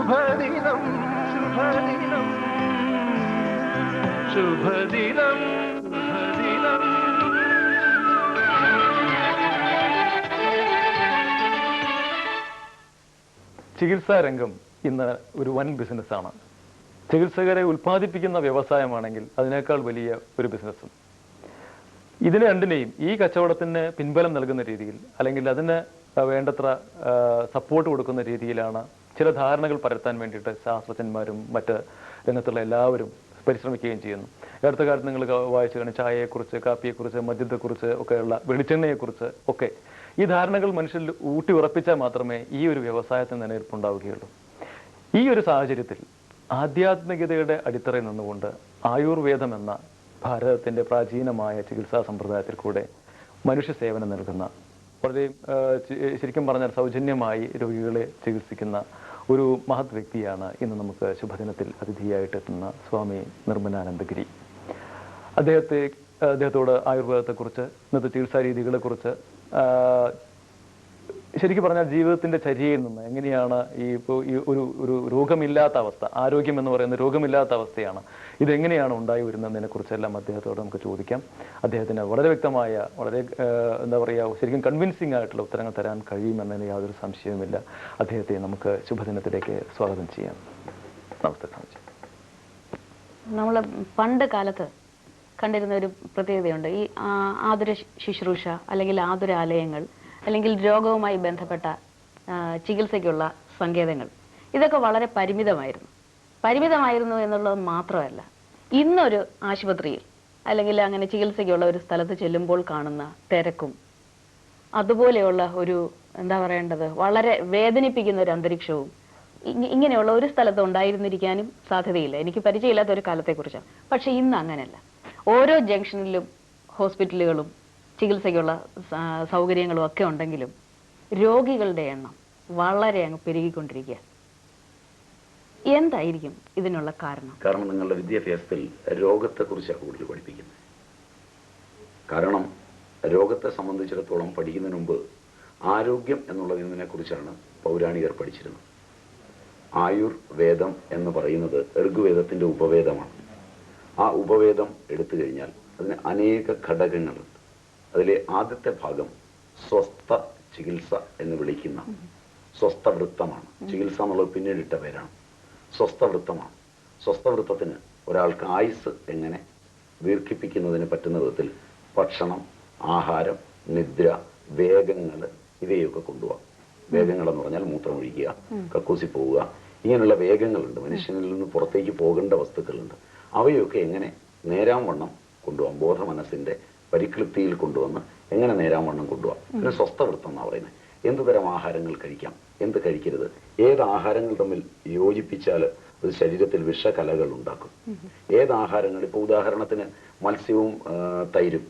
ശുഭദിനം ശുഭദിനം ശുഭദിനം ശുഭദിനം. ചികിത്സാ രംഗം ഇന്ന് ഒരു വൻ ബിസിനസ്സാണ്. ചികിത്സകരെ ഉൽപ്പാദിപ്പിക്കുന്ന വ്യവസായമാണെങ്കിൽ അതിനേക്കാൾ വലിയ ഒരു ബിസിനസ്സും. ഇതിനെ രണ്ടിനെയും ഈ കച്ചവടത്തിന് പിൻബലം നൽകുന്ന രീതിയിൽ അല്ലെങ്കിൽ അതിന് വേണ്ടത്ര സപ്പോർട്ട് കൊടുക്കുന്ന രീതിയിലാണ് ചില ധാരണകൾ പരത്താൻ വേണ്ടിയിട്ട് ശാസ്ത്രജ്ഞന്മാരും മറ്റ് രംഗത്തുള്ള എല്ലാവരും പരിശ്രമിക്കുകയും ചെയ്യുന്നു. അടുത്ത കാലത്ത് നിങ്ങൾ വായിച്ചു കാണും ചായയെക്കുറിച്ച്, കാപ്പിയെക്കുറിച്ച്, മദ്യത്തെക്കുറിച്ച് ഒക്കെയുള്ള, വെളിച്ചെണ്ണയെക്കുറിച്ച് ഒക്കെ ഈ ധാരണകൾ മനുഷ്യരിൽ ഊട്ടി ഉറപ്പിച്ചാൽ മാത്രമേ ഈ ഒരു വ്യവസായത്തിന് നിലനിൽപ്പുണ്ടാവുകയുള്ളൂ. ഈ ഒരു സാഹചര്യത്തിൽ ആധ്യാത്മികതയുടെ അടിത്തറയിൽ നിന്നുകൊണ്ട് ആയുർവേദം എന്ന ഭാരതത്തിൻ്റെ പ്രാചീനമായ ചികിത്സാ സമ്പ്രദായത്തിൽ കൂടെ മനുഷ്യ സേവനം നൽകുന്ന, വളരെ ശരിക്കും പറഞ്ഞാൽ സൗജന്യമായി രോഗികളെ ചികിത്സിക്കുന്ന ഒരു മഹത് വ്യക്തിയാണ് ഇന്ന് നമുക്ക് ശുഭദിനത്തിൽ അതിഥിയായിട്ട് എത്തുന്ന സ്വാമി നിർമ്മലാനന്ദഗിരി. അദ്ദേഹത്തോട് ആയുർവേദത്തെക്കുറിച്ച്, ഇന്നത്തെ ചികിത്സാ രീതികളെക്കുറിച്ച്, ശരിക്കും പറഞ്ഞാൽ ജീവിതത്തിന്റെ ചര്യയിൽ നിന്ന് എങ്ങനെയാണ് ഈ ഒരു രോഗമില്ലാത്ത അവസ്ഥ, ആരോഗ്യം എന്ന് പറയുന്ന രോഗമില്ലാത്ത അവസ്ഥയാണ്, ഇതെങ്ങനെയാണ് ഉണ്ടായി വരുന്നതിനെ കുറിച്ചെല്ലാം അദ്ദേഹത്തോട് നമുക്ക് ചോദിക്കാം. അദ്ദേഹത്തിന് വളരെ വ്യക്തമായ, വളരെ എന്താ പറയുക, ശരിക്കും കൺവിൻസിംഗ് ആയിട്ടുള്ള ഉത്തരങ്ങൾ തരാൻ കഴിയുമെന്നതിന് യാതൊരു സംശയവുമില്ല. അദ്ദേഹത്തെ നമുക്ക് ശുഭദിനത്തിലേക്ക് സ്വാഗതം ചെയ്യാം. നമസ്തേ സ്വാമിജി. നമ്മൾ പണ്ട് കാലത്ത് കണ്ടിരുന്ന ഒരു പ്രത്യേകതയുണ്ട്. ഈ ആതുര ശുശ്രൂഷ അല്ലെങ്കിൽ ആതുരാലയങ്ങൾ അല്ലെങ്കിൽ രോഗവുമായി ബന്ധപ്പെട്ട ചികിത്സയ്ക്കുള്ള സങ്കേതങ്ങൾ, ഇതൊക്കെ വളരെ പരിമിതമായിരുന്നു എന്നുള്ളത് മാത്രമല്ല, ഇന്നൊരു ആശുപത്രിയിൽ അല്ലെങ്കിൽ അങ്ങനെ ചികിത്സയ്ക്കുള്ള ഒരു സ്ഥലത്ത് ചെല്ലുമ്പോൾ കാണുന്ന തിരക്കും അതുപോലെയുള്ള ഒരു എന്താ പറയേണ്ടത് വളരെ വേദനിപ്പിക്കുന്ന ഒരു അന്തരീക്ഷവും ഇങ്ങനെയുള്ള ഒരു സ്ഥലത്ത് ഉണ്ടായിരുന്നിരിക്കാനും സാധ്യതയില്ല. എനിക്ക് പരിചയമില്ലാത്ത ഒരു കാലത്തെക്കുറിച്ചാണ്. പക്ഷെ ഇന്ന് അങ്ങനെയല്ല. ഓരോ ജംഗ്ഷനിലും ഹോസ്പിറ്റലുകളും ചികിത്സയ്ക്കുള്ള സൗകര്യങ്ങളും ഒക്കെ ഉണ്ടെങ്കിലും രോഗികളുടെ എണ്ണം വളരെ അങ്ങ് പെരുകിക്കൊണ്ടിരിക്കുക. എന്തായിരിക്കും ഇതിനുള്ള കാരണം? കാരണം നിങ്ങളുടെ വിദ്യാഭ്യാസത്തിൽ രോഗത്തെക്കുറിച്ചാണ് കൂടുതൽ പഠിപ്പിക്കുന്നത്. കാരണം രോഗത്തെ സംബന്ധിച്ചിടത്തോളം പഠിക്കുന്നതിന് മുമ്പ് ആരോഗ്യം എന്നുള്ളതിനെ കുറിച്ചാണ് പൗരാണികർ പഠിച്ചിരുന്നത്. ആയുർവേദം എന്ന് പറയുന്നത് ഋഗ്വേദത്തിന്റെ ഉപവേദമാണ്. ആ ഉപവേദം എടുത്തു കഴിഞ്ഞാൽ അതിന് അനേക ഘടകങ്ങളുണ്ട്. അതിലെ ആദ്യത്തെ ഭാഗം സ്വസ്ഥ ചികിത്സ എന്ന് വിളിക്കുന്ന സ്വസ്ഥവൃത്തമാണ്. ചികിത്സ എന്നുള്ളത് പിന്നീടിട്ട പേരാണ്. സ്വസ്ഥവൃത്തമാണ്. സ്വസ്ഥവൃത്തത്തിന് ഒരാൾക്ക് ആയുസ് എങ്ങനെ ദീർഘിപ്പിക്കുന്നതിന് പറ്റുന്ന വിധത്തിൽ ഭക്ഷണം, ആഹാരം, നിദ്ര, വേഗങ്ങൾ ഇവയൊക്കെ കൊണ്ടുപോകാം. വേഗങ്ങളെന്ന് പറഞ്ഞാൽ മൂത്രമൊഴിക്കുക, കക്കൂസി പോവുക, ഇങ്ങനെയുള്ള വേഗങ്ങളുണ്ട്. മനുഷ്യനിൽ നിന്ന് പുറത്തേക്ക് പോകേണ്ട വസ്തുക്കളുണ്ട്. അവയൊക്കെ എങ്ങനെ നേരാംവണ്ണം കൊണ്ടുപോകാം, ബോധ മനസ്സിന്റെ പരിക്ലിപ്തിയിൽ കൊണ്ടുവന്ന് എങ്ങനെ നേരാംവണ്ണം കൊണ്ടുപോകാം. പിന്നെ സ്വസ്ഥവൃത്തം എന്നാണ് പറയുന്നത്. എന്ത് തരം ആഹാരങ്ങൾ കഴിക്കാം, എന്ത് കഴിക്കരുത്, ഏത് ആഹാരങ്ങൾ തമ്മിൽ യോജിപ്പിച്ചാൽ അത് ശരീരത്തിൽ വിഷകലകൾ ഉണ്ടാക്കും, ഏത് ആഹാരങ്ങൾ, ഇപ്പോൾ ഉദാഹരണത്തിന് മത്സ്യവും തൈരും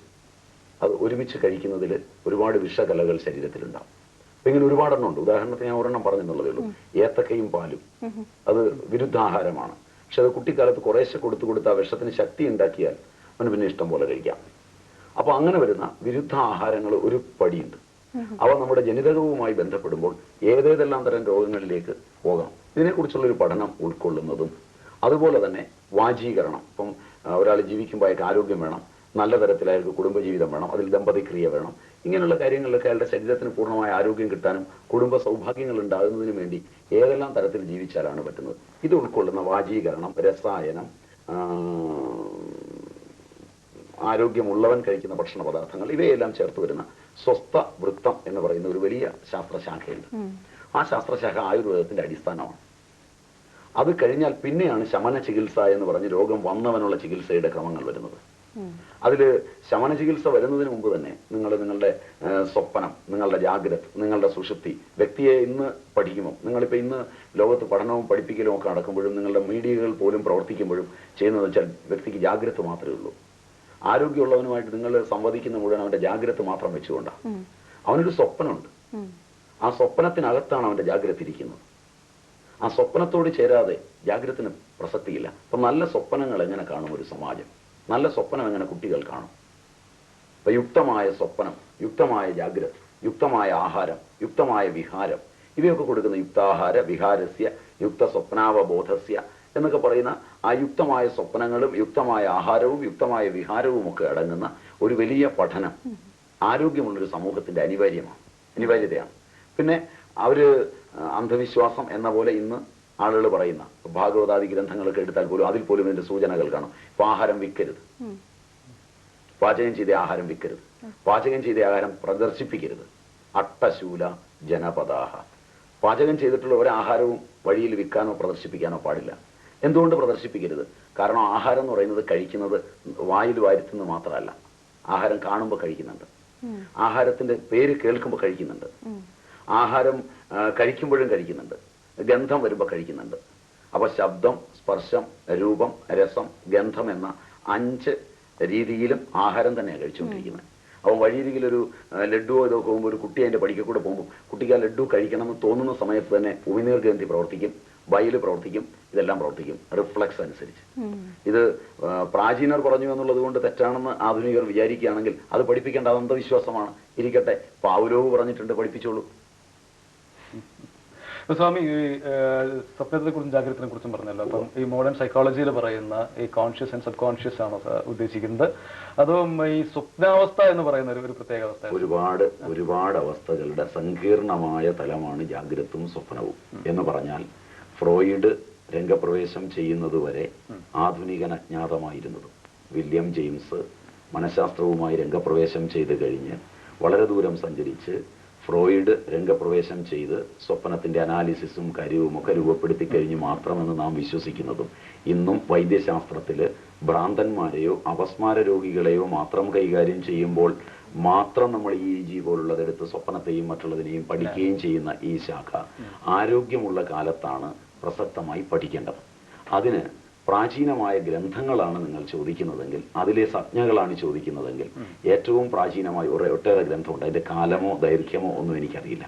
അത് ഒരുമിച്ച് കഴിക്കുന്നതിൽ ഒരുപാട് വിഷകലകൾ ശരീരത്തിലുണ്ടാവും. അപ്പൊ ഇങ്ങനെ ഒരുപാടെണ്ണം ഉണ്ട്. ഉദാഹരണത്തിന് ഞാൻ ഒരെണ്ണം പറഞ്ഞെന്നുള്ളതേ ഉള്ളൂ. ഏത്തക്കയും പാലും അത് വിരുദ്ധാഹാരമാണ്. പക്ഷെ അത് കുട്ടിക്കാലത്ത് കുറേശ്ശെ കൊടുത്ത് ആ വിഷത്തിന് ശക്തി ഉണ്ടാക്കിയാൽ അവന് പിന്നെ ഇഷ്ടം പോലെ കഴിക്കാം. അപ്പൊ അങ്ങനെ വരുന്ന വിരുദ്ധ ആഹാരങ്ങൾ ഒരു പടിയുണ്ട്. അവ നമ്മുടെ ജനിതകവുമായി ബന്ധപ്പെടുമ്പോൾ ഏതേതെല്ലാം തരം രോഗങ്ങളിലേക്ക് പോകാം. ഇതിനെക്കുറിച്ചുള്ളൊരു പഠനം ഉൾക്കൊള്ളുന്നതും അതുപോലെ തന്നെ വാചീകരണം. ഇപ്പം ഒരാൾ ജീവിക്കുമ്പോൾ അയാൾക്ക് ആരോഗ്യം വേണം, നല്ല തരത്തിൽ അയാൾക്ക് കുടുംബജീവിതം വേണം, അതിൽ ദമ്പതിക്രിയ വേണം. ഇങ്ങനെയുള്ള കാര്യങ്ങളിലൊക്കെ അയാളുടെ ശരീരത്തിന് പൂർണ്ണമായ ആരോഗ്യം കിട്ടാനും കുടുംബ സൗഭാഗ്യങ്ങൾ ഉണ്ടാകുന്നതിനും വേണ്ടി ഏതെല്ലാം തരത്തിൽ ജീവിച്ചാലാണ് പറ്റുന്നത്. ഇത് ഉൾക്കൊള്ളുന്ന വാചീകരണം, രസായനം, ആരോഗ്യമുള്ളവൻ കഴിക്കുന്ന ഭക്ഷണ പദാർത്ഥങ്ങൾ, ഇവയെല്ലാം ചേർത്ത് വരുന്ന സ്വസ്ഥ വൃത്തം എന്ന് പറയുന്ന ഒരു വലിയ ശാസ്ത്രശാഖയുണ്ട്. ആ ശാസ്ത്രശാഖ ആയുർവേദത്തിന്റെ അടിസ്ഥാനമാണ്. അത് കഴിഞ്ഞാൽ പിന്നെയാണ് ശമന ചികിത്സ എന്ന് പറഞ്ഞ് രോഗം വന്നവനുള്ള ചികിത്സയുടെ ക്രമങ്ങൾ വരുന്നത്. അതിൽ ശമന ചികിത്സ വരുന്നതിന് മുമ്പ് തന്നെ നിങ്ങളുടെ സ്വപ്നം, നിങ്ങളുടെ ജാഗ്രത, നിങ്ങളുടെ സുഷുപ്തി, വ്യക്തിയെ ഇന്ന് പഠിക്കുമ്പോൾ, നിങ്ങളിപ്പോൾ ഇന്ന് ലോകത്ത് പഠനവും പഠിപ്പിക്കലും ഒക്കെ നടക്കുമ്പോഴും നിങ്ങളുടെ മീഡിയകൾ പോലും പ്രവർത്തിക്കുമ്പോഴും ചെയ്യുന്നത് വെച്ചാൽ വ്യക്തിക്ക് ജാഗ്രത മാത്രമേ ഉള്ളൂ. ആരോഗ്യമുള്ളവനുമായിട്ട് നിങ്ങൾ സംവദിക്കുന്ന മുഴുവൻ അവന്റെ ജാഗ്രത മാത്രം വെച്ചുകൊണ്ടാണ്. അവനൊരു സ്വപ്നമുണ്ട്. ആ സ്വപ്നത്തിനകത്താണ് അവന്റെ ജാഗ്രത ഇരിക്കുന്നത്. ആ സ്വപ്നത്തോട് ചേരാതെ ജാഗ്രതത്തിന് പ്രസക്തിയില്ല. അപ്പൊ നല്ല സ്വപ്നങ്ങൾ എങ്ങനെ കാണും ഒരു സമാജം? നല്ല സ്വപ്നം എങ്ങനെ കുട്ടികൾ കാണും? അപ്പൊ യുക്തമായ സ്വപ്നം, യുക്തമായ ജാഗ്രത, യുക്തമായ ആഹാരം, യുക്തമായ വിഹാരം, ഇവയൊക്കെ കൊടുക്കുന്ന യുക്താഹാര വിഹാരസ്യ യുക്ത സ്വപ്നാവബോധസ്യ എന്നൊക്കെ പറയുന്ന ആ യുക്തമായ സ്വപ്നങ്ങളും യുക്തമായ ആഹാരവും യുക്തമായ വിഹാരവും ഒക്കെ അടങ്ങുന്ന ഒരു വലിയ പഠനം ആരോഗ്യമുള്ളൊരു സമൂഹത്തിന്റെ അനിവാര്യതയാണ്. പിന്നെ അവര് അന്ധവിശ്വാസം എന്ന പോലെ ഇന്ന് ആളുകൾ പറയുന്ന ഭാഗവതാദി ഗ്രന്ഥങ്ങളൊക്കെ എടുത്താൽ പോലും അതിൽ പോലും ഇതിന്റെ സൂചനകൾ കാണും. ഇപ്പൊ ആഹാരം വിൽക്കരുത്, പാചകം ചെയ്ത ആഹാരം വിൽക്കരുത്, പാചകം ചെയ്ത ആഹാരം പ്രദർശിപ്പിക്കരുത്. അട്ടശൂല ജനപദാഹ, പാചകം ചെയ്തിട്ടുള്ള ഒരാഹാരവും വഴിയിൽ വിൽക്കാനോ പ്രദർശിപ്പിക്കാനോ പാടില്ല. എന്തുകൊണ്ട് പ്രദർശിപ്പിക്കരുത്? കാരണം ആഹാരം എന്ന് പറയുന്നത് കഴിക്കുന്നത് വായിൽ വാരുത്തുന്നത് മാത്രമല്ല, ആഹാരം കാണുമ്പോൾ കഴിക്കുന്നുണ്ട്, ആഹാരത്തിന്റെ പേര് കേൾക്കുമ്പോൾ കഴിക്കുന്നുണ്ട്, ആഹാരം കഴിക്കുമ്പോഴും കഴിക്കുന്നുണ്ട്, ഗന്ധം വരുമ്പോൾ കഴിക്കുന്നുണ്ട്. അപ്പൊ ശബ്ദം, സ്പർശം, രൂപം, രസം, ഗന്ധം എന്ന 5 രീതിയിലും ആഹാരം തന്നെയാണ് കഴിച്ചുകൊണ്ടിരിക്കുന്നത്. അപ്പോൾ വഴിയിരിക്കലൊരു ലഡുവോ ഇതൊക്കെ പോകുമ്പോൾ ഒരു കുട്ടി അതിന്റെ പടിക്ക കൂടെ പോകുമ്പോൾ കുട്ടിക്ക് ആ ലഡു കഴിക്കണമെന്ന് തോന്നുന്ന സമയത്ത് തന്നെ ഉമിനീർ ഗ്രന്ഥി പ്രവർത്തിക്കും, ബയല് പ്രവർത്തിക്കും, ഇതെല്ലാം പ്രവർത്തിക്കും റിഫ്ലക്സ് അനുസരിച്ച്. ഇത് പ്രാചീനർ പറഞ്ഞു എന്നുള്ളത് കൊണ്ട് തെറ്റാണെന്ന് ആധുനികർ വിചാരിക്കുകയാണെങ്കിൽ അത് പഠിപ്പിക്കേണ്ട അന്ധവിശ്വാസമാണ്. ഇരിക്കട്ടെ, പാവ്ലോവ് പറഞ്ഞിട്ടുണ്ട്, പഠിപ്പിച്ചോളൂ. സ്വാമി, ഈ സ്വപ്നത്തെ കുറിച്ചും ജാഗ്രതയെ കുറിച്ചും പറഞ്ഞല്ലോ. അപ്പം ഈ മോഡേൺ സൈക്കോളജിയിൽ പറയുന്ന ഈ കോൺഷ്യസ് ആൻഡ് സബ് കോൺഷ്യസ് ആണോ ഉദ്ദേശിക്കുന്നത്? അതും ഈ സ്വപ്നാവസ്ഥ എന്ന് പറയുന്ന ഒരു പ്രത്യേക അവസ്ഥ? ഒരുപാട് അവസ്ഥകളുടെ സങ്കീർണമായ തലമാണ് ജാഗ്രതവും സ്വപ്നവും എന്ന് പറഞ്ഞാൽ ഫ്രോയിഡ് രംഗപ്രവേശം ചെയ്യുന്നതുവരെ ആധുനികൻ അജ്ഞാതമായിരുന്നതും വില്യം ജെയിംസ് മനഃശാസ്ത്രവുമായി രംഗപ്രവേശം ചെയ്ത് കഴിഞ്ഞ് വളരെ ദൂരം സഞ്ചരിച്ച് ഫ്രോയിഡ് രംഗപ്രവേശം ചെയ്ത് സ്വപ്നത്തിന്റെ അനാലിസിസും കാര്യവും ഒക്കെ രൂപപ്പെടുത്തി കഴിഞ്ഞ് മാത്രമെന്ന് നാം വിശ്വസിക്കുന്നതും ഇന്നും വൈദ്യശാസ്ത്രത്തില് ഭ്രാന്തന്മാരെയോ അപസ്മാര രോഗികളെയോ മാത്രം കൈകാര്യം ചെയ്യുമ്പോൾ മാത്രം നമ്മൾ EEG പോലുള്ളതെടുത്ത് സ്വപ്നത്തെയും മറ്റുള്ളതിനെയും പഠിക്കുകയും ചെയ്യുന്ന ഈ ശാഖ ആരോഗ്യമുള്ള കാലത്താണ് പ്രസക്തമായി പഠിക്കേണ്ടത്. അതിന് പ്രാചീനമായ ഗ്രന്ഥങ്ങളാണ് നിങ്ങൾ ചോദിക്കുന്നതെങ്കിൽ, അതിലെ സംജ്ഞകളാണ് ചോദിക്കുന്നതെങ്കിൽ, ഏറ്റവും പ്രാചീനമായ ഒട്ടേറെ ഗ്രന്ഥമുണ്ട്. അതിന്റെ കാലമോ ദൈർഘ്യമോ ഒന്നും എനിക്കറിയില്ല.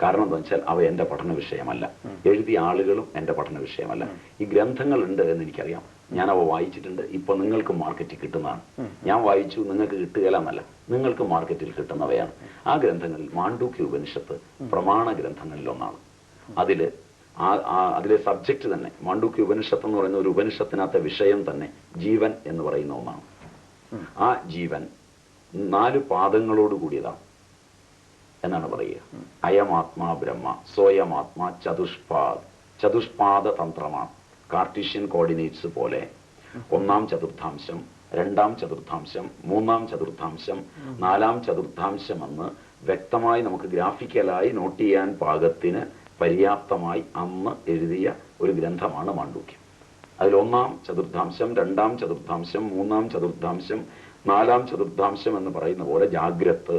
കാരണം എന്താ വെച്ചാൽ അവ എന്റെ പഠന വിഷയമല്ല, എഴുതിയ ആളുകളും എന്റെ പഠന വിഷയമല്ല. ഈ ഗ്രന്ഥങ്ങളുണ്ട് എന്ന് എനിക്കറിയാം, ഞാൻ അവ വായിച്ചിട്ടുണ്ട്. ഇപ്പൊ നിങ്ങൾക്ക് മാർക്കറ്റിൽ കിട്ടുന്നതാണ്. ഞാൻ വായിച്ചു, നിങ്ങൾക്ക് കിട്ടുകയില്ലെന്നല്ല, നിങ്ങൾക്ക് മാർക്കറ്റിൽ കിട്ടുന്നവയാണ്. ആ ഗ്രന്ഥങ്ങളിൽ മാണ്ഡൂക്യ ഉപനിഷത്ത് പ്രമാണ ഗ്രന്ഥങ്ങളിലൊന്നാണ്. അതിലെ സബ്ജക്റ്റ് തന്നെ മാണ്ഡൂക്യ ഉപനിഷത്ത് എന്ന് പറയുന്ന ഒരു ഉപനിഷത്തിനകത്തെ വിഷയം തന്നെ ജീവൻ എന്ന് പറയുന്ന ഒന്നാണ്. ആ ജീവൻ 4 പാദങ്ങളോട് കൂടിയതാണ് എന്നാണ് പറയുക. അയമാത്മാ ബ്രഹ്മ, സ്വയമാത്മാ ചതുഷ്പാദ തന്ത്രമാണ്. കാർട്ടീഷ്യൻ കോർഡിനേറ്റ്സ് പോലെ 1-ാം ചതുർത്ഥാംശം, 2-ാം ചതുർത്ഥാംശം, 3-ാം ചതുർത്ഥാംശം, 4-ാം ചതുർത്ഥാംശം എന്ന് വ്യക്തമായി നമുക്ക് ഗ്രാഫിക്കലായി നോട്ട് ചെയ്യാൻ പാകത്തിന് പര്യാപ്തമായി അന്ന് എഴുതിയ ഒരു ഗ്രന്ഥമാണ് മാണ്ഡൂക്യം. അതിൽ 1-ാം ചതുർത്ഥാംശം, 2-ാം ചതുർത്ഥാംശം, 3-ാം ചതുർത്ഥാംശം, 4-ാം ചതുർത്ഥാംശം എന്ന് പറയുന്ന പോലെ ജാഗ്രത്,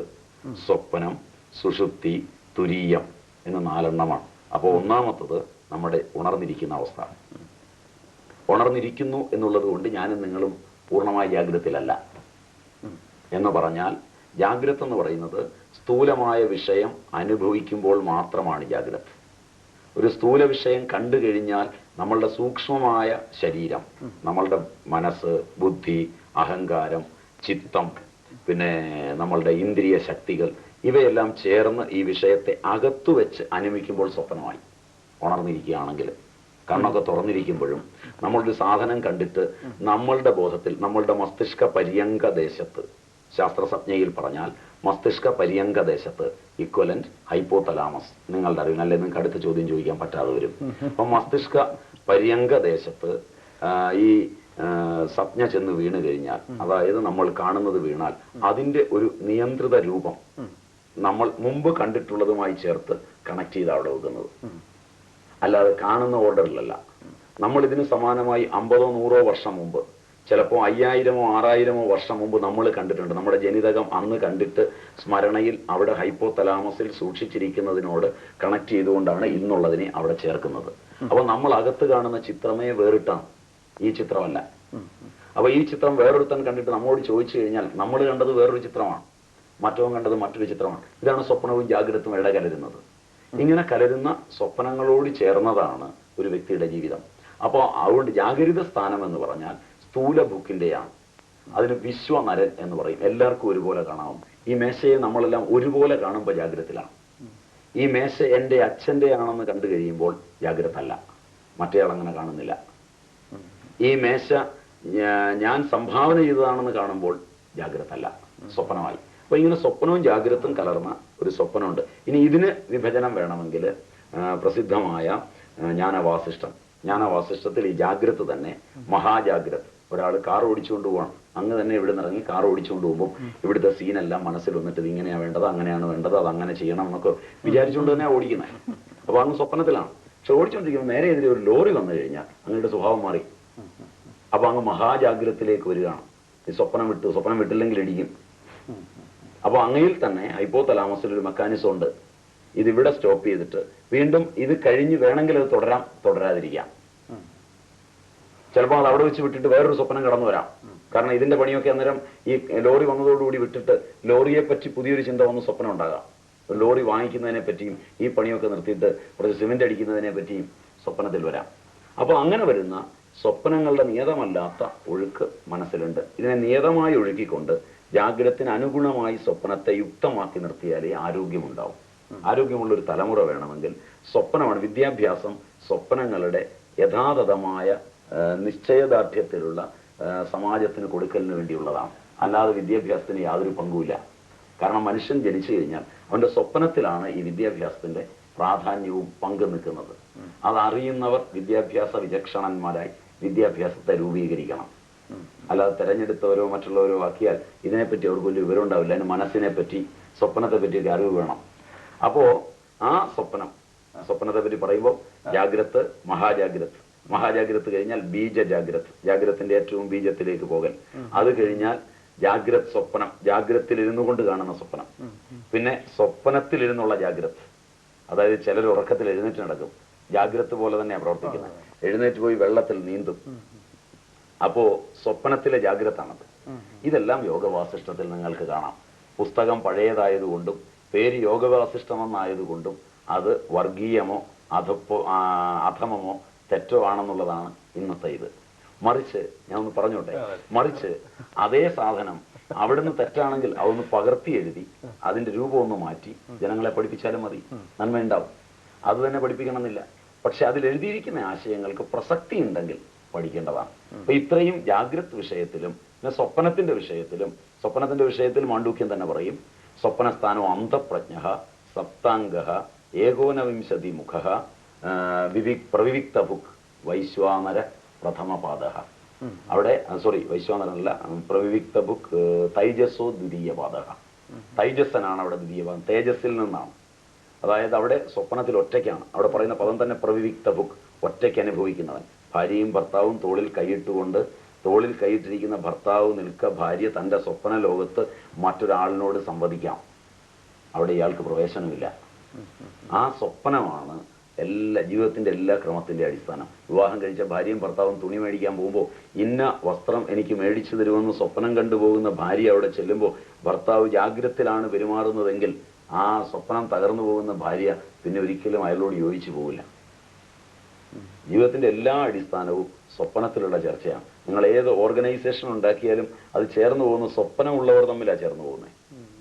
സ്വപ്നം, സുഷുപ്തി, തുരീയം എന്ന് 4 എണ്ണമാണ്. അപ്പോൾ 1-ാമത്തത് നമ്മുടെ ഉണർന്നിരിക്കുന്ന അവസ്ഥ. ഉണർന്നിരിക്കുന്നു എന്നുള്ളത് കൊണ്ട് ഞാനും നിങ്ങളും പൂർണ്ണമായ ജാഗ്രതയിലല്ല എന്ന് പറഞ്ഞാൽ, ജാഗ്രത എന്ന് പറയുന്നത് സ്ഥൂലമായ വിഷയം അനുഭവിക്കുമ്പോൾ മാത്രമാണ് ജാഗ്രത. ഒരു സ്ഥൂല വിഷയം കണ്ടു കഴിഞ്ഞാൽ നമ്മളുടെ സൂക്ഷ്മമായ ശരീരം, നമ്മളുടെ മനസ്സ്, ബുദ്ധി, അഹങ്കാരം, ചിത്തം, പിന്നെ നമ്മളുടെ ഇന്ദ്രിയ ശക്തികൾ, ഇവയെല്ലാം ചേർന്ന് ഈ വിഷയത്തെ അകത്തു വെച്ച് അനുഭവിക്കുമ്പോൾ സ്വപ്നമായി. ഉണർന്നിരിക്കുകയാണെങ്കിൽ കണ്ണൊക്കെ തുറന്നിരിക്കുമ്പോഴും നമ്മളൊരു സാധനം കണ്ടിട്ട് നമ്മളുടെ ബോധത്തിൽ, നമ്മളുടെ മസ്തിഷ്ക പര്യങ്ക ദേശത്ത്, ശാസ്ത്രസംജ്ഞയിൽ പറഞ്ഞാൽ മസ്തിഷ്ക പര്യങ്ക ദേശത്ത് ഇക്വലന്റ് ഹൈപ്പോതലാമസ്, നിങ്ങളുടെ അറിവിന്, അല്ലെങ്കിൽ നിങ്ങൾക്ക് അടുത്ത ചോദ്യം ചോദിക്കാൻ പറ്റാതെ വരും. അപ്പൊ മസ്തിഷ്ക പര്യങ്ക ദേശത്ത് ഈ സംജ്ഞ ചെന്ന് വീണ് കഴിഞ്ഞാൽ, അതായത് നമ്മൾ കാണുന്നത് വീണാൽ അതിന്റെ ഒരു നിയന്ത്രിത രൂപം നമ്മൾ മുമ്പ് കണ്ടിട്ടുള്ളതുമായി ചേർത്ത് കണക്ട് ചെയ്ത് അവിടെ വെക്കുന്നത്, അല്ലാതെ കാണുന്ന ഓർഡറിലല്ല. നമ്മൾ ഇതിന് സമാനമായി 50 or 100 വർഷം മുമ്പ്, ചിലപ്പോൾ 5000 or 6000 വർഷം മുമ്പ് നമ്മൾ കണ്ടിട്ടുണ്ട്. നമ്മുടെ ജനിതകം അന്ന് കണ്ടിട്ട് സ്മരണയിൽ അവിടെ ഹൈപ്പോതലാമസിൽ സൂക്ഷിച്ചിരിക്കുന്നതിനോട് കണക്ട് ചെയ്തുകൊണ്ടാണ് ഇന്നുള്ളതിനെ അവിടെ ചേർക്കുന്നത്. അപ്പൊ നമ്മൾ അകത്ത് കാണുന്ന ചിത്രമേ വേറിട്ടാണ്, ഈ ചിത്രമല്ല. അപ്പൊ ഈ ചിത്രം വേറൊരുത്തൻ കണ്ടിട്ട് നമ്മോട് ചോദിച്ചു കഴിഞ്ഞാൽ നമ്മൾ കണ്ടത് വേറൊരു ചിത്രമാണ്, മറ്റവൻ കണ്ടത് മറ്റൊരു ചിത്രമാണ്. ഇതാണ് സ്വപ്നവും ജാഗ്രതയും ഇട കലരുന്നത്. ഇങ്ങനെ കലരുന്ന സ്വപ്നങ്ങളോട് ചേർന്നതാണ് ഒരു വ്യക്തിയുടെ ജീവിതം. അപ്പോൾ അതുകൊണ്ട് ജാഗ്രത സ്ഥാനം എന്ന് പറഞ്ഞാൽ സ്ഥൂല ബുക്കിന്റെയാണ്. അതിന് വിശ്വനരൻ എന്ന് പറയും. എല്ലാവർക്കും ഒരുപോലെ കാണാവും. ഈ മേശയെ നമ്മളെല്ലാം ഒരുപോലെ കാണുമ്പോൾ ജാഗ്രതയിലാണ്. ഈ മേശ എൻ്റെ അച്ഛൻ്റെ ആണെന്ന് കണ്ടു കഴിയുമ്പോൾ ജാഗ്രത അല്ല, മറ്റേയാൾ അങ്ങനെ കാണുന്നില്ല. ഈ മേശ ഞാൻ സംഭാവന ചെയ്തതാണെന്ന് കാണുമ്പോൾ ജാഗ്രത അല്ല, സ്വപ്നമായി. അപ്പൊ ഇങ്ങനെ സ്വപ്നവും ജാഗ്രതും കലർന്ന ഒരു സ്വപ്നമുണ്ട്. ഇനി ഇതിന് വിഭജനം വേണമെങ്കിൽ പ്രസിദ്ധമായ ജ്ഞാനവാസിഷ്ടത്തിൽ ഈ ജാഗ്രത തന്നെ മഹാജാഗ്രത്. ഒരാൾ കാർ ഓടിച്ചുകൊണ്ട് പോകണം, അങ്ങ് തന്നെ ഇവിടെ നിന്ന് ഇറങ്ങി കാർ ഓടിച്ചുകൊണ്ട് പോകുമ്പോൾ ഇവിടുത്തെ സീനെല്ലാം മനസ്സിൽ വന്നിട്ട് ഇത് ഇങ്ങനെയാണ് വേണ്ടത്, അങ്ങനെയാണ് വേണ്ടത്, അത് അങ്ങനെ ചെയ്യണം എന്നൊക്കെ വിചാരിച്ചുകൊണ്ട് തന്നെയാണ് ഓടിക്കുന്നത്. അപ്പൊ അങ്ങ് സ്വപ്നത്തിലാണ്. പക്ഷെ ഓടിച്ചുകൊണ്ടിരിക്കുമ്പോൾ നേരെ എതിരെ ഒരു ലോറി വന്നു കഴിഞ്ഞാൽ അങ്ങയുടെ സ്വഭാവം മാറി. അപ്പൊ അങ്ങ് മഹാജാഗ്രതത്തിലേക്ക് വരികയാണ്. ഈ സ്വപ്നം വിട്ടില്ലെങ്കിൽ ഇടിക്കും. അപ്പൊ അങ്ങയിൽ തന്നെ ഹൈപ്പോതലാമസിൽ ഒരു മെക്കാനിസം ഉണ്ട്. ഇതിവിടെ സ്റ്റോപ്പ് ചെയ്തിട്ട് വീണ്ടും ഇത് കഴിഞ്ഞ് വേണമെങ്കിൽ അത് തുടരാതിരിക്കാം. ചിലപ്പോൾ അത് അവിടെ വെച്ച് വിട്ടിട്ട് വേറൊരു സ്വപ്നം കടന്നു വരാം. കാരണം ഇതിന്റെ പണിയൊക്കെ അന്നേരം ഈ ലോറി വന്നതോടുകൂടി വിട്ടിട്ട് ലോറിയെ പറ്റി പുതിയൊരു ചിന്ത വന്ന് സ്വപ്നം ഉണ്ടാകാം. ലോറി വാങ്ങിക്കുന്നതിനെ പറ്റിയും ഈ പണിയൊക്കെ നിർത്തിയിട്ട് കുറച്ച് സിമെന്റ് അടിക്കുന്നതിനെ പറ്റിയും സ്വപ്നത്തിൽ വരാം. അപ്പൊ അങ്ങനെ വരുന്ന സ്വപ്നങ്ങളുടെ നിയതമല്ലാത്ത ഒഴുക്ക് മനസ്സിലുണ്ട്. ഇതിനെ നിയതമായി ഒഴുക്കിക്കൊണ്ട് ജാഗ്രതത്തിന് അനുഗുണമായി സ്വപ്നത്തെ യുക്തമാക്കി നിർത്തിയാലേ ആരോഗ്യമുണ്ടാവും. ആരോഗ്യമുള്ള ഒരു തലമുറ വേണമെങ്കിൽ സ്വപ്നമാണ്. വിദ്യാഭ്യാസം സ്വപ്നങ്ങളുടെ യഥാതഥമായ നിശ്ചയദാർഢ്യത്തിലുള്ള സമാജത്തിന് കൊടുക്കലിന് വേണ്ടിയുള്ളതാണ്. അല്ലാതെ വിദ്യാഭ്യാസത്തിന് യാതൊരു പങ്കുമില്ല. കാരണം മനുഷ്യൻ ജനിച്ചു കഴിഞ്ഞാൽ അവന്റെ സ്വപ്നത്തിലാണ് ഈ വിദ്യാഭ്യാസത്തിന്റെ പ്രാധാന്യവും പങ്കു നിൽക്കുന്നത്. അതറിയുന്നവർ വിദ്യാഭ്യാസ വിചക്ഷണന്മാരായി വിദ്യാഭ്യാസത്തെ രൂപീകരിക്കണം. അല്ലാതെ തെരഞ്ഞെടുത്തവരോ മറ്റുള്ളവരോ ആക്കിയാൽ ഇതിനെപ്പറ്റി അവർക്ക് വലിയ വിവരം ഉണ്ടാവില്ല. അതിന് മനസ്സിനെ പറ്റി സ്വപ്നത്തെ പറ്റിയൊക്കെ അറിവ് വേണം. അപ്പോ ആ സ്വപ്നത്തെ പറ്റി പറയുമ്പോൾ ജാഗ്രത്, മഹാജാഗ്രത് കഴിഞ്ഞാൽ ബീജജാഗ്രത്, ജാഗ്രത്തിന്റെ ഏറ്റവും ബീജത്തിലേക്ക് പോകൽ. അത് കഴിഞ്ഞാൽ ജാഗ്രത് സ്വപ്നം, ജാഗ്രത്തിൽ ഇരുന്നു കൊണ്ട് കാണുന്ന സ്വപ്നം. പിന്നെ സ്വപ്നത്തിലിരുന്നുള്ള ജാഗ്രത്, അതായത് ചിലർ ഉറക്കത്തിൽ എഴുന്നേറ്റ് നടക്കും, ജാഗ്രത് പോലെ തന്നെയാണ് പ്രവർത്തിക്കുന്നത്. എഴുന്നേറ്റ് പോയി വെള്ളത്തിൽ നീന്തും. അപ്പോ സ്വപ്നത്തിലെ ജാഗ്രതാണത്. ഇതെല്ലാം യോഗവാസിഷ്ടത്തിൽ നിങ്ങൾക്ക് കാണാം. പുസ്തകം പഴയതായതുകൊണ്ടും പേര് യോഗവാസിഷ്ടമെന്നായതുകൊണ്ടും അത് വർഗീയമോ അധമമോ തെറ്റോ ആണെന്നുള്ളതാണ് ഇന്നത്തെ ഇത്. മറിച്ച് ഞാൻ ഒന്ന് പറഞ്ഞോട്ടെ, മറിച്ച് അതേ സാധനം അവിടുന്ന് തെറ്റാണെങ്കിൽ അതൊന്ന് പകർത്തി എഴുതി അതിന്റെ രൂപം ഒന്ന് മാറ്റി ജനങ്ങളെ പഠിപ്പിച്ചാലും മതി, നന്മയുണ്ടാവും. അത് തന്നെ പഠിപ്പിക്കണമെന്നില്ല. പക്ഷെ അതിൽ എഴുതിയിരിക്കുന്ന ആശയങ്ങൾക്ക് പ്രസക്തി ഉണ്ടെങ്കിൽ പഠിക്കേണ്ടതാണ്. അപ്പൊ ഇത്രയും ജാഗ്രത് വിഷയത്തിലും പിന്നെ സ്വപ്നത്തിന്റെ വിഷയത്തിൽ മാണ്ഡൂക്യം തന്നെ പറയും. സ്വപ്നസ്ഥാനോ അന്തഃപ്രജ്ഞ സപ്താംഗ ഏകോനവിംശതി മുഖ പ്രവിവിക്ത ഭുക് വൈശ്വാനര പ്രഥമപാദ. അവിടെ വൈശ്വാനരനല്ല, പ്രവിവിക്ത ഭുക് തൈജസ്സോ ദ്വിതീയ പാദ. തൈജസ്സനാണ് അവിടെ ദ്വിതീയ പാദം, തേജസ്സിൽ നിന്നാണ്. അതായത് അവിടെ സ്വപ്നത്തിൽ ഒറ്റയ്ക്കാണ്. അവിടെ പറയുന്ന പദം തന്നെ പ്രവിവിക്ത ഭുക്, ഒറ്റയ്ക്ക് അനുഭവിക്കുന്നവൻ. ഭാര്യയും ഭർത്താവും തോളിൽ കൈയിട്ടിരിക്കുന്ന ഭർത്താവ് നിൽക്ക, ഭാര്യ തന്റെ സ്വപ്ന ലോകത്ത് മറ്റൊരാളിനോട് സംവദിക്കാം. അവിടെ ഇയാൾക്ക് പ്രവേശനമില്ല. ആ സ്വപ്നമാണ് ജീവിതത്തിന്റെ എല്ലാ ക്രമത്തിന്റെ അടിസ്ഥാനം. വിവാഹം കഴിച്ച ഭാര്യയും ഭർത്താവും തുണി മേടിക്കാൻ പോകുമ്പോൾ ഇന്ന വസ്ത്രം എനിക്ക് മേടിച്ചു തരുമെന്ന് സ്വപ്നം കണ്ടുപോകുന്ന ഭാര്യ അവിടെ ചെല്ലുമ്പോൾ ഭർത്താവ് ജാഗ്രതത്തിലാണ് പെരുമാറുന്നതെങ്കിൽ ആ സ്വപ്നം തകർന്നു പോകുന്ന ഭാര്യ പിന്നെ ഒരിക്കലും അയാളോട് യോജിച്ചു പോകില്ല. ജീവിതത്തിന്റെ എല്ലാ അടിസ്ഥാനവും സ്വപ്നത്തിലുള്ള ചർച്ചയാണ്. നിങ്ങൾ ഏത് ഓർഗനൈസേഷൻ ഉണ്ടാക്കിയാലും അത് ചേർന്ന് പോകുന്ന സ്വപ്നമുള്ളവർ തമ്മിലാണ് ചേർന്ന് പോകുന്നത്.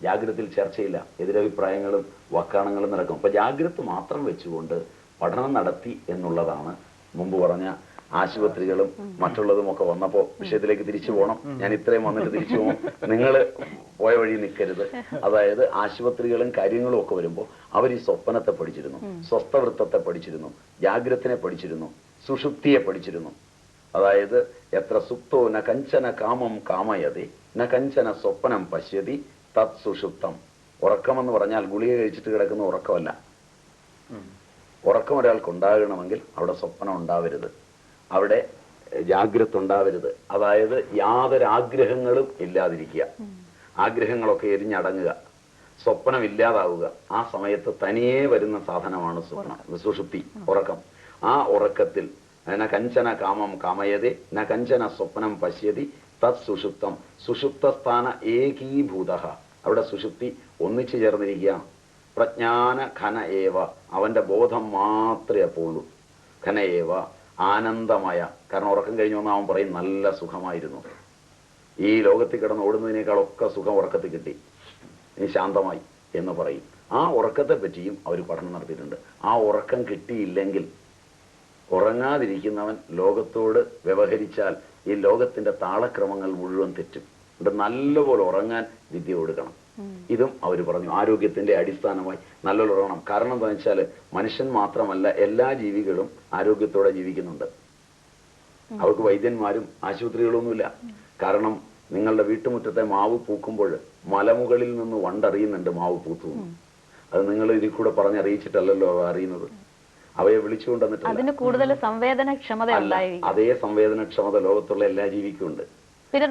ജാഗ്രതയിൽ ചർച്ചയില്ല, എതിരഭിപ്രായങ്ങളും വക്കാണങ്ങളും നടക്കും. അപ്പൊ ജാഗ്രത മാത്രം വെച്ചുകൊണ്ട് പഠനം നടത്തി എന്നുള്ളതാണ് മുമ്പ് പറഞ്ഞ ആശുപത്രികളും മറ്റുള്ളതും ഒക്കെ വന്നപ്പോ വിഷയത്തിലേക്ക് തിരിച്ചു പോകണം. ഞാൻ ഇത്രയും വന്നിട്ട് തിരിച്ചു പോകും, നിങ്ങൾ പോയ വഴി നിൽക്കരുത്. അതായത് ആശുപത്രികളും കാര്യങ്ങളും ഒക്കെ വരുമ്പോൾ അവർ ഈ സ്വപ്നത്തെ പഠിച്ചിരുന്നു, സ്വസ്ഥവൃത്തത്തെ പഠിച്ചിരുന്നു, ജാഗ്രതനെ പഠിച്ചിരുന്നു, സുഷുപ്തിയെ പഠിച്ചിരുന്നു. അതായത് എത്ര സുപ്തോ ന കഞ്ചന കാമം കാമയതി ന കഞ്ചന സ്വപ്നം പശ്യതി തത് സുഷുപ്തം. ഉറക്കമെന്ന് പറഞ്ഞാൽ ഗുളിക കഴിച്ചിട്ട് കിടക്കുന്ന ഉറക്കമല്ല. ഉറക്കം ഒരാൾക്ക് ഉണ്ടാകണമെങ്കിൽ അവിടെ സ്വപ്നം ഉണ്ടാവരുത്, അവിടെ ജാഗ്രത ഉണ്ടാവരുത്. അതായത് യാതൊരു ആഗ്രഹങ്ങളും ഇല്ലാതിരിക്കുക, ആഗ്രഹങ്ങളൊക്കെ എരിഞ്ഞടങ്ങുക, സ്വപ്നം ഇല്ലാതാവുക. ആ സമയത്ത് തനിയെ വരുന്ന സാധനമാണ് സുഷുപ്തി, ഉറക്കം. ആ ഉറക്കത്തിൽ ന കഞ്ചന കാമം കാമയതേ ന കഞ്ചന സ്വപ്നം പശ്യതി തത് സുഷുപ്തം. സുഷുപ്തസ്ഥാന ഏകീഭൂത. അവിടെ സുഷുപ്തി ഒന്നിച്ചു ചേർന്നിരിക്കുകയാണ്. പ്രജ്ഞാന ഘന ഏവ, അവന്റെ ബോധം മാത്രമേ അപ്പോഴുള്ളൂ. ഘന ഏവ ആനന്ദമയ. കാരണം ഉറക്കം കഴിഞ്ഞു വന്നാൽ അവൻ പറയും നല്ല സുഖമായിരുന്നു, ഈ ലോകത്തിൽ കിടന്ന് ഓടുന്നതിനേക്കാളൊക്കെ സുഖം ഉറക്കത്തിൽ കിട്ടി, ഇനി ശാന്തമായി എന്ന് പറയും. ആ ഉറക്കത്തെ പറ്റിയും അവർ പഠനം നടത്തിയിട്ടുണ്ട്. ആ ഉറക്കം കിട്ടിയില്ലെങ്കിൽ ഉറങ്ങാതിരിക്കുന്നവൻ ലോകത്തോട് വ്യവഹരിച്ചാൽ ഈ ലോകത്തിന്റെ താളക്രമങ്ങൾ മുഴുവൻ തെറ്റും. എന്നിട്ട് നല്ലപോലെ ഉറങ്ങാൻ വിദ്യ കൊടുക്കണം. ഇതും അവർ പറഞ്ഞു. ആരോഗ്യത്തിന്റെ അടിസ്ഥാനമായി നല്ലപോലെ ഉറങ്ങണം. കാരണം എന്താ വെച്ചാൽ മനുഷ്യൻ മാത്രമല്ല എല്ലാ ജീവികളും ആരോഗ്യത്തോടെ ജീവിക്കുന്നുണ്ട്. അവർക്ക് വൈദ്യന്മാരും ആശുപത്രികളൊന്നുമില്ല. കാരണം നിങ്ങളുടെ വീട്ടുമുറ്റത്തെ മാവ് പൂക്കുമ്പോൾ മലമുകളിൽ നിന്ന് വണ്ടറിയുന്നുണ്ട് മാവ് പൂത്തു. അത് നിങ്ങൾ ഇതിൽ കൂടെ പറഞ്ഞറിയിച്ചിട്ടല്ലല്ലോ അറിയുന്നത്. അവയെ വിളിച്ചുകൊണ്ടുവന്നിട്ട് അതിന് കൂടുതൽ സംവേദനക്ഷമത അതേ സംവേദനക്ഷമത ലോകത്തുള്ള എല്ലാ ജീവിക്കും ഉണ്ട്. പിന്നെ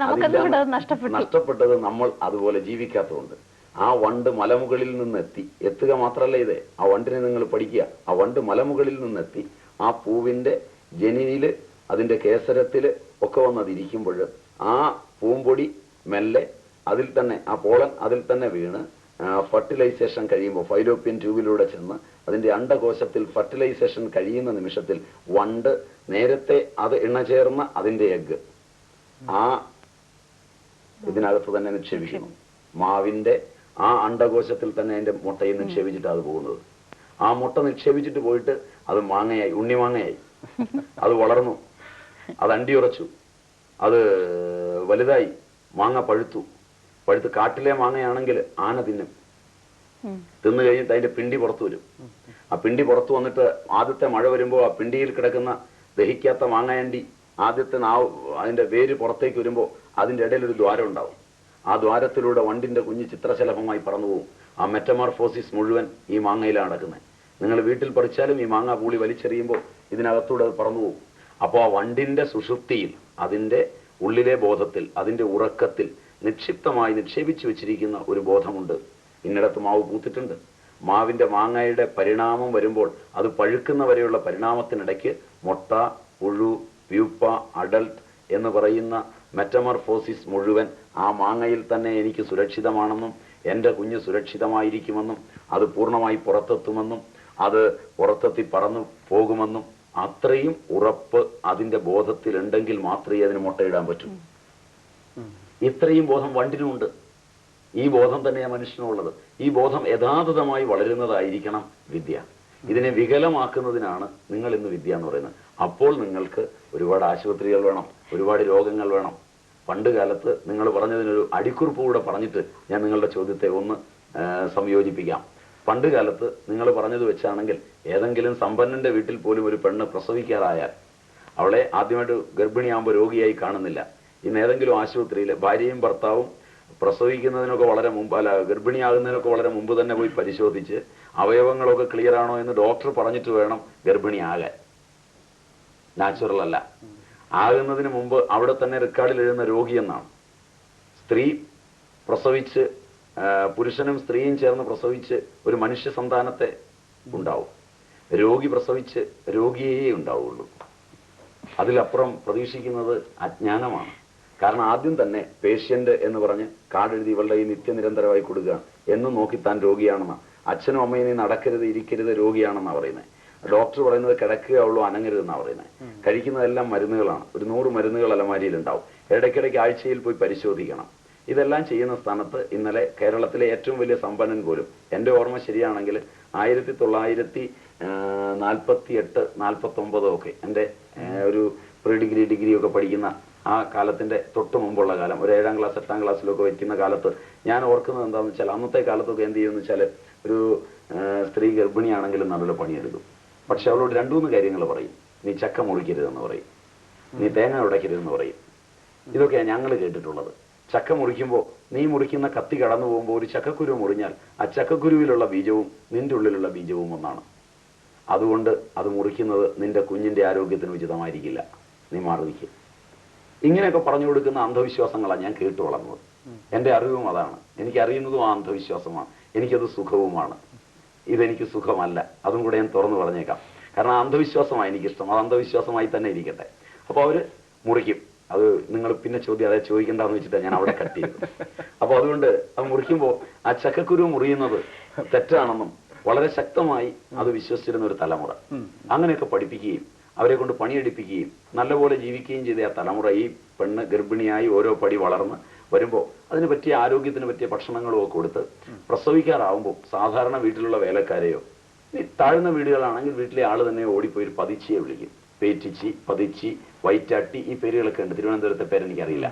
നഷ്ടപ്പെട്ടത് നമ്മൾ അതുപോലെ ജീവിക്കാത്തതുകൊണ്ട്. ആ വണ്ട് മലമുകളിൽ നിന്ന് എത്തുക മാത്രമല്ല ഇത്, ആ വണ്ടിനെ നിങ്ങൾ പഠിക്കുക. ആ വണ്ട് മലമുകളിൽ നിന്നെത്തി ആ പൂവിന്റെ ജനിയില് അതിന്റെ കേസരത്തില് ഒക്കെ വന്നതിരിക്കുമ്പോൾ ആ പൂമ്പൊടി മെല്ലെ അതിൽ തന്നെ ആ പോളൻ അതിൽ തന്നെ വീണ് ഫർട്ടിലൈസേഷൻ കഴിയുമ്പോൾ ഫൈലോപ്പിയൻ ട്യൂബിലൂടെ ചെന്ന് അതിന്റെ അണ്ഡകോശത്തിൽ ഫർട്ടിലൈസേഷൻ കഴിയുന്ന നിമിഷത്തിൽ വണ്ട് നേരത്തെ അത് ഇണചേർന്ന അതിന്റെ എഗ്ഗ് ആ ഇതിനകത്ത് തന്നെ നിക്ഷേപിക്കുന്നു. മാവിന്റെ ആ അണ്ഡകോശത്തിൽ തന്നെ അതിന്റെ മുട്ടയിൽ നിക്ഷേപിച്ചിട്ട് അത് പോകുന്നത്. ആ മുട്ട നിക്ഷേപിച്ചിട്ട് പോയിട്ട് അത് മാങ്ങയായി, ഉണ്ണിമാങ്ങയായി. അത് വളർന്നു, അത് അണ്ടിയുറച്ചു, അത് വലുതായി, മാങ്ങ പഴുത്തു. കാട്ടിലെ മാങ്ങയാണെങ്കിൽ ആന തിന്നും. തിന്നു കഴിഞ്ഞിട്ട് അതിന്റെ പിണ്ടി പുറത്തു വരും. ആ പിണ്ടി പുറത്തു വന്നിട്ട് ആദ്യത്തെ മഴ വരുമ്പോൾ ആ പിണ്ടിയിൽ കിടക്കുന്ന ദഹിക്കാത്ത മാങ്ങയണ്ടി ആദ്യത്തെ അതിന്റെ വേര് പുറത്തേക്ക് വരുമ്പോൾ അതിന്റെ ഇടയിൽ ഒരു ദ്വാരം ഉണ്ടാവും. ആ ദ്വാരത്തിലൂടെ വണ്ടിന്റെ കുഞ്ഞ് ചിത്രശലഭമായി പറന്നു പോകും. ആ മെറ്റമോർഫോസിസ് മുഴുവൻ ഈ മാങ്ങയിലാണ് നടക്കുന്നത്. നിങ്ങൾ വീട്ടിൽ പറിച്ചാലും ഈ മാങ്ങ പൂളി വലിച്ചെറിയുമ്പോൾ ഇതിനകത്തൂടെ അത് പറന്നു പോകും. അപ്പോൾ ആ വണ്ടിന്റെ സുഷുപ്തിയിൽ, അതിന്റെ ഉള്ളിലെ ബോധത്തിൽ, അതിന്റെ ഉറക്കത്തിൽ നിക്ഷിപ്തമായി നിക്ഷേപിച്ചു വെച്ചിരിക്കുന്ന ഒരു ബോധമുണ്ട്. ഇന്നിടത്ത് മാവ് പൂത്തിട്ടുണ്ട്. മാവിന്റെ മാങ്ങയുടെ പരിണാമം വരുമ്പോൾ അത് പഴുക്കുന്ന വരെയുള്ള പരിണാമത്തിനിടയ്ക്ക് മുട്ട, പുഴു, പ്യൂപ്പ, അഡൽട്ട് എന്ന് പറയുന്ന മെറ്റമോർഫോസിസ് മുഴുവൻ ആ മാങ്ങയിൽ തന്നെ എനിക്ക് സുരക്ഷിതമാണെന്നും എൻ്റെ കുഞ്ഞ് സുരക്ഷിതമായിരിക്കുമെന്നും അത് പൂർണ്ണമായി പുറത്തെത്തുമെന്നും അത് പുറത്തെത്തി പറന്നു പോകുമെന്നും അത്രയും ഉറപ്പ് അതിന്റെ ബോധത്തിലുണ്ടെങ്കിൽ മാത്രമേ അതിന് മുട്ടയിടാൻ പറ്റൂ. ഇത്രയും ബോധം വണ്ടിനുമുണ്ട്. ഈ ബോധം തന്നെയാണ് മനുഷ്യനുള്ളത്. ഈ ബോധം യഥാർത്ഥമായി വളരുന്നതായിരിക്കണം വിദ്യ. ഇതിനെ വികലമാക്കുന്നതിനാണ് നിങ്ങൾ ഇന്ന് വിദ്യ എന്ന് പറയുന്നത്. അപ്പോൾ നിങ്ങൾക്ക് ഒരുപാട് ആശുപത്രികൾ വേണം, ഒരുപാട് രോഗങ്ങൾ വേണം. പണ്ട് കാലത്ത് നിങ്ങൾ പറഞ്ഞതിനൊരു അടിക്കുറിപ്പ് കൂടെ പറഞ്ഞിട്ട് ഞാൻ നിങ്ങളുടെ ചോദ്യത്തെ ഒന്ന് സംയോജിപ്പിക്കാം. പണ്ട് കാലത്ത് നിങ്ങൾ പറഞ്ഞത് വെച്ചാണെങ്കിൽ ഏതെങ്കിലും സമ്പന്നന്റെ വീട്ടിൽ പോലും ഒരു പെണ്ണ് പ്രസവിക്കാറായാൽ അവളെ ആദ്യമായിട്ട് ഗർഭിണിയാകുമ്പോൾ രോഗിയായി കാണുന്നില്ല. ഇന്ന് ഏതെങ്കിലും ആശുപത്രിയിൽ ഭാര്യയും ഭർത്താവും പ്രസവിക്കുന്നതിനൊക്കെ വളരെ മുമ്പ്, അല്ല ഗർഭിണിയാകുന്നതിനൊക്കെ വളരെ മുമ്പ് തന്നെ പോയി പരിശോധിച്ച് അവയവങ്ങളൊക്കെ ക്ലിയർ ആണോ എന്ന് ഡോക്ടർ പറഞ്ഞിട്ട് വേണം ഗർഭിണിയാകാൻ. നാച്ചുറൽ അല്ല. ആകുന്നതിന് മുമ്പ് അവിടെ തന്നെ റെക്കോർഡിൽ എഴുതുന്ന രോഗി എന്നാണ്. സ്ത്രീ പ്രസവിച്ച്, പുരുഷനും സ്ത്രീയും ചേർന്ന് പ്രസവിച്ച് ഒരു മനുഷ്യ സന്താനത്തെ ഉണ്ടാവും. രോഗി പ്രസവിച്ച് രോഗിയേ ഉണ്ടാവുള്ളൂ. അതിലപ്പുറം പ്രതീക്ഷിക്കുന്നത് അജ്ഞാനമാണ്. കാരണം ആദ്യം തന്നെ പേഷ്യന്റ് എന്ന് പറഞ്ഞ് കാർഡെഴുതി ഇവളുടെ ഈ നിത്യനിരന്തരമായി കൊടുക്കുക എന്നും നോക്കി താൻ രോഗിയാണെന്നാ. അച്ഛനും അമ്മയും നീ നടക്കരുത്, ഇരിക്കരുത്, രോഗിയാണെന്നാ പറയുന്നത്. ഡോക്ടർ പറയുന്നത് കിടക്കുകയുള്ളൂ, അനങ്ങരുതെന്നാ പറയുന്നത്. കഴിക്കുന്നതെല്ലാം മരുന്നുകളാണ്. ഒരു 100 മരുന്നുകൾ അലമാരിയിൽ ഉണ്ടാവും. ഇടയ്ക്കിടയ്ക്ക് ആഴ്ചയിൽ പോയി പരിശോധിക്കണം. ഇതെല്ലാം ചെയ്യുന്ന സ്ഥാനത്ത് ഇന്നലെ കേരളത്തിലെ ഏറ്റവും വലിയ സമ്പന്നൻ പോലും, എൻ്റെ ഓർമ്മ ശരിയാണെങ്കിൽ 1948, 49 ഒക്കെ എൻ്റെ ഒരു പ്രീ ഡിഗ്രി ഒക്കെ പഠിക്കുന്ന ആ കാലത്തിന്റെ തൊട്ട് മുമ്പുള്ള കാലം, ഒരു 7ാം ക്ലാസ് 8ാം ക്ലാസ്സിലൊക്കെ വയ്ക്കുന്ന കാലത്ത് ഞാൻ ഓർക്കുന്നത് എന്താണെന്ന് വെച്ചാൽ അന്നത്തെ കാലത്തൊക്കെ എന്ത് ചെയ്യുമെന്ന് വെച്ചാൽ ഒരു സ്ത്രീ ഗർഭിണിയാണെങ്കിലും നല്ല പണിയെടുക്കും. പക്ഷെ അവളോട് 2-3 കാര്യങ്ങൾ പറയും. നീ ചക്ക മുറിക്കരുതെന്ന് പറയും, നീ തേങ്ങ ഉടയ്ക്കരുതെന്ന് പറയും. ഇതൊക്കെയാണ് ഞങ്ങൾ കേട്ടിട്ടുള്ളത്. ചക്ക മുറിക്കുമ്പോൾ നീ മുറിക്കുന്ന കത്തി കടന്നു പോകുമ്പോൾ ഒരു ചക്കക്കുരു മുറിഞ്ഞാൽ ആ ചക്കക്കുരുവിലുള്ള ബീജവും നിന്റെ ഉള്ളിലുള്ള ബീജവും ഒന്നാണ്. അതുകൊണ്ട് അത് മുറിക്കുന്നത് നിന്റെ കുഞ്ഞിന്റെ ആരോഗ്യത്തിന് ഉചിതമായിരിക്കില്ല, നീ മാറി നിൽക്കും. ഇങ്ങനെയൊക്കെ പറഞ്ഞു കൊടുക്കുന്ന അന്ധവിശ്വാസങ്ങളാണ് ഞാൻ കേട്ടു വളർന്നത്. എൻ്റെ അറിവും അതാണ്. എനിക്കറിയുന്നതും ആ അന്ധവിശ്വാസമാണ്. എനിക്കത് സുഖവുമാണ്. ഇതെനിക്ക് സുഖമല്ല. അതും കൂടെ ഞാൻ തുറന്നു പറഞ്ഞേക്കാം. കാരണം അന്ധവിശ്വാസമാണ് എനിക്കിഷ്ടം. അത് അന്ധവിശ്വാസമായി തന്നെ ഇരിക്കട്ടെ. അപ്പോൾ അവര് മുറിക്കും. അത് നിങ്ങൾ പിന്നെ അതെ ചോദിക്കേണ്ടെന്ന് വെച്ചിട്ടാണ് ഞാൻ അവിടെ കട്ട് ചെയ്തത്. അപ്പൊ അതുകൊണ്ട് അത് മുറിക്കുമ്പോൾ ആ ചക്കക്കുരു മുറിയുന്നത് തെറ്റാണെന്നും വളരെ ശക്തമായി അത് വിശ്വസിച്ചിരുന്ന ഒരു തലമുറ അങ്ങനെയൊക്കെ പഠിപ്പിക്കുകയും അവരെ കൊണ്ട് പണിയെടുപ്പിക്കുകയും നല്ലപോലെ ജീവിക്കുകയും ചെയ്ത ആ തലമുറ ഈ പെണ്ണ് ഗർഭിണിയായി ഓരോ പടി വളർന്ന് വരുമ്പോൾ അതിന് പറ്റിയ ആരോഗ്യത്തിന് പറ്റിയ ഭക്ഷണങ്ങളും ഒക്കെ കൊടുത്ത് പ്രസവിക്കാറാവുമ്പോൾ സാധാരണ വീട്ടിലുള്ള വേലക്കാരെയോ ഈ താഴ്ന്ന വീടുകളാണെങ്കിൽ വീട്ടിലെ ആള് തന്നെ ഓടിപ്പോയി ഒരു പതിച്ചിയെ വിളിക്കും. പേറ്റിച്ചി, പതിച്ചി, വൈറ്റാട്ടി, ഈ പേരുകളൊക്കെ ഉണ്ട്. തിരുവനന്തപുരത്തെ പേരെനിക്കറിയില്ല.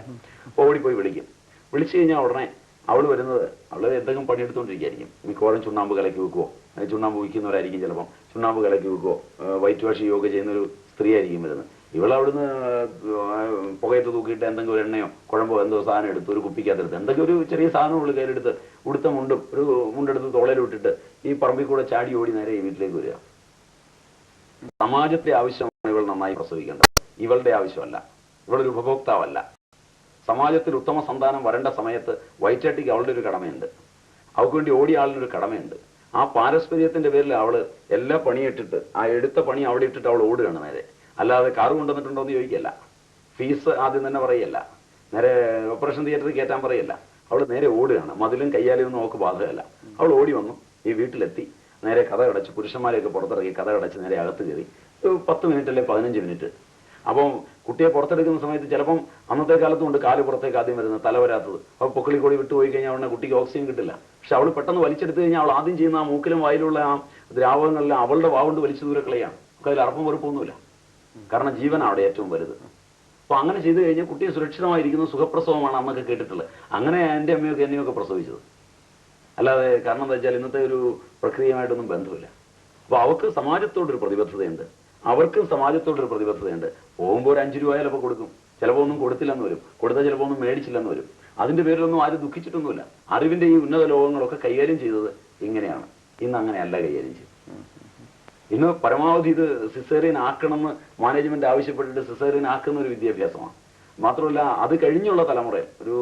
അപ്പോൾ ഓടിപ്പോയി വിളിക്കും. വിളിച്ചു കഴിഞ്ഞാൽ ഉടനെ അവൾ വരുന്നത്, അവള് എന്തെങ്കിലും പണിയെടുത്തുകൊണ്ടിരിക്കുകയായിരിക്കും. മിക്കവാറും ചുണ്ണാമ്പ് കലക്കി വെക്കുവോ, ചുണ്ണാമ്പ് വയ്ക്കുന്നവരായിരിക്കും, ചിലപ്പം ചുണ്ണാമ്പ് കലക്കി വെക്കുവോ, വൈറ്റ് വാഷ് യോഗ ചെയ്യുന്നൊരു സ്ത്രീ ആയിരിക്കും വരുന്നത്. ഇവളവിടുന്ന് പുകയത്ത് തൂക്കിയിട്ട് എന്തെങ്കിലും ഒരു എണ്ണയോ കുഴമ്പോ എന്തോ സാധനം എടുത്ത് ഒരു കുപ്പിക്കകത്തെടുത്ത് എന്തെങ്കിലും ഒരു ചെറിയ സാധനം ഉള്ളു കയ്യിലെടുത്ത് ഉടുത്ത മുണ്ടും ഒരു മുണ്ടെടുത്ത് തോളയിൽ വിട്ടിട്ട് ഈ പറമ്പിൽ കൂടെ ചാടി ഓടി നേരെ ഈ വീട്ടിലേക്ക് വരിക. സമാജത്തെ ആവശ്യമാണ് ഇവൾ നന്നായി പ്രസവിക്കേണ്ടത്, ഇവളുടെ ആവശ്യമല്ല. ഇവളൊരു ഉപഭോക്താവല്ല. സമാജത്തിൽ ഉത്തമ സന്താനം വരേണ്ട സമയത്ത് വൈറ്റാട്ടിക്ക് അവളുടെ ഒരു കടമയുണ്ട്, അവൾക്ക് വേണ്ടി ഓടിയ ആളിനൊരു കടമയുണ്ട്. ആ പാരസ്പര്യത്തിന്റെ പേരിൽ അവള് എല്ലാ പണിയിട്ടിട്ട് ആ എടുത്ത പണി അവിടെ ഇട്ടിട്ട് അവൾ ഓടുകയാണ് നേരെ. അല്ലാതെ കാറ് കൊണ്ടുവന്നിട്ടുണ്ടോ എന്ന് ചോദിക്കല്ല, ഫീസ് ആദ്യം തന്നെ പറയല്ല, നേരെ ഓപ്പറേഷൻ തിയേറ്ററിൽ കയറ്റാൻ പറയല്ല. അവൾ നേരെ ഓടുകയാണ്. മതിലും കയ്യാലെയൊന്നും അവൾക്ക് ബാധകമല്ല. അവൾ ഓടി വന്നു, ഈ വീട്ടിലെത്തി, നേരെ കഥ അടച്ച് പുരുഷന്മാരെയൊക്കെ പുറത്തിറക്കി കഥ അടച്ച് നേരെ അകത്ത് കയറി. ഒരു 10 മിനിറ്റ് അല്ലെ 15 മിനിറ്റ്. അപ്പം കുട്ടിയെ പുറത്തെടുക്കുന്ന സമയത്ത് ചിലപ്പം അന്നത്തെ കാലത്തും ഉണ്ട് കാല് പുറത്തേക്ക് ആദ്യം വരുന്നത്, തല വരാത്തത്. അപ്പോൾ പൊക്കിളിക്കോടി വിട്ടുപോയി കഴിഞ്ഞാൽ ഉടനെ കുട്ടിക്ക് ഓക്സിജൻ കിട്ടില്ല. പക്ഷെ അവൾ പെട്ടെന്ന് വലിച്ചെടുത്ത് കഴിഞ്ഞാൽ അവൾ ആദ്യം ചെയ്യുന്ന ആ മൂക്കിലും വായിലുള്ള ആ ദ്രാവകങ്ങളെല്ലാം അവളുടെ വാവുകൊണ്ട് വലിച്ചു ദൂരക്കളയാണ്. നമുക്ക് അതിൽ അറപ്പും വെറുപ്പൊന്നുമില്ല. കാരണം ജീവനാണ് അവിടെ ഏറ്റവും വലുത്. അപ്പൊ അങ്ങനെ ചെയ്തു കഴിഞ്ഞാൽ കുട്ടിയെ സുരക്ഷിതമായിരിക്കുന്ന സുഖപ്രസവമാണ് അന്നൊക്കെ കേട്ടിട്ടുള്ളത്. അങ്ങനെ എൻ്റെ അമ്മയൊക്കെ എന്നെയൊക്കെ പ്രസവിച്ചത്. അല്ലാതെ കാരണം എന്താ വെച്ചാൽ ഇന്നത്തെ ഒരു പ്രക്രിയയുമായിട്ടൊന്നും ബന്ധമില്ല. അപ്പൊ അവർക്ക് സമാജത്തോടൊരു പ്രതിബദ്ധതയുണ്ട്, അവർക്കും സമാജത്തോടൊരു പ്രതിബദ്ധതയുണ്ട്. പോകുമ്പോൾ ഒരു 5 രൂപ ചിലപ്പോൾ കൊടുക്കും, ചിലപ്പോൾ ഒന്നും കൊടുത്തില്ലെന്ന് വരും, കൊടുത്താൽ ചിലപ്പോൾ ഒന്നും മേടിച്ചില്ലെന്ന് വരും. അതിന്റെ പേരിലൊന്നും ആരും ദുഃഖിച്ചിട്ടൊന്നുമില്ല. അറിവിന്റെ ഈ ഉന്നത ലോകങ്ങളൊക്കെ കൈകാര്യം ചെയ്തത് ഇങ്ങനെയാണ്. ഇന്ന് അങ്ങനെയല്ല കൈകാര്യം ചെയ്തത്. ഇന്ന് പരമാവധി ഇത് സിസേറിയൻ ആക്കണമെന്ന് മാനേജ്മെന്റ് ആവശ്യപ്പെട്ടിട്ട് സിസേറിയൻ ആക്കുന്ന ഒരു വിദ്യാഭ്യാസമാണ്. മാത്രമല്ല അത് കഴിഞ്ഞുള്ള തലമുറയിൽ ഒരു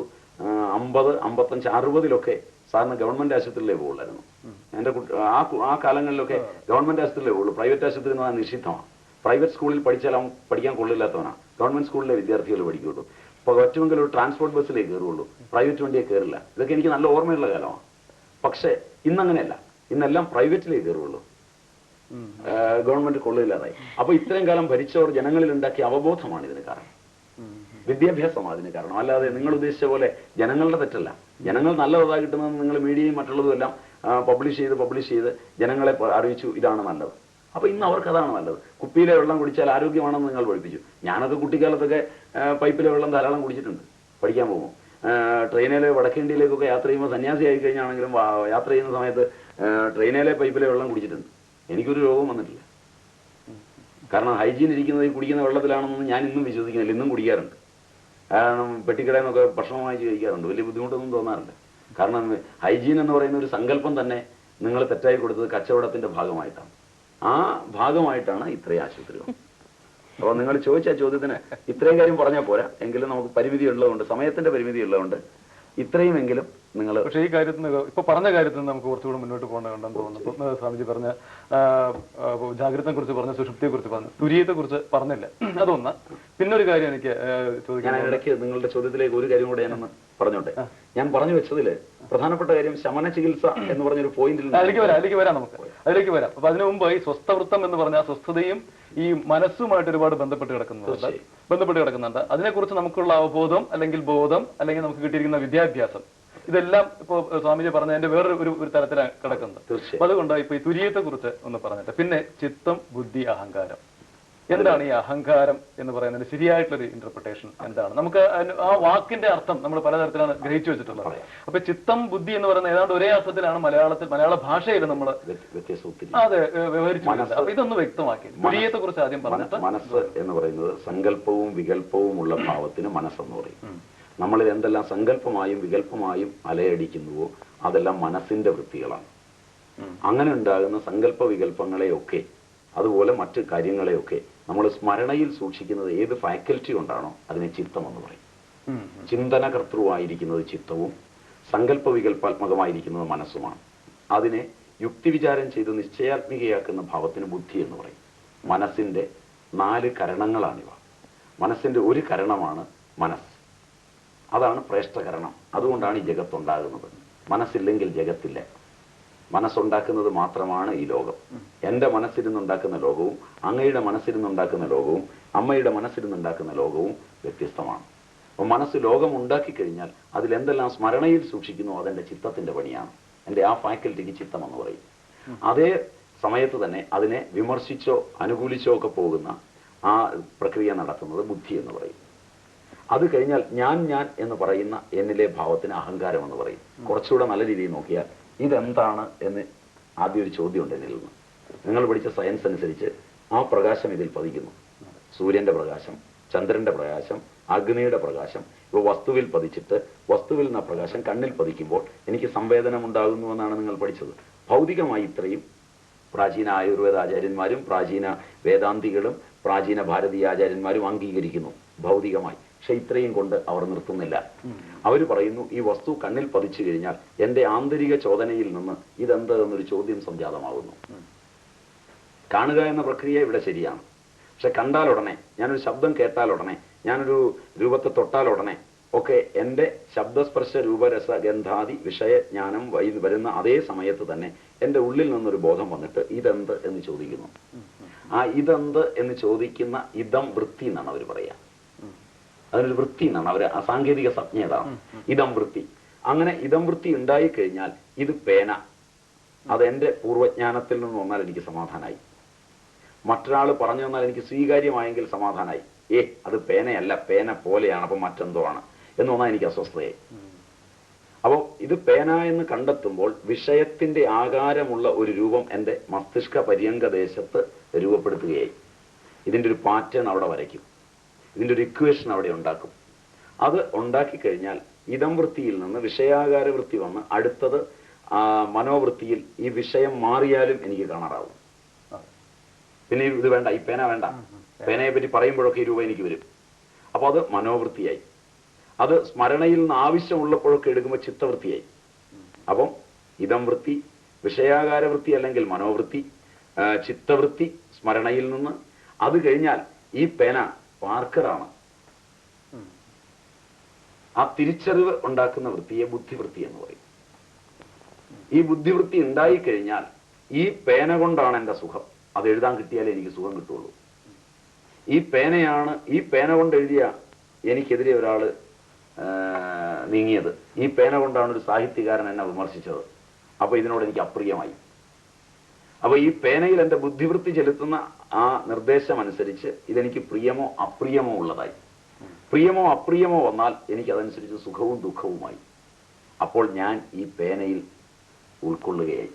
50, 55, 60 സാധാരണ ഗവൺമെന്റ് ആശുപത്രിയിലേ പോകുള്ളായിരുന്നു. എന്റെ ആ കാലങ്ങളിലൊക്കെ ഗവൺമെന്റ് ആശുപത്രിയിലേ പോകുള്ളൂ. പ്രൈവറ്റ് ആശുപത്രി എന്ന് പറഞ്ഞാൽ നിഷിദ്ധമാണ്. പ്രൈവറ്റ് സ്കൂളിൽ പഠിച്ചാൽ അവൻ പഠിക്കാൻ കൊള്ളില്ലാത്തവനാണ്. ഗവൺമെന്റ് സ്കൂളിലെ വിദ്യാർത്ഥികൾ പഠിക്കുള്ളൂ. അപ്പോൾ പറ്റുമെങ്കിൽ ഒരു ട്രാൻസ്പോർട്ട് ബസ്സിലേ കയറുള്ളൂ, പ്രൈവറ്റ് വണ്ടിയെ കയറില്ല. ഇതൊക്കെ എനിക്ക് നല്ല ഓർമ്മയുള്ള കാലമാണ്. പക്ഷേ ഇന്നങ്ങനെയല്ല, ഇന്നെല്ലാം പ്രൈവറ്റിലേ കയറുള്ളൂ, ഗവൺമെന്റ് കൊള്ളില്ലാതായി. അപ്പൊ ഇത്രയും കാലം ഭരിച്ചവർ ജനങ്ങളിൽ ഉണ്ടാക്കിയ അവബോധമാണ് ഇതിന് കാരണം, വിദ്യാഭ്യാസമാണ് അതിന് കാരണം. അല്ലാതെ നിങ്ങൾ ഉദ്ദേശിച്ച പോലെ ജനങ്ങളുടെ തെറ്റല്ല. ജനങ്ങൾ നല്ലതാ കിട്ടുന്നതെന്ന് നിങ്ങൾ മീഡിയയും മറ്റുള്ളതും എല്ലാം പബ്ലിഷ് ചെയ്ത് ജനങ്ങളെ അറിയിച്ചു ഇതാണ് നല്ലത്. അപ്പൊ ഇന്ന് അവർക്ക് അതാണ് നല്ലത്. കുപ്പിയിലെ വെള്ളം കുടിച്ചാൽ ആരോഗ്യമാണെന്ന് നിങ്ങൾ പഠിപ്പിച്ചു. ഞാനൊക്കെ കുട്ടിക്കാലത്തൊക്കെ പൈപ്പിലെ വെള്ളം ധാരാളം കുടിച്ചിട്ടുണ്ട് പഠിക്കാൻ പോകുമ്പോൾ. ട്രെയിനിലെ വടക്കേന്ത്യയിലേക്കൊക്കെ യാത്ര ചെയ്യുമ്പോൾ സന്യാസി ആയി കഴിഞ്ഞാണെങ്കിലും യാത്ര ചെയ്യുന്ന സമയത്ത് ട്രെയിനിലെ പൈപ്പിലെ വെള്ളം കുടിച്ചിട്ടുണ്ട്. എനിക്കൊരു രോഗം വന്നിട്ടില്ല. കാരണം ഹൈജീൻ ഇരിക്കുന്നത് ഈ കുടിക്കുന്ന വെള്ളത്തിലാണെന്നൊന്നും ഞാൻ ഇന്നും വിശ്വസിക്കുന്നില്ല. ഇന്നും കുടിക്കാറുണ്ട്. കാരണം പെട്ടിക്കടയിൽ നിന്നൊക്കെ ഭക്ഷണം വാങ്ങിച്ച് കഴിക്കാറുണ്ട്. വലിയ ബുദ്ധിമുട്ടൊന്നും തോന്നാറില്ല. കാരണം ഹൈജീൻ എന്ന് പറയുന്ന ഒരു സങ്കല്പം തന്നെ നിങ്ങൾ തെറ്റായി കൊടുത്തത് കച്ചവടത്തിന്റെ ഭാഗമായിട്ടാണ്. ആ ഭാഗമായിട്ടാണ് ഇത്രയും ആശുപത്രികൾ. അപ്പോൾ നിങ്ങൾ ചോദിച്ച ചോദ്യത്തിന് ഇത്രയും കാര്യം പറഞ്ഞാൽ പോരാ, എങ്കിലും നമുക്ക് പരിമിതി ഉള്ളതുകൊണ്ട്, സമയത്തിന്റെ പരിമിതി ഉള്ളതുകൊണ്ട് ഇത്രയുമെങ്കിലും നിങ്ങൾ. പക്ഷേ ഈ കാര്യത്തിന് ഇപ്പൊ പറഞ്ഞ കാര്യത്തിൽ നമുക്ക് കുറച്ചുകൂടെ മുന്നോട്ട് പോകേണ്ടതുണ്ടെന്ന് തോന്നുന്നു. സ്വാമിജി പറഞ്ഞ ജാഗ്രതയെ കുറിച്ച് പറഞ്ഞ, സുഷുപ്തിയെ കുറിച്ച് പറഞ്ഞു, തുര്യത്തെ കുറിച്ച് പറഞ്ഞില്ല, അതൊന്ന്. പിന്നെ ഒരു കാര്യം എനിക്ക് ചോദിക്കാൻ, ഇടയ്ക്ക് നിങ്ങളുടെ ചോദ്യത്തിലേക്ക് ഒരു കാര്യം കൂടെ ഞാനൊന്ന് പറഞ്ഞോട്ടെ. ഞാൻ പറഞ്ഞു വെച്ചതില് പ്രധാനപ്പെട്ട കാര്യം ശമന ചികിത്സ എന്ന് പറഞ്ഞൊരു പോയിന്റിൽ അതിലേക്ക് വരാം അതിലേക്ക് വരാം. അപ്പൊ അതിനു മുമ്പ് ഈ സ്വസ്ഥവൃത്തം എന്ന് പറഞ്ഞ സ്വസ്ഥതയും ഈ മനസ്സുമായിട്ട് ഒരുപാട് ബന്ധപ്പെട്ട് കിടക്കുന്നുണ്ട്. അതിനെക്കുറിച്ച് നമുക്കുള്ള അവബോധം അല്ലെങ്കിൽ ബോധം അല്ലെങ്കിൽ നമുക്ക് കിട്ടിയിരിക്കുന്ന വിദ്യാഭ്യാസം, ഇതെല്ലാം ഇപ്പോ സ്വാമിജി പറഞ്ഞതിന്റെ വേറൊരു ഒരു തരത്തിലാണ് കിടക്കുന്നത്. അപ്പൊ അതുകൊണ്ട് ഇപ്പൊ ഈ തുര്യത്തെ കുറിച്ച് ഒന്ന് പറഞ്ഞിട്ട്, പിന്നെ ചിത്തം, ബുദ്ധി, അഹങ്കാരം. എന്താണ് ഈ അഹങ്കാരം എന്ന് പറയുന്നതിന് ശരിയായിട്ടുള്ളൊരു ഇന്റർപ്രിട്ടേഷൻ എന്താണ്? നമുക്ക് ആ വാക്കിന്റെ അർത്ഥം നമ്മൾ പലതരത്തിലാണ് ഗ്രഹിച്ചു വെച്ചിട്ടുള്ളത്. അപ്പൊ ചിത്തം, ബുദ്ധി എന്ന് പറയുന്നത് ഏതാണ്ട് ഒരേ അർത്ഥത്തിലാണ് മലയാള ഭാഷയിൽ നമ്മൾ അതെ വ്യവഹരിച്ചു. അപ്പൊ ഇതൊന്ന് വ്യക്തമാക്കി തുര്യത്തെ കുറിച്ച് ആദ്യം പറഞ്ഞിട്ട്. മനസ്സ് എന്ന് പറയുന്നത് സങ്കല്പവും വികല്പവും ഉള്ള ഭാവത്തിന് മനസ്സെന്ന് പറയും. നമ്മളിൽ എന്തെല്ലാം സങ്കല്പമായും വികല്പമായും അലയടിക്കുന്നുവോ അതെല്ലാം മനസ്സിന്റെ വൃത്തികളാണ്. അങ്ങനെ ഉണ്ടാകുന്ന സങ്കല്പ വികല്പങ്ങളെയൊക്കെ, അതുപോലെ മറ്റു കാര്യങ്ങളെയൊക്കെ നമ്മൾ സ്മരണയിൽ സൂക്ഷിക്കുന്നത് ഏത് ഫാക്കൽറ്റി കൊണ്ടാണോ അതിനെ ചിത്തം എന്ന് പറയും. ചിന്തനകർത്തൃവായിരിക്കുന്നത് ചിത്തവും സങ്കല്പ വികല്പാത്മകമായിരിക്കുന്നത് മനസ്സുമാണ്. അതിനെ യുക്തിവിചാരം ചെയ്ത് നിശ്ചയാത്മികയാക്കുന്ന ഭാവത്തിന് ബുദ്ധി എന്ന് പറയും. മനസ്സിന്റെ 4 കരണങ്ങളാണിവ. മനസ്സിന്റെ ഒരു കരണമാണ് മനസ്സ്. അതാണ് പ്രേഷ്ഠകരണം. അതുകൊണ്ടാണ് ഈ ജഗത്തുണ്ടാകുന്നത്. മനസ്സില്ലെങ്കിൽ ജഗത്തില്ല. മനസ്സുണ്ടാക്കുന്നത് മാത്രമാണ് ഈ ലോകം. എൻ്റെ മനസ്സിരുന്നുണ്ടാക്കുന്ന ലോകവും അങ്ങയുടെ മനസ്സിരുന്നുണ്ടാക്കുന്ന ലോകവും അമ്മയുടെ മനസ്സിരുന്നുണ്ടാക്കുന്ന ലോകവും വ്യത്യസ്തമാണ്. അപ്പോൾ മനസ്സ് ലോകം ഉണ്ടാക്കി കഴിഞ്ഞാൽ അതിലെന്തെല്ലാം സ്മരണയിൽ സൂക്ഷിക്കുന്നു അതെന്റെ ചിത്തത്തിന്റെ പണിയാണ്. എൻ്റെ ആ ഫാക്കൽറ്റിക്ക് ചിത്തം എന്ന് പറയും. അതേ സമയത്ത് തന്നെ അതിനെ വിമർശിച്ചോ അനുകൂലിച്ചോ ഒക്കെ പോകുന്ന ആ പ്രക്രിയ നടത്തുന്നത് ബുദ്ധി എന്ന് പറയും. അത് കഴിഞ്ഞാൽ ഞാൻ എന്ന് പറയുന്ന എന്നിലെ ഭാവത്തിന് അഹങ്കാരം എന്ന് പറയും. കുറച്ചുകൂടെ നല്ല രീതിയിൽ നോക്കിയാൽ ഇതെന്താണ് എന്ന് ആദ്യം ഒരു ചോദ്യമുണ്ട് എന്നിൽ നിന്ന്. നിങ്ങൾ പഠിച്ച സയൻസ് അനുസരിച്ച് ആ പ്രകാശം ഇതിൽ പതിക്കുന്നു. സൂര്യന്റെ പ്രകാശം, ചന്ദ്രന്റെ പ്രകാശം, അഗ്നിയുടെ പ്രകാശം ഇവ വസ്തുവിൽ പതിച്ചിട്ട് വസ്തുവിൽ നിന്ന് പ്രകാശം കണ്ണിൽ പതിക്കുമ്പോൾ എനിക്ക് സംവേദനം ഉണ്ടാകുന്നു എന്നാണ് നിങ്ങൾ പഠിച്ചത്. ഭൗതികമായി ഇത്രയും പ്രാചീന ആയുർവേദ ആചാര്യന്മാരും പ്രാചീന വേദാന്തികളും പ്രാചീന ഭാരതീയ ആചാര്യന്മാരും അംഗീകരിക്കുന്നു ഭൗതികമായി. പക്ഷെ ഇത്രയും കൊണ്ട് അവർ നിർത്തുന്നില്ല. അവർ പറയുന്നു ഈ വസ്തു കണ്ണിൽ പതിച്ചു കഴിഞ്ഞാൽ എന്റെ ആന്തരിക ചോദനയിൽ നിന്ന് ഇതെന്ത് എന്നൊരു ചോദ്യം സംജാതമാകുന്നു. കാണുക എന്ന പ്രക്രിയ ഇവിടെ ശരിയാണ്. പക്ഷെ കണ്ടാൽ ഉടനെ, ഞാനൊരു ശബ്ദം കേട്ടാൽ ഉടനെ, ഞാനൊരു രൂപത്തെ തൊട്ടാൽ ഉടനെ ഒക്കെ എൻ്റെ ശബ്ദസ്പർശ രൂപരസ ഗന്ധാദി വിഷയജ്ഞാനം വരുന്ന അതേ സമയത്ത് തന്നെ എൻ്റെ ഉള്ളിൽ നിന്നൊരു ബോധം വന്നിട്ട് ഇതെന്ത് എന്ന് ചോദിക്കുന്നു. ആ ഇതെന്ത് എന്ന് ചോദിക്കുന്ന ഇതം വൃത്തി എന്നാണ് അവർ പറയുക. അതിനൊരു വൃത്തി എന്നാണ് അവർ അസാങ്കേതിക സംജ്ഞേതാണ് ഇതം വൃത്തി. അങ്ങനെ ഇതം വൃത്തി ഉണ്ടായിക്കഴിഞ്ഞാൽ ഇത് പേന, അതെന്റെ പൂർവ്വജ്ഞാനത്തിൽ നിന്ന് വന്നാൽ എനിക്ക് സമാധാനമായി. മറ്റൊരാൾ പറഞ്ഞു തന്നാൽ എനിക്ക് സ്വീകാര്യമായെങ്കിൽ സമാധാനമായി. അത് പേനയല്ല, പേന പോലെയാണ്, അപ്പൊ മറ്റെന്തോ ആണ് എന്ന് വന്നാൽ എനിക്ക് അസ്വസ്ഥതയായി. അപ്പോൾ ഇത് പേന എന്ന് കണ്ടെത്തുമ്പോൾ വിഷയത്തിന്റെ ആകാരമുള്ള ഒരു രൂപം എൻ്റെ മസ്തിഷ്ക പര്യങ്കദേശത്ത് രൂപപ്പെടുത്തുകയായി. ഇതിൻ്റെ ഒരു പാറ്റേൺ അവിടെ വരയ്ക്കും, ഇതിൻ്റെ ഒരു ഇക്വേഷൻ അവിടെ ഉണ്ടാക്കും. അത് ഉണ്ടാക്കി കഴിഞ്ഞാൽ ഇതം വൃത്തിയിൽ നിന്ന് വിഷയാകാര വൃത്തി വന്ന് അടുത്തത് മനോവൃത്തിയിൽ ഈ വിഷയം മാറിയാലും എനിക്ക് കാണാറാവും. പിന്നെ ഇത് വേണ്ട, ഈ പേന വേണ്ട, പേനയെ പറ്റി പറയുമ്പോഴൊക്കെ ഈ രൂപം എനിക്ക് വരും. അപ്പൊ അത് മനോവൃത്തിയായി. അത് സ്മരണയിൽ നിന്ന് ആവശ്യമുള്ളപ്പോഴൊക്കെ എടുക്കുമ്പോൾ ചിത്തവൃത്തിയായി. അപ്പം ഇതം വൃത്തി, വിഷയാകാര വൃത്തി അല്ലെങ്കിൽ മനോവൃത്തി, ചിത്തവൃത്തി സ്മരണയിൽ നിന്ന്. അത് കഴിഞ്ഞാൽ ഈ പേന പാർക്കറാണ്. ആ തിരിച്ചറിവ് ഉണ്ടാക്കുന്ന വൃത്തിയെ ബുദ്ധിവൃത്തി എന്ന് പറയും. ഈ ബുദ്ധിവൃത്തി ഉണ്ടായിക്കഴിഞ്ഞാൽ ഈ പേന കൊണ്ടാണ് എൻ്റെ സുഖം, അത് എഴുതാൻ കിട്ടിയാലേ എനിക്ക് സുഖം കിട്ടുള്ളൂ. ഈ പേനയാണ്, ഈ പേന കൊണ്ട് എഴുതിയ എനിക്കെതിരെ ഒരാള് നീങ്ങിയത്, ഈ പേന കൊണ്ടാണ് ഒരു സാഹിത്യകാരൻ എന്നെ വിമർശിച്ചത്, അപ്പൊ ഇതിനോട് എനിക്ക് അപ്രിയമായി. അപ്പൊ ഈ പേനയിൽ എൻ്റെ ബുദ്ധിവൃത്തി ചെലുത്തുന്ന ആ നിർദ്ദേശം അനുസരിച്ച് ഇതെനിക്ക് പ്രിയമോ അപ്രിയമോ ഉള്ളതായി. പ്രിയമോ അപ്രിയമോ വന്നാൽ എനിക്ക് അതനുസരിച്ച് സുഖവും ദുഃഖവുമായി. അപ്പോൾ ഞാൻ ഈ പേനയിൽ ഉൾക്കൊള്ളുകയായി.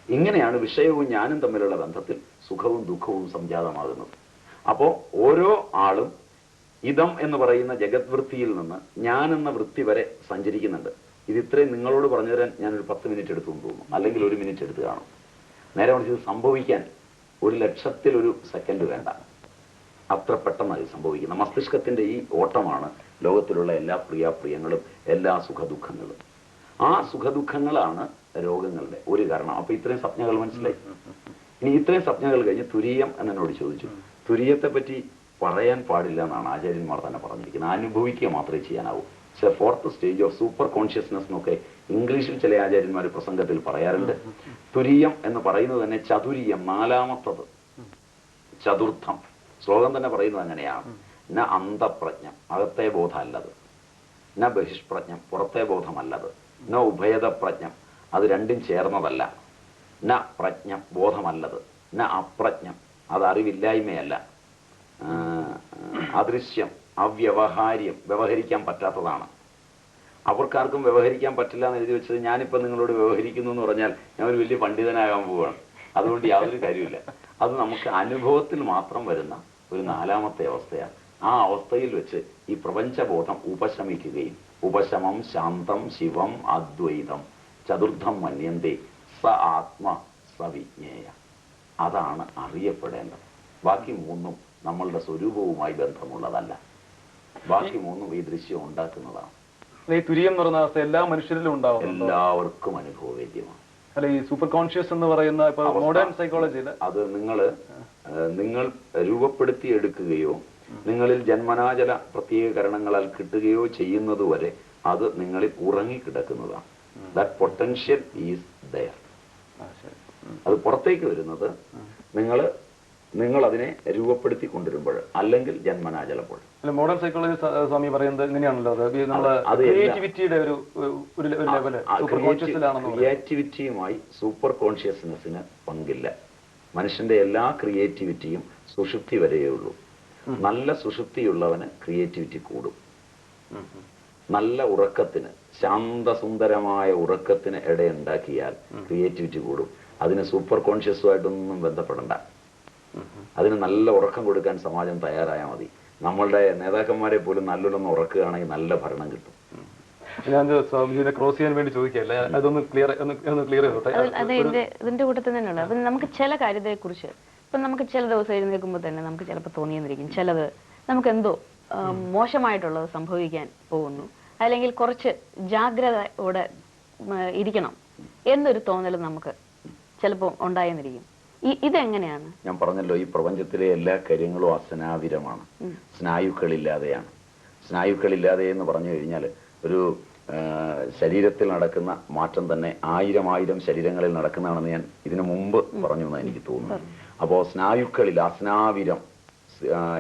ഇങ്ങനെയാണ് വിഷയവും ഞാനും തമ്മിലുള്ള ബന്ധത്തിൽ സുഖവും ദുഃഖവും സംജാതമാകുന്നത്. അപ്പോൾ ഓരോ ആളും ഇതം എന്ന് പറയുന്ന ജഗത് വൃത്തിയിൽ നിന്ന് ഞാൻ എന്ന വൃത്തി വരെ സഞ്ചരിക്കുന്നുണ്ട്. ഇത് ഇത്രയും നിങ്ങളോട് പറഞ്ഞു തരാൻ ഞാനൊരു 10 മിനിറ്റ് എടുത്തു എന്ന് തോന്നുന്നു, അല്ലെങ്കിൽ 1 മിനിറ്റ് എടുത്ത് കാണും. നേരെ മറിച്ച് ഇത് സംഭവിക്കാൻ 1,00,000 സെക്കൻഡ് വേണ്ട, അത്ര പെട്ടെന്നായി സംഭവിക്കുന്ന മസ്തിഷ്കത്തിന്റെ ഈ ഓട്ടമാണ് ലോകത്തിലുള്ള എല്ലാ പ്രിയാപ്രിയങ്ങളും എല്ലാ സുഖദുഃഖങ്ങളും. ആ സുഖദുഃഖങ്ങളാണ് രോഗങ്ങളുടെ ഒരു കാരണം. അപ്പൊ ഇത്രയും സംജ്ഞകൾ മനസ്സിലായി. ഇനി ഇത്രയും സംജ്ഞകൾ കഴിഞ്ഞ് തുരീയം എന്നോട് ചോദിച്ചു. തുരീയത്തെ പറ്റി പറയാൻ പാടില്ല എന്നാണ് ആചാര്യന്മാർ തന്നെ പറഞ്ഞിരിക്കുന്നത്. അനുഭവിക്കുക മാത്രമേ ചെയ്യാനാവൂ. പക്ഷെ 4th stage of super consciousness എന്നൊക്കെ ഇംഗ്ലീഷിൽ ചില ആചാര്യന്മാർ പ്രസംഗത്തിൽ പറയാറുണ്ട്. തുരീയം എന്ന് പറയുന്നത് തന്നെ ചതുരീയം, 4ാമത്തത്, ചതുർത്ഥം. ശ്ലോകം തന്നെ പറയുന്നത് അങ്ങനെയാണ്. ന അന്തപ്രജ്ഞം, അകത്തെ ബോധമല്ലത്. ന ബഹിഷ്പ്രജ്ഞം, പുറത്തെ ബോധമല്ലത്. ന ഉഭയത പ്രജ്ഞം, അത് രണ്ടും ചേർന്നതല്ല. ന പ്രജ്ഞം, ബോധമല്ലത്. ന അപ്രജ്ഞം, അത് അറിവില്ലായ്മയല്ല. അദൃശ്യം, അവ്യവഹാര്യം, വ്യവഹരിക്കാൻ പറ്റാത്തതാണ്. അവർക്കാർക്കും വ്യവഹരിക്കാൻ പറ്റില്ല എന്ന് എഴുതി വെച്ചത് ഞാനിപ്പോൾ നിങ്ങളോട് വ്യവഹരിക്കുന്നു എന്ന് പറഞ്ഞാൽ ഞാൻ ഒരു വലിയ പണ്ഡിതനാകാൻ പോവുകയാണ്. അതുകൊണ്ട് യാതൊരു കാര്യമില്ല. അത് നമുക്ക് അനുഭവത്തിൽ മാത്രം വരുന്ന ഒരു 4ാമത്തെ അവസ്ഥയാണ്. ആ അവസ്ഥയിൽ വെച്ച് ഈ പ്രപഞ്ചബോധം ഉപശമിക്കുകയും ഉപശമം ശാന്തം ശിവം അദ്വൈതം ചതുർത്ഥം മന്യന്തേ സ ആത്മ സവിജ്ഞേയ, അതാണ് അറിയപ്പെടേണ്ടത്. ബാക്കി 3ഉം നമ്മളുടെ സ്വരൂപവുമായി ബന്ധമുള്ളതല്ല. ബാക്കി 3ഉം ഈ ദൃശ്യം ഉണ്ടാക്കുന്നതാണ്. ഈ തുര്യം എന്ന് പറയുന്ന അവസ്ഥ എല്ലാ മനുഷ്യരിലും ഉണ്ടാവും, എല്ലാവർക്കും അനുഭവവേദ്യമാണ്. അല്ല, ഈ സൂപ്പർ കോൺഷ്യസ് എന്ന് പറയുന്ന ഇപ്പൊ മോഡേൺ സൈക്കോളജിയിൽ അത് നിങ്ങൾ രൂപപ്പെടുത്തി എടുക്കുകയോ നിങ്ങളിൽ ജന്മനാചല പ്രത്യേകരണങ്ങളാൽ കിട്ടുകയോ ചെയ്യുന്നതുവരെ അത് നിങ്ങളിൽ ഉറങ്ങിക്കിടക്കുന്നതാണ്. That potential is there. അത് പുറത്തേക്ക് വരുന്നത് നിങ്ങൾ നിങ്ങൾ അതിനെ രൂപപ്പെടുത്തി കൊണ്ടുവരുമ്പോൾ, അല്ലെങ്കിൽ ജന്മനാ ചിലപ്പോൾ. മോഡേൺ സൈക്കോളജി സ്വാമി പറയുന്നത് ഇങ്ങനെയാണല്ലോ, അത് ക്രിയേറ്റിവിറ്റിയുടെ ഒരു ലെവല് സൂപ്പർ കോൺഷ്യസിലാണെന്ന്. ക്രിയേറ്റിവിറ്റിയുമായി സൂപ്പർ കോൺഷ്യസ്നെസ്സിന് പങ്കില്ല. മനുഷ്യന്റെ എല്ലാ ക്രിയേറ്റിവിറ്റിയും സുഷുപ്തി വരെയേ ഉള്ളൂ. നല്ല സുഷുപ്തിയുള്ളവന് ക്രിയേറ്റിവിറ്റി കൂടും. നല്ല ഉറക്കത്തിന്, ശാന്തസുന്ദരമായ ഉറക്കത്തിന് ഇടയുണ്ടാക്കിയാൽ ക്രിയേറ്റിവിറ്റി കൂടും. അതിന് സൂപ്പർ കോൺഷ്യസുമായിട്ടൊന്നും ബന്ധപ്പെടണ്ട. അതിന് നല്ല ഉറക്കം കൊടുക്കാൻ സമാജം തയ്യാറായാൽ മതി. നമ്മളുടെ നേതാക്കന്മാരെ പോലും നല്ലൊന്ന് ഉറക്കുകയാണെങ്കിൽ നല്ല ഭരണം കിട്ടും. ഞാൻ സ്വാമിജിനെ ക്രോസ് ചെയ്യാൻ വേണ്ടി ചോദിക്കല്ലേ, അതൊന്ന് ക്ലിയർ ചെയ്തോട്ടെ. അതെ, ഇതിന്റെ കൂട്ടത്തിൽ തന്നെയുള്ള അപ്പൊ നമുക്ക് ചില കാര്യത്തെ കുറിച്ച് ഇപ്പൊ നമുക്ക് ചില ദിവസം എഴുന്നേൽക്കുമ്പോൾ തന്നെ നമുക്ക് ചിലപ്പോൾ തോന്നിയെന്നിരിക്കും, ചിലത് നമുക്ക് എന്തോ മോശമായിട്ടുള്ളത് സംഭവിക്കാൻ പോകുന്നു, അല്ലെങ്കിൽ കുറച്ച് ജാഗ്രതയോടെ ഇരിക്കണം എന്നൊരു തോന്നൽ നമുക്ക് ചിലപ്പോൾ ഉണ്ടായെന്നിരിക്കും. ഇതെങ്ങനെയാണ്? ഞാൻ പറഞ്ഞല്ലോ, ഈ പ്രപഞ്ചത്തിലെ എല്ലാ കാര്യങ്ങളും അസ്നാവിരമാണ്, സ്നായുക്കളില്ലാതെയാണ്. സ്നായുക്കളില്ലാതെ എന്ന് പറഞ്ഞു കഴിഞ്ഞാൽ ഒരു ശരീരത്തിൽ നടക്കുന്ന മാറ്റം തന്നെ 1000 ശരീരങ്ങളിൽ നടക്കുന്നതാണെന്ന് ഞാൻ ഇതിനു മുമ്പ് പറഞ്ഞു എന്നാണ് എനിക്ക് തോന്നുന്നത്. അപ്പോൾ സ്നായുക്കളിൽ അസ്നാവിരം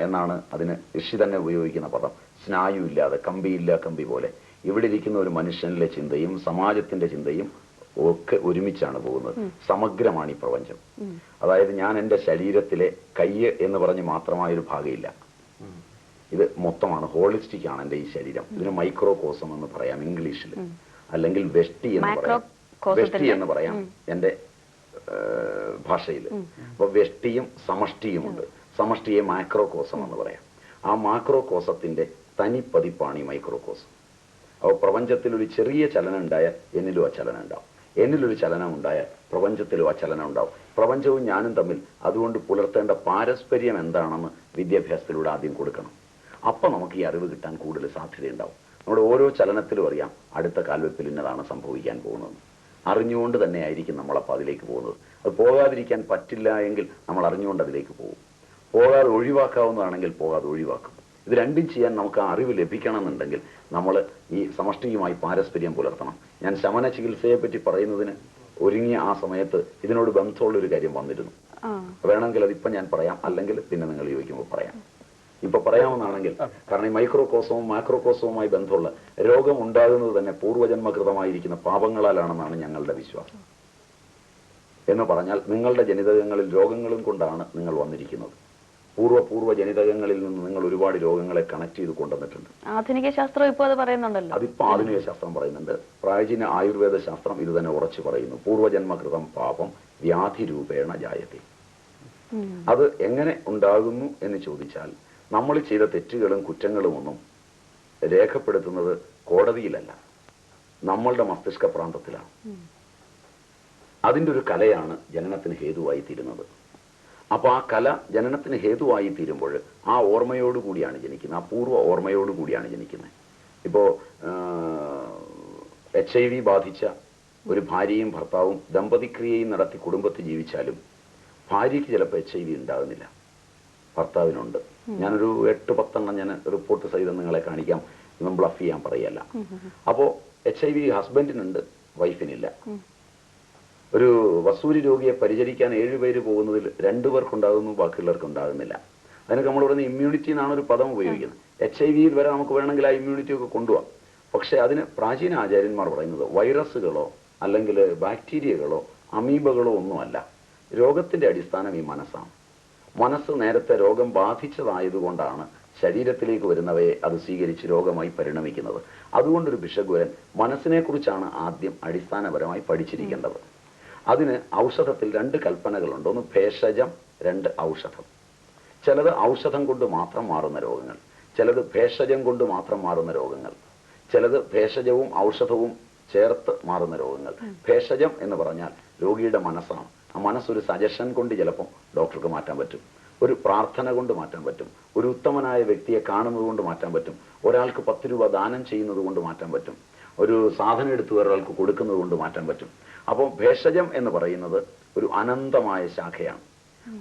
എന്നാണ് അതിന് ഋഷി തന്നെ ഉപയോഗിക്കുന്ന പദം. സ്നായു ഇല്ലാതെ, കമ്പിയില്ല കമ്പി പോലെ ഇവിടെ ഇരിക്കുന്ന ഒരു മനുഷ്യനിലെ ചിന്തയും സമാജത്തിന്റെ ചിന്തയും ഒക്കെ ഒരുമിച്ചാണ് പോകുന്നത്. സമഗ്രമാണ് ഈ പ്രപഞ്ചം. അതായത് ഞാൻ എൻ്റെ ശരീരത്തിലെ കയ്യ് എന്ന് പറഞ്ഞ് മാത്രമായൊരു ഭാഗമില്ല, ഇത് മൊത്തമാണ്, ഹോളിസ്റ്റിക് ആണ് എൻ്റെ ഈ ശരീരം. ഇതിന് മൈക്രോകോസം എന്ന് പറയാം ഇംഗ്ലീഷിൽ, അല്ലെങ്കിൽ വെഷ്ടി എന്ന് പറയാം എൻ്റെ ഭാഷയിൽ. അപ്പൊ വെഷ്ടിയും സമഷ്ടിയുമുണ്ട്. സമഷ്ടിയെ മാക്രോകോസം എന്ന് പറയാം. ആ മാക്രോകോസത്തിന്റെ തനി പതിപ്പാണ് ഈ മൈക്രോകോസം. അപ്പോൾ പ്രപഞ്ചത്തിൽ ഒരു ചെറിയ ചലനം ഉണ്ടായാൽ എന്നിലും ആ ചലനം ഉണ്ടാവും, എന്നിലൊരു ചലനം ഉണ്ടായാൽ പ്രപഞ്ചത്തിലും ആ ചലനം ഉണ്ടാവും. പ്രപഞ്ചവും ഞാനും തമ്മിൽ അതുകൊണ്ട് പുലർത്തേണ്ട പാരസ്പര്യം എന്താണെന്ന് വിദ്യാഭ്യാസത്തിലൂടെ ആദ്യം കൊടുക്കണം. അപ്പം നമുക്ക് ഈ അറിവ് കിട്ടാൻ കൂടുതൽ സാധ്യതയുണ്ടാവും. നമ്മുടെ ഓരോ ചലനത്തിലും അറിയാം അടുത്ത കാൽവെപ്പിൽ ഇന്നതാണ് സംഭവിക്കാൻ പോകുന്നത്. അറിഞ്ഞുകൊണ്ട് തന്നെ ആയിരിക്കും നമ്മളപ്പോൾ അതിലേക്ക് പോകുന്നത്. അത് പോകാതിരിക്കാൻ പറ്റില്ല എങ്കിൽ നമ്മൾ അറിഞ്ഞുകൊണ്ട് അതിലേക്ക് പോകും. പോകാതെ ഒഴിവാക്കാവുന്നതാണെങ്കിൽ പോകാതെ ഒഴിവാക്കും. ഇത് രണ്ടും ചെയ്യാൻ നമുക്ക് ആ അറിവ് ലഭിക്കണമെന്നുണ്ടെങ്കിൽ നമ്മൾ ഈ സമഷ്ടിയുമായി പാരസ്പര്യം പുലർത്തണം. ഞാൻ ശമന ചികിത്സയെ പറ്റി പറയുന്നതിന് ഒരുങ്ങിയ ആ സമയത്ത് ഇതിനോട് ബന്ധമുള്ളൊരു കാര്യം വന്നിരുന്നു. വേണമെങ്കിൽ അതിപ്പം ഞാൻ പറയാം, അല്ലെങ്കിൽ പിന്നെ നിങ്ങൾ ചോദിക്കുമ്പോൾ പറയാം. ഇപ്പൊ പറയാവുന്നതാണെങ്കിൽ, കാരണം ഈ മൈക്രോകോസവും മാക്രോകോസവുമായി ബന്ധമുള്ള രോഗം ഉണ്ടാകുന്നത് തന്നെ പൂർവ്വജന്മകൃതമായിരിക്കുന്ന പാപങ്ങളാലാണെന്നാണ് ഞങ്ങളുടെ വിശ്വാസം. എന്ന് പറഞ്ഞാൽ നിങ്ങളുടെ ജനിതകങ്ങളിൽ രോഗങ്ങളും കൊണ്ടാണ് നിങ്ങൾ വന്നിരിക്കുന്നത്. പൂർവ്വ ജനിതകങ്ങളിൽ നിന്ന് നിങ്ങൾ ഒരുപാട് രോഗങ്ങളെ കണക്ട് ചെയ്ത് കൊണ്ടുവന്നിട്ടുണ്ട്. ആധുനിക ശാസ്ത്രം ഇപ്പോൾ അത് പറയുന്നുണ്ടല്ലോ. അതിപ്പോ ആധുനിക ശാസ്ത്രം പറയുന്നുണ്ട്. പ്രാചീന ആയുർവേദ ശാസ്ത്രം ഇത് തന്നെ ഉറച്ചു പറയുന്നു. പൂർവ്വജന്മകൃതം പാപം വ്യാധി രൂപേണ ജായത്തെ. അത് എങ്ങനെ ഉണ്ടാകുന്നു എന്ന് ചോദിച്ചാൽ, നമ്മൾ ചെയ്ത തെറ്റുകളും കുറ്റങ്ങളും ഒന്നും രേഖപ്പെടുത്തുന്നത് കോടതിയിലല്ല, നമ്മളുടെ മസ്തിഷ്ക പ്രാന്തത്തിലാണ്. അതിൻ്റെ ഒരു കലയാണ് ജനനത്തിന് ഹേതുവായി തീരുന്നത്. അപ്പൊ ആ കല ജനനത്തിന് ഹേതുവായി തീരുമ്പോൾ ആ ഓർമ്മയോടുകൂടിയാണ് ജനിക്കുന്നത്, ആ പൂർവ്വ ഓർമ്മയോടുകൂടിയാണ് ജനിക്കുന്നത്. ഇപ്പോ HIV ബാധിച്ച ഒരു ഭാര്യയും ഭർത്താവും ദമ്പതിക്രിയയും നടത്തി കുടുംബത്തിൽ ജീവിച്ചാലും ഭാര്യയ്ക്ക് ചിലപ്പോൾ HIV ഉണ്ടാകുന്നില്ല, ഭർത്താവിനുണ്ട്. ഞാനൊരു 8-10 ഞാൻ റിപ്പോർട്ട് സഹിതം നിങ്ങളെ കാണിക്കാം, ഇതൊന്നും ബ്ലഫ് ചെയ്യാൻ പറയല്ല. അപ്പോ HIV ഹസ്ബൻഡിനുണ്ട്, വൈഫിനില്ല. ഒരു വസൂരി രോഗിയെ പരിചരിക്കാൻ 7 പേര് പോകുന്നതിൽ 2 പേർക്കുണ്ടാകുന്നു, ബാക്കിയുള്ളവർക്ക് ഉണ്ടാകുന്നില്ല. അതിനൊക്കെ നമ്മൾ പറയുന്ന ഇമ്മ്യൂണിറ്റി എന്നാണ് ഒരു പദം ഉപയോഗിക്കുന്നത്. HIV വരെ നമുക്ക് വേണമെങ്കിൽ ആ ഇമ്മ്യൂണിറ്റി ഒക്കെ കൊണ്ടുപോകാം. പക്ഷെ അതിന് പ്രാചീന ആചാര്യന്മാർ പറയുന്നത് വൈറസുകളോ അല്ലെങ്കിൽ ബാക്ടീരിയകളോ അമീബകളോ ഒന്നുമല്ല. രോഗത്തിന്റെ അടിസ്ഥാനം ഈ മനസ്സാണ്. മനസ്സ് നേരത്തെ രോഗം ബാധിച്ചതായതുകൊണ്ടാണ് ശരീരത്തിലേക്ക് വരുന്നവയെ അത് സ്വീകരിച്ച് രോഗമായി പരിണമിക്കുന്നത്. അതുകൊണ്ടൊരു ഭിഷഗ്വരൻ മനസ്സിനെ കുറിച്ചാണ് ആദ്യം അടിസ്ഥാനപരമായി പഠിച്ചിരിക്കേണ്ടത്. അതിന് ഔഷധത്തിൽ 2 കൽപ്പനകളുണ്ട്. ഒന്ന് ഭേഷജം, 2 ഔഷധം. ചിലത് ഔഷധം കൊണ്ട് മാത്രം മാറുന്ന രോഗങ്ങൾ, ചിലത് ഭേഷജം കൊണ്ട് മാത്രം മാറുന്ന രോഗങ്ങൾ, ചിലത് ഭേഷജവും ഔഷധവും ചേർത്ത് മാറുന്ന രോഗങ്ങൾ. ഭേഷജം എന്ന് പറഞ്ഞാൽ രോഗിയുടെ മനസ്സാണ്. ആ മനസ്സൊരു സജഷൻ കൊണ്ട് ചിലപ്പോൾ ഡോക്ടർക്ക് മാറ്റാൻ പറ്റും, ഒരു പ്രാർത്ഥന കൊണ്ട് മാറ്റാൻ പറ്റും, ഒരു ഉത്തമനായ വ്യക്തിയെ കാണുന്നത് കൊണ്ട് മാറ്റാൻ പറ്റും, ഒരാൾക്ക് 10 രൂപ ദാനം ചെയ്യുന്നത് കൊണ്ട് മാറ്റാൻ പറ്റും, ഒരു സാധനം എടുത്ത് ഒരാൾക്ക് കൊടുക്കുന്നത് കൊണ്ട് മാറ്റാൻ പറ്റും. അപ്പോൾ ഭേഷജം എന്ന് പറയുന്നത് ഒരു അനന്തമായ ശാഖയാണ്.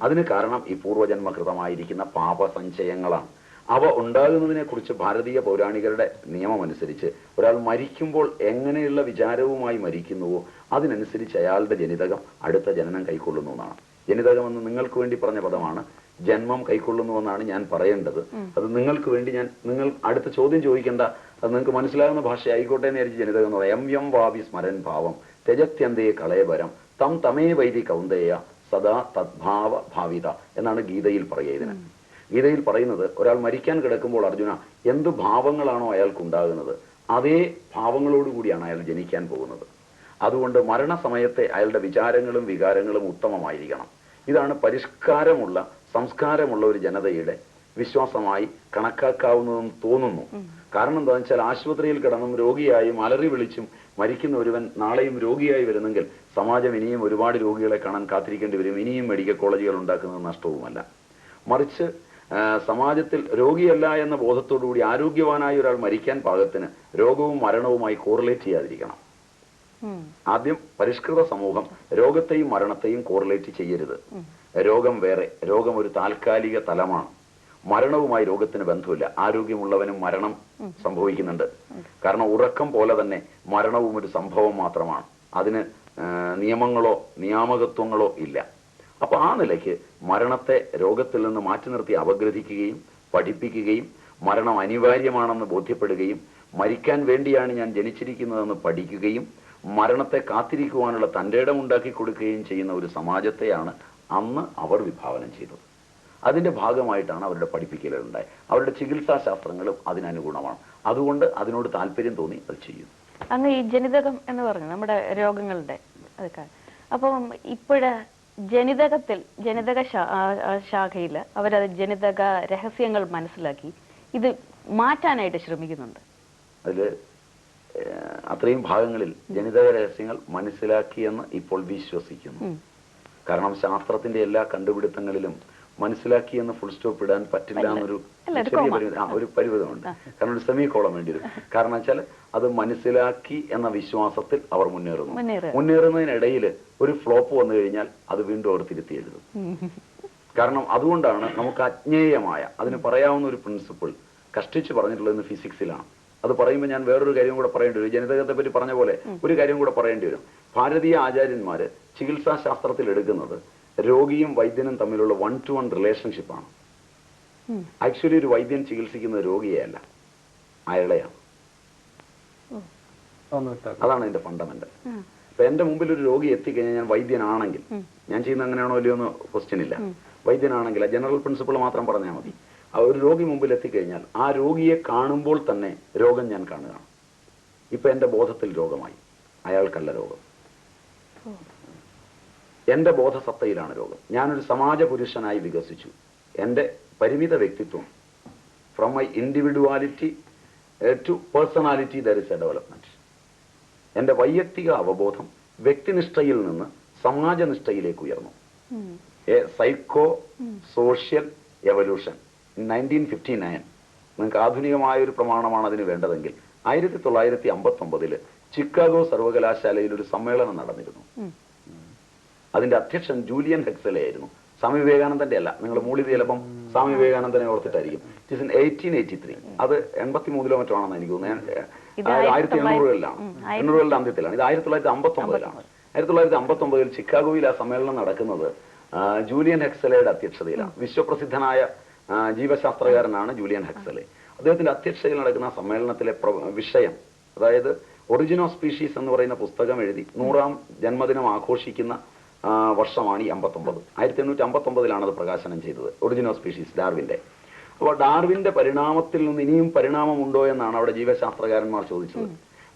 അതിന് കാരണം ഈ പൂർവ്വജന്മകൃതമായിരിക്കുന്ന പാപസഞ്ചയങ്ങളാണ്. അവ ഉണ്ടാകുന്നതിനെ കുറിച്ച് ഭാരതീയ പൗരാണികരുടെ നിയമം അനുസരിച്ച് ഒരാൾ മരിക്കുമ്പോൾ എങ്ങനെയുള്ള വിചാരവുമായി മരിക്കുന്നുവോ അതിനനുസരിച്ച് അയാളുടെ ജനിതകം അടുത്ത ജനനം കൈക്കൊള്ളുന്നു എന്നാണ്. ജനിതകം എന്ന് നിങ്ങൾക്ക് വേണ്ടി പറഞ്ഞ പദമാണ്. ജന്മം കൈക്കൊള്ളുന്നുവെന്നാണ് ഞാൻ പറയേണ്ടത്. അത് നിങ്ങൾക്ക് വേണ്ടി നിങ്ങൾ അടുത്ത ചോദ്യം ചോദിക്കേണ്ട, അത് നിങ്ങൾക്ക് മനസ്സിലാകുന്ന ഭാഷ ആയിക്കോട്ടെ എന്ന് വിചാരിച്ച് ജനിതകം എന്ന് പറയാം. എം വാവി സ്മരൻ ഭാവം തെജത്യന്തേ കളയപരം തം തമേ വൈദി കൗന്ദേയ സദാ തദ്ഭാവ ഭാവിത എന്നാണ് ഗീതയിൽ പറയുക. ഇതിന് ഗീതയിൽ പറയുന്നത്, ഒരാൾ മരിക്കാൻ കിടക്കുമ്പോൾ അർജുന എന്ത് ഭാവങ്ങളാണോ അയാൾക്കുണ്ടാകുന്നത് അതേ ഭാവങ്ങളോടുകൂടിയാണ് അയാൾ ജനിക്കാൻ പോകുന്നത്. അതുകൊണ്ട് മരണസമയത്തെ അയാളുടെ വിചാരങ്ങളും വികാരങ്ങളും ഉത്തമമായിരിക്കണം. ഇതാണ് പരിഷ്കാരമുള്ള സംസ്കാരമുള്ള ഒരു ജനതയുടെ വിശ്വാസമായി കണക്കാക്കാവുന്നതെന്ന് തോന്നുന്നു. കാരണം എന്താണെന്ന് വെച്ചാൽ ആശുപത്രിയിൽ കിടന്നും രോഗിയായും അലറി വിളിച്ചും മരിക്കുന്ന ഒരുവൻ നാളെയും രോഗിയായി വരുന്നെങ്കിൽ സമാജം ഇനിയും ഒരുപാട് രോഗികളെ കാണാൻ കാത്തിരിക്കേണ്ടി വരും. ഇനിയും മെഡിക്കൽ കോളേജുകൾ ഉണ്ടാക്കുന്നത് നഷ്ടവുമല്ല. മറിച്ച് സമാജത്തിൽ രോഗിയല്ല എന്ന ബോധത്തോടുകൂടി ആരോഗ്യവാനായ ഒരാൾ മരിക്കാൻ പാകത്തിന് രോഗവും മരണവുമായി കോറിലേറ്റ് ചെയ്യാതിരിക്കണം. ആദ്യം പരിഷ്കൃത സമൂഹം രോഗത്തെയും മരണത്തെയും കോറിലേറ്റ് ചെയ്യരുത്. രോഗം വേറെ, രോഗം ഒരു താൽക്കാലിക തലമാണ്. മരണവുമായി രോഗത്തിന് ബന്ധമില്ല. ആരോഗ്യമുള്ളവനും മരണം സംഭവിക്കുന്നുണ്ട്. കാരണം ഉറക്കം പോലെ തന്നെ മരണവും ഒരു സംഭവം മാത്രമാണ്. അതിന് നിയമങ്ങളോ നിയാമകത്വങ്ങളോ ഇല്ല. അപ്പൊ ആ നിലയ്ക്ക് മരണത്തെ രോഗത്തിൽ നിന്ന് മാറ്റി നിർത്തി അപഗ്രഥിക്കുകയും പഠിപ്പിക്കുകയും മരണം അനിവാര്യമാണെന്ന് ബോധ്യപ്പെടുകയും മരിക്കാൻ വേണ്ടിയാണ് ഞാൻ ജനിച്ചിരിക്കുന്നതെന്ന് പഠിക്കുകയും മരണത്തെ കാത്തിരിക്കുവാനുള്ള തന്റെ ഇടം ഉണ്ടാക്കി കൊടുക്കുകയും ചെയ്യുന്ന ഒരു സമാജത്തെയാണ് അന്ന് അവർ വിഭാവനം ചെയ്തത്. അതിന്റെ ഭാഗമായിട്ടാണ് അവരുടെ പഠിപ്പിക്കലുണ്ടായി. അവരുടെ ചികിത്സാ ശാസ്ത്രങ്ങളും അതിനനുഗുണമാണ്. അതുകൊണ്ട് അതിനോട് താല്പര്യം തോന്നി അത് ചെയ്യും. അങ്ങ് ഈ ജനിതകം എന്ന് പറഞ്ഞു നമ്മുടെ രോഗങ്ങളുടെ അതൊക്കെ, അപ്പം ഇപ്പോഴ ജനിതകത്തിൽ ജനിതക ശാഖയിൽ അവരത് ജനിതക രഹസ്യങ്ങൾ മനസ്സിലാക്കി ഇത് മാറ്റാനായിട്ട് ശ്രമിക്കുന്നുണ്ട്. അതില് അത്രയും ഭാഗങ്ങളിൽ ജനിതക രഹസ്യങ്ങൾ മനസ്സിലാക്കിയെന്ന് ഇപ്പോൾ വിശ്വസിക്കുന്നു. കാരണം ശാസ്ത്രത്തിന്റെ എല്ലാ കണ്ടുപിടുത്തങ്ങളിലും മനസ്സിലാക്കിയെന്ന് ഫുൾ സ്റ്റോപ്പ് ഇടാൻ പറ്റില്ല എന്നൊരു ഒരു പരിമിതമുണ്ട്. കാരണം ഒരു സെമി കോളം വേണ്ടി വരും. കാരണം വെച്ചാൽ അത് മനസ്സിലാക്കി എന്ന വിശ്വാസത്തിൽ അവർ മുന്നേറുന്നതിനിടയിൽ ഒരു ഫ്ലോപ്പ് വന്നു കഴിഞ്ഞാൽ അത് വീണ്ടും അവർ തിരുത്തി എഴുതും. കാരണം അതുകൊണ്ടാണ് നമുക്ക് അജ്ഞേയമായ അതിന് പറയാവുന്ന ഒരു പ്രിൻസിപ്പിൾ കഷ്ടിച്ച് പറഞ്ഞിട്ടുള്ളത് ഫിസിക്സിലാണ്. അത് പറയുമ്പോൾ ഞാൻ വേറൊരു കാര്യം കൂടെ പറയേണ്ടി വരും. ജനിതകത്തെ പറ്റി പറഞ്ഞ പോലെ ഒരു കാര്യം കൂടെ പറയേണ്ടി വരും. ഭാരതീയ ആചാര്യന്മാര് ചികിത്സാ ശാസ്ത്രത്തിൽ എടുക്കുന്നത് രോഗിയും വൈദ്യനും തമ്മിലുള്ള 1-to-1 റിലേഷൻഷിപ്പാണ്. ആക്ച്വലി ഒരു വൈദ്യൻ ചികിത്സിക്കുന്നത് രോഗിയെയല്ല, അയാളെയാണ്. അതാണ് അതിന്റെ ഫണ്ടമെന്റൽ. ഇപ്പൊ എന്റെ മുമ്പിൽ ഒരു രോഗി എത്തിക്കഴിഞ്ഞാൽ ഞാൻ വൈദ്യനാണെങ്കിൽ, ഞാൻ ചെയ്യുന്ന അങ്ങനെയാണോ അല്ലയോ എന്ന് ക്വസ്റ്റ്യൻ ഇല്ല. വൈദ്യനാണെങ്കിൽ ആ ജനറൽ പ്രിൻസിപ്പിൾ മാത്രം പറഞ്ഞാൽ മതി. ആ ഒരു രോഗി മുമ്പിൽ എത്തിക്കഴിഞ്ഞാൽ ആ രോഗിയെ കാണുമ്പോൾ തന്നെ രോഗം ഞാൻ കാണുകയാണ്. ഇപ്പൊ എന്റെ ബോധത്തിൽ രോഗമായി, അയാൾക്കല്ല രോഗം. എന്റെ ബോധസത്തയിലാണ് രോഗം. ഞാനൊരു സമാജ പുരുഷനായി വികസിച്ചു. എന്റെ പരിമിത വ്യക്തിത്വം from my individuality to personality there is a development. എന്റെ വൈയക്തിക അവബോധം വ്യക്തിനിഷ്ഠയിൽ നിന്ന് സമാജനിഷ്ഠയിലേക്ക് ഉയർന്നു. A psycho social evolution. 1959 നിങ്ങൾക്ക് ആധുനികമായ ഒരു പ്രമാണമാണ് അതിന് വേണ്ടതെങ്കിൽ 1959 ചിക്കാഗോ സർവകലാശാലയിൽ ഒരു സമ്മേളനം നടന്നിരുന്നു. അതിന്റെ അധ്യക്ഷൻ ജൂലിയൻ ഹെക്സലെ ആയിരുന്നു. സ്വാമി വിവേകാനന്ദന്റെ അല്ല. നിങ്ങൾ മൂളി ചിലപ്പം സ്വാമി വിവേകാനന്ദനെ ഓർത്തിട്ടായിരിക്കും. It is in 1883. അത് 83 മറ്റോ ആണെന്ന് എനിക്ക് തോന്നുന്നു. 1800-കളിലാണ്, 800-കളുടെ അന്ത്യത്തിലാണ്. ഇത് 1959-ലാണ്. 1959 ചിക്കാഗോയിൽ ആ സമ്മേളനം നടക്കുന്നത് ജൂലിയൻ ഹെക്സലയുടെ അധ്യക്ഷതയിലാണ്. വിശ്വപ്രസിദ്ധനായ ജീവശാസ്ത്രകാരനാണ് ജൂലിയൻ ഹെക്സലെ. അദ്ദേഹത്തിന്റെ അധ്യക്ഷതയിൽ നടക്കുന്ന സമ്മേളനത്തിലെ വിഷയം, അതായത് ഒറിജിൻ ഓഫ് സ്പീഷീസ് എന്ന് പറയുന്ന പുസ്തകം എഴുതി 100ാം ജന്മദിനം ആഘോഷിക്കുന്ന വർഷമാണ് ഈ 59. 1859-ലാണ് അത് പ്രകാശനം ചെയ്തത്, ഒറിജിൻ ഓഫ് സ്പീഷീസ്, ഡാർവിന്റെ. അപ്പോൾ ഡാർവിന്റെ പരിണാമത്തിൽ നിന്ന് ഇനിയും പരിണാമം ഉണ്ടോ എന്നാണ് അവിടെ ജീവശാസ്ത്രകാരന്മാർ ചോദിച്ചത്.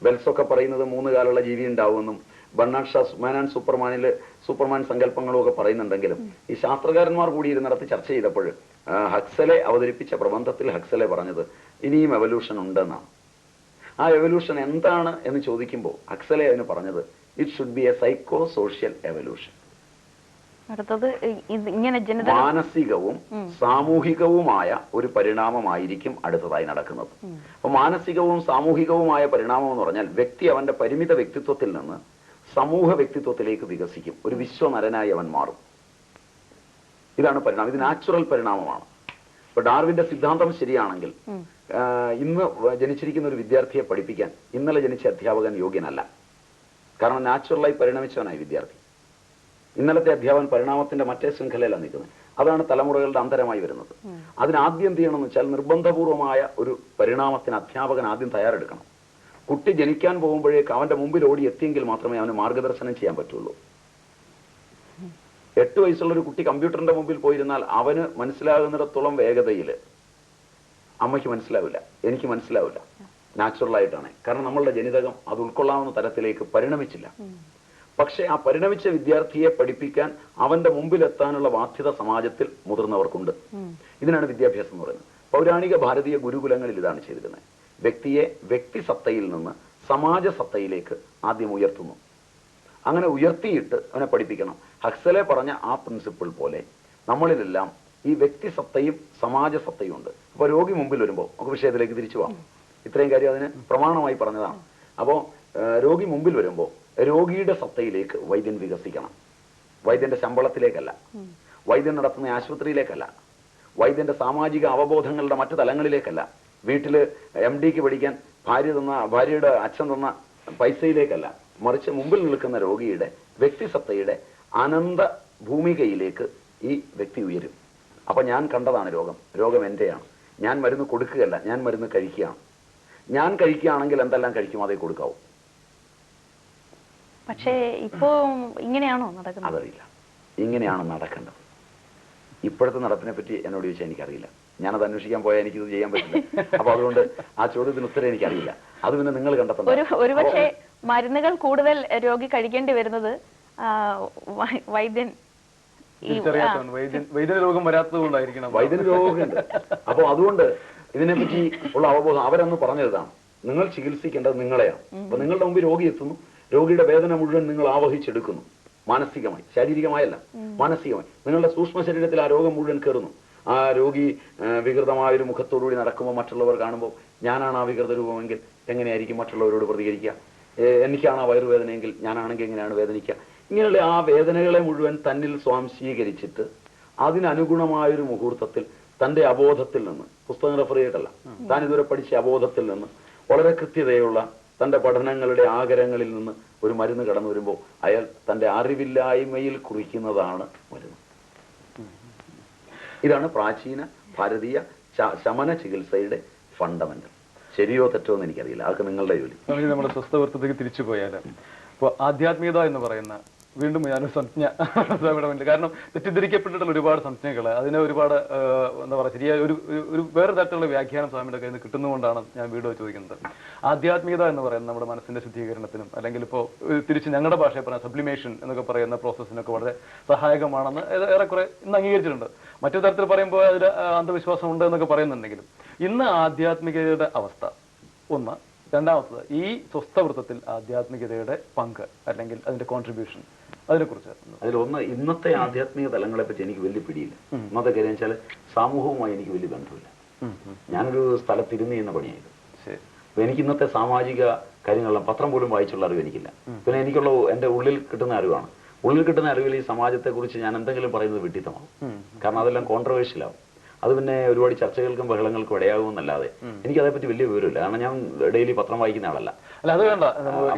വെൽസൊക്കെ പറയുന്നത് 3 കാലുള്ള ജീവി ഉണ്ടാവുമെന്നും ബർണാഡ് ഷാ മാൻ ആൻഡ് സൂപ്പർമാനിൽ സൂപ്പർമാൻ സങ്കല്പങ്ങളും ഒക്കെ പറയുന്നുണ്ടെങ്കിലും ഈ ശാസ്ത്രകാരന്മാർ കൂടി ഇരുന്നിടത്ത് ചർച്ച ചെയ്തപ്പോൾ ഹക്സലെ അവതരിപ്പിച്ച പ്രബന്ധത്തിൽ ഹക്സലെ പറഞ്ഞത് ഇനിയും എവല്യൂഷൻ ഉണ്ടെന്നാണ്. ആ എവല്യൂഷൻ എന്താണ് എന്ന് ചോദിക്കുമ്പോൾ ഹക്സലെ അതിന് പറഞ്ഞത് it should be A psycho social evolution. മാനസികവും സാമൂഹികവുമായ ഒരു പരിണാമമായിരിക്കും അടുത്തതായി നടക്കുന്നത്. അപ്പൊ മാനസികവും സാമൂഹികവുമായ പരിണാമം എന്ന് പറഞ്ഞാൽ വ്യക്തി അവന്റെ പരിമിത വ്യക്തിത്വത്തിൽ നിന്ന് സമൂഹ വ്യക്തിത്വത്തിലേക്ക് വികസിക്കും. ഒരു വിശ്വനരനായി അവൻ മാറും. ഇതാണ് പരിണാമം. ഇത് നാച്ചുറൽ പരിണാമമാണ്. ഇപ്പൊ ഡാർവിന്റെ സിദ്ധാന്തം ശരിയാണെങ്കിൽ ഇന്ന് ജനിച്ചിരിക്കുന്ന ഒരു വിദ്യാർത്ഥിയെ പഠിപ്പിക്കാൻ ഇന്നലെ ജനിച്ച അധ്യാപകൻ യോഗ്യനല്ല. കാരണം നാച്ചുറലായി പരിണമിച്ചവനായി വിദ്യാർത്ഥി. ഇന്നലത്തെ അധ്യാപകൻ പരിണാമത്തിന്റെ മറ്റേ ശൃംഖലയിലാണ് നിൽക്കുന്നത്. അതാണ് തലമുറകളുടെ അന്തരമായി വരുന്നത്. അതിനാദ്യം എന്ത് ചെയ്യണമെന്ന് വെച്ചാൽ നിർബന്ധപൂർവമായ ഒരു പരിണാമത്തിന് അധ്യാപകൻ ആദ്യം തയ്യാറെടുക്കണം. കുട്ടി ജനിക്കാൻ പോകുമ്പോഴേക്ക് അവന്റെ മുമ്പിൽ ഓടി എത്തിയെങ്കിൽ മാത്രമേ അവന് മാർഗദർശനം ചെയ്യാൻ പറ്റുള്ളൂ. 8 വയസ്സുള്ള ഒരു കുട്ടി കമ്പ്യൂട്ടറിന്റെ മുമ്പിൽ പോയിരുന്നാൽ അവന് മനസ്സിലാകുന്നിടത്തോളം വേഗതയിൽ അമ്മയ്ക്ക് മനസ്സിലാവില്ല, എനിക്ക് മനസ്സിലാവില്ല. നാച്ചുറൽ ആയിട്ടാണ്. കാരണം നമ്മളുടെ ജനിതകം അത് ഉൾക്കൊള്ളാവുന്ന തരത്തിലേക്ക് പരിണമിച്ചില്ല. പക്ഷെ ആ പരിണമിച്ച വിദ്യാർത്ഥിയെ പഠിപ്പിക്കാൻ അവന്റെ മുമ്പിലെത്താനുള്ള ബാധ്യത സമാജത്തിൽ മുതിർന്നവർക്കുണ്ട്. ഇതിനാണ് വിദ്യാഭ്യാസം എന്ന് പറയുന്നത്. പൗരാണിക ഭാരതീയ ഗുരുകുലങ്ങളിൽ ഇതാണ് ചെയ്തിരുന്നത്. വ്യക്തിയെ വ്യക്തിസത്തയിൽ നിന്ന് സമാജസത്തയിലേക്ക് ആദ്യം ഉയർത്തുന്നു. അങ്ങനെ ഉയർത്തിയിട്ട് അവനെ പഠിപ്പിക്കണം. ഹക്സലെ പറഞ്ഞ ആ പ്രിൻസിപ്പിൾ പോലെ നമ്മളിലെല്ലാം ഈ വ്യക്തിസത്തയും സമാജസത്തയും ഉണ്ട്. അപ്പൊ രോഗി മുമ്പിൽ വരുമ്പോൾ നമുക്ക് വിഷയത്തിലേക്ക് തിരിച്ചു പോകാം. ഇത്രയും കാര്യം അതിന് പ്രമാണമായി പറഞ്ഞതാണ്. അപ്പോൾ രോഗി മുമ്പിൽ വരുമ്പോൾ രോഗിയുടെ സത്തയിലേക്ക് വൈദ്യൻ വികസിക്കണം. വൈദ്യന്റെ ശമ്പളത്തിലേക്കല്ല, വൈദ്യൻ നടത്തുന്ന ആശുപത്രിയിലേക്കല്ല, വൈദ്യന്റെ സാമാജിക അവബോധങ്ങളുടെ മറ്റു തലങ്ങളിലേക്കല്ല, വീട്ടില് MDക്ക് പഠിക്കാൻ ഭാര്യയുടെ അച്ഛൻ തന്ന പൈസയിലേക്കല്ല, മറിച്ച് മുമ്പിൽ നിൽക്കുന്ന രോഗിയുടെ വ്യക്തിസത്തയുടെ അനന്ത ഭൂമികയിലേക്ക് ഈ വ്യക്തി ഉയരും. അപ്പൊ ഞാൻ കണ്ടതാണ് രോഗം എന്റെയാണ്. ഞാൻ മരുന്ന് കൊടുക്കുകയല്ല, ഞാൻ മരുന്ന് കഴിക്കുകയാണ്. ഞാൻ കഴിക്കുകയാണെങ്കിൽ എന്തെല്ലാം കഴിക്കും അതേ കൊടുക്കാവൂ. പക്ഷേ ഇപ്പോ ഇങ്ങനെയാണോ നടക്കുന്നത്? അതറിയില്ല. ഇങ്ങനെയാണ് നടക്കേണ്ടത്. ഇപ്പോഴത്തെ നടപ്പിനെ പറ്റി എന്നോട് ചോദിച്ചാൽ എനിക്കറിയില്ല. ഞാനത് അന്വേഷിക്കാൻ പോയാൽ എനിക്കിത് ചെയ്യാൻ പറ്റില്ല. അപ്പൊ അതുകൊണ്ട് ആ ചോദ്യത്തിന് ഉത്തരം എനിക്കറിയില്ല. അത് പിന്നെ നിങ്ങൾ കണ്ടെത്തണം. ഒരുപക്ഷെ മരുന്നുകൾ കൂടുതൽ രോഗി കഴിക്കേണ്ടി വരുന്നത് വൈദ്യൻ വൈദ്യന് രോഗം വരാത്തത് കൊണ്ടായിരിക്കണം. വൈദ്യന് രോഗമുണ്ട്. അപ്പൊ അതുകൊണ്ട് ഇതിനെപ്പറ്റി ഉള്ള അവബോധം അവരന്ന് പറഞ്ഞതാണ്. നിങ്ങൾ ചികിത്സിക്കേണ്ടത് നിങ്ങളെയാണ്. അപ്പൊ നിങ്ങളുടെ മുമ്പിൽ രോഗി എത്തുന്നു, രോഗിയുടെ വേദന മുഴുവൻ നിങ്ങൾ ആവഹിച്ചെടുക്കുന്നു. മാനസികമായി, ശാരീരികമായല്ല, മാനസികമായി നിങ്ങളുടെ സൂക്ഷ്മ ശരീരത്തിൽ ആ രോഗം മുഴുവൻ കയറുന്നു. ആ രോഗി വികൃതമായൊരു മുഖത്തോടുകൂടി നടക്കുമ്പോൾ മറ്റുള്ളവർ കാണുമ്പോൾ ഞാനാണ് ആ വികൃത രൂപമെങ്കിൽ എങ്ങനെയായിരിക്കും മറ്റുള്ളവരോട് പ്രതികരിക്കുക? എനിക്കാണ് ആ വയറുവേദനയെങ്കിൽ ഞാനാണെങ്കിൽ എങ്ങനെയാണ് വേദനിക്കുക? ഇങ്ങനെയുള്ള ആ വേദനകളെ മുഴുവൻ തന്നിൽ സ്വാംശീകരിച്ചിട്ട് അതിനനുഗുണമായൊരു മുഹൂർത്തത്തിൽ തന്റെ അബോധത്തിൽ നിന്ന്, പുസ്തകം റെഫർ ചെയ്തിട്ടല്ല, താൻ ഇതുവരെ പഠിച്ച അബോധത്തിൽ നിന്ന് വളരെ കൃത്യതയുള്ള തന്റെ പഠനങ്ങളുടെ ആകരങ്ങളിൽ നിന്ന് ഒരു മരുന്ന് കടന്നു വരുമ്പോൾ അയാൾ തന്റെ അറിവില്ലായ്മയിൽ കുറിക്കുന്നതാണ് മരുന്ന്. ഇതാണ് പ്രാചീന ഭാരതീയ ശമന ചികിത്സയുടെ ഫണ്ടമെന്റൽ. ശരിയോ തെറ്റോ എന്ന് എനിക്കറിയില്ല, അതൊക്കെ നിങ്ങളുടെ ജോലി. നമ്മുടെ സ്വസ്ഥവൃത്തത്തിലേക്ക് തിരിച്ചു പോയാൽ ഇപ്പോൾ ആധ്യാത്മികത എന്ന് പറയുന്ന വീണ്ടും ഞാനൊരു സംജ്ഞ ഇടപെടലുണ്ട്. കാരണം തെറ്റിദ്ധരിക്കപ്പെട്ടിട്ടുള്ള ഒരുപാട് സംജ്ഞകൾ, അതിനെ ഒരുപാട് എന്താ പറയുക, ശരിയായ ഒരു വേറെ തരത്തിലുള്ള വ്യാഖ്യാനം സ്വാമിയുടെ കയ്യിൽ നിന്ന് കിട്ടുന്നതുകൊണ്ടാണ് ഞാൻ വീഡിയോ ചോദിക്കുന്നത്. ആധ്യാത്മികത എന്ന് പറയുന്നത് നമ്മുടെ മനസ്സിന്റെ ശുദ്ധീകരണത്തിനും അല്ലെങ്കിൽ ഇപ്പോൾ തിരിച്ച് ഞങ്ങളുടെ ഭാഷയിൽ പറഞ്ഞ സബ്ലിമേഷൻ എന്നൊക്കെ പറയുന്ന പ്രോസസ്സിനൊക്കെ വളരെ സഹായകമാണെന്ന് ഏറെക്കുറെ ഇന്ന് അംഗീകരിച്ചിട്ടുണ്ട്. മറ്റു തരത്തിൽ പറയുമ്പോൾ അതിൽ അന്ധവിശ്വാസം ഉണ്ട് എന്നൊക്കെ പറയുന്നുണ്ടെങ്കിലും ഇന്ന് ആധ്യാത്മികതയുടെ അവസ്ഥ ഒന്ന്. രണ്ടാമത്തത് ഈ സ്വസ്ഥവൃത്തത്തിൽ ആധ്യാത്മികതയുടെ പങ്ക് അല്ലെങ്കിൽ അതിന്റെ കോൺട്രിബ്യൂഷൻ, അതിനെക്കുറിച്ച്. അതിലൊന്ന്, ഇന്നത്തെ ആധ്യാത്മിക തലങ്ങളെ പറ്റി എനിക്ക് വലിയ പിടിയില്ല. ഒന്നാമത്തെ കാര്യം വെച്ചാൽ സമൂഹവുമായി എനിക്ക് വലിയ ബന്ധമില്ല. ഞാനൊരു സ്ഥലത്തിരുന്ന് ചെയ്യുന്ന പണിയായത്. അപ്പൊ എനിക്ക് ഇന്നത്തെ സാമാജിക കാര്യങ്ങളെല്ലാം പത്രം പോലും വായിച്ചുള്ള അറിവ് എനിക്കില്ല. പിന്നെ എനിക്കുള്ള എന്റെ ഉള്ളിൽ കിട്ടുന്ന അറിവാണ്. ഉള്ളിൽ കിട്ടുന്ന അറിവിൽ ഈ സമാജത്തെ കുറിച്ച് ഞാൻ എന്തെങ്കിലും പറയുന്നത് വിഡിത്തമാവും. കാരണം അതെല്ലാം കോൺട്രവേഴ്ഷ്യലാവും. അത് പിന്നെ ഒരുപാട് ചർച്ചകൾക്കും ബഹളങ്ങൾക്കും ഇടയാകുമെന്നല്ലാതെ എനിക്ക് അതേപ്പറ്റി വലിയ വിവരമില്ല. കാരണം ഞാൻ ഡെയിലി പത്രം വായിക്കുന്ന ആളല്ല.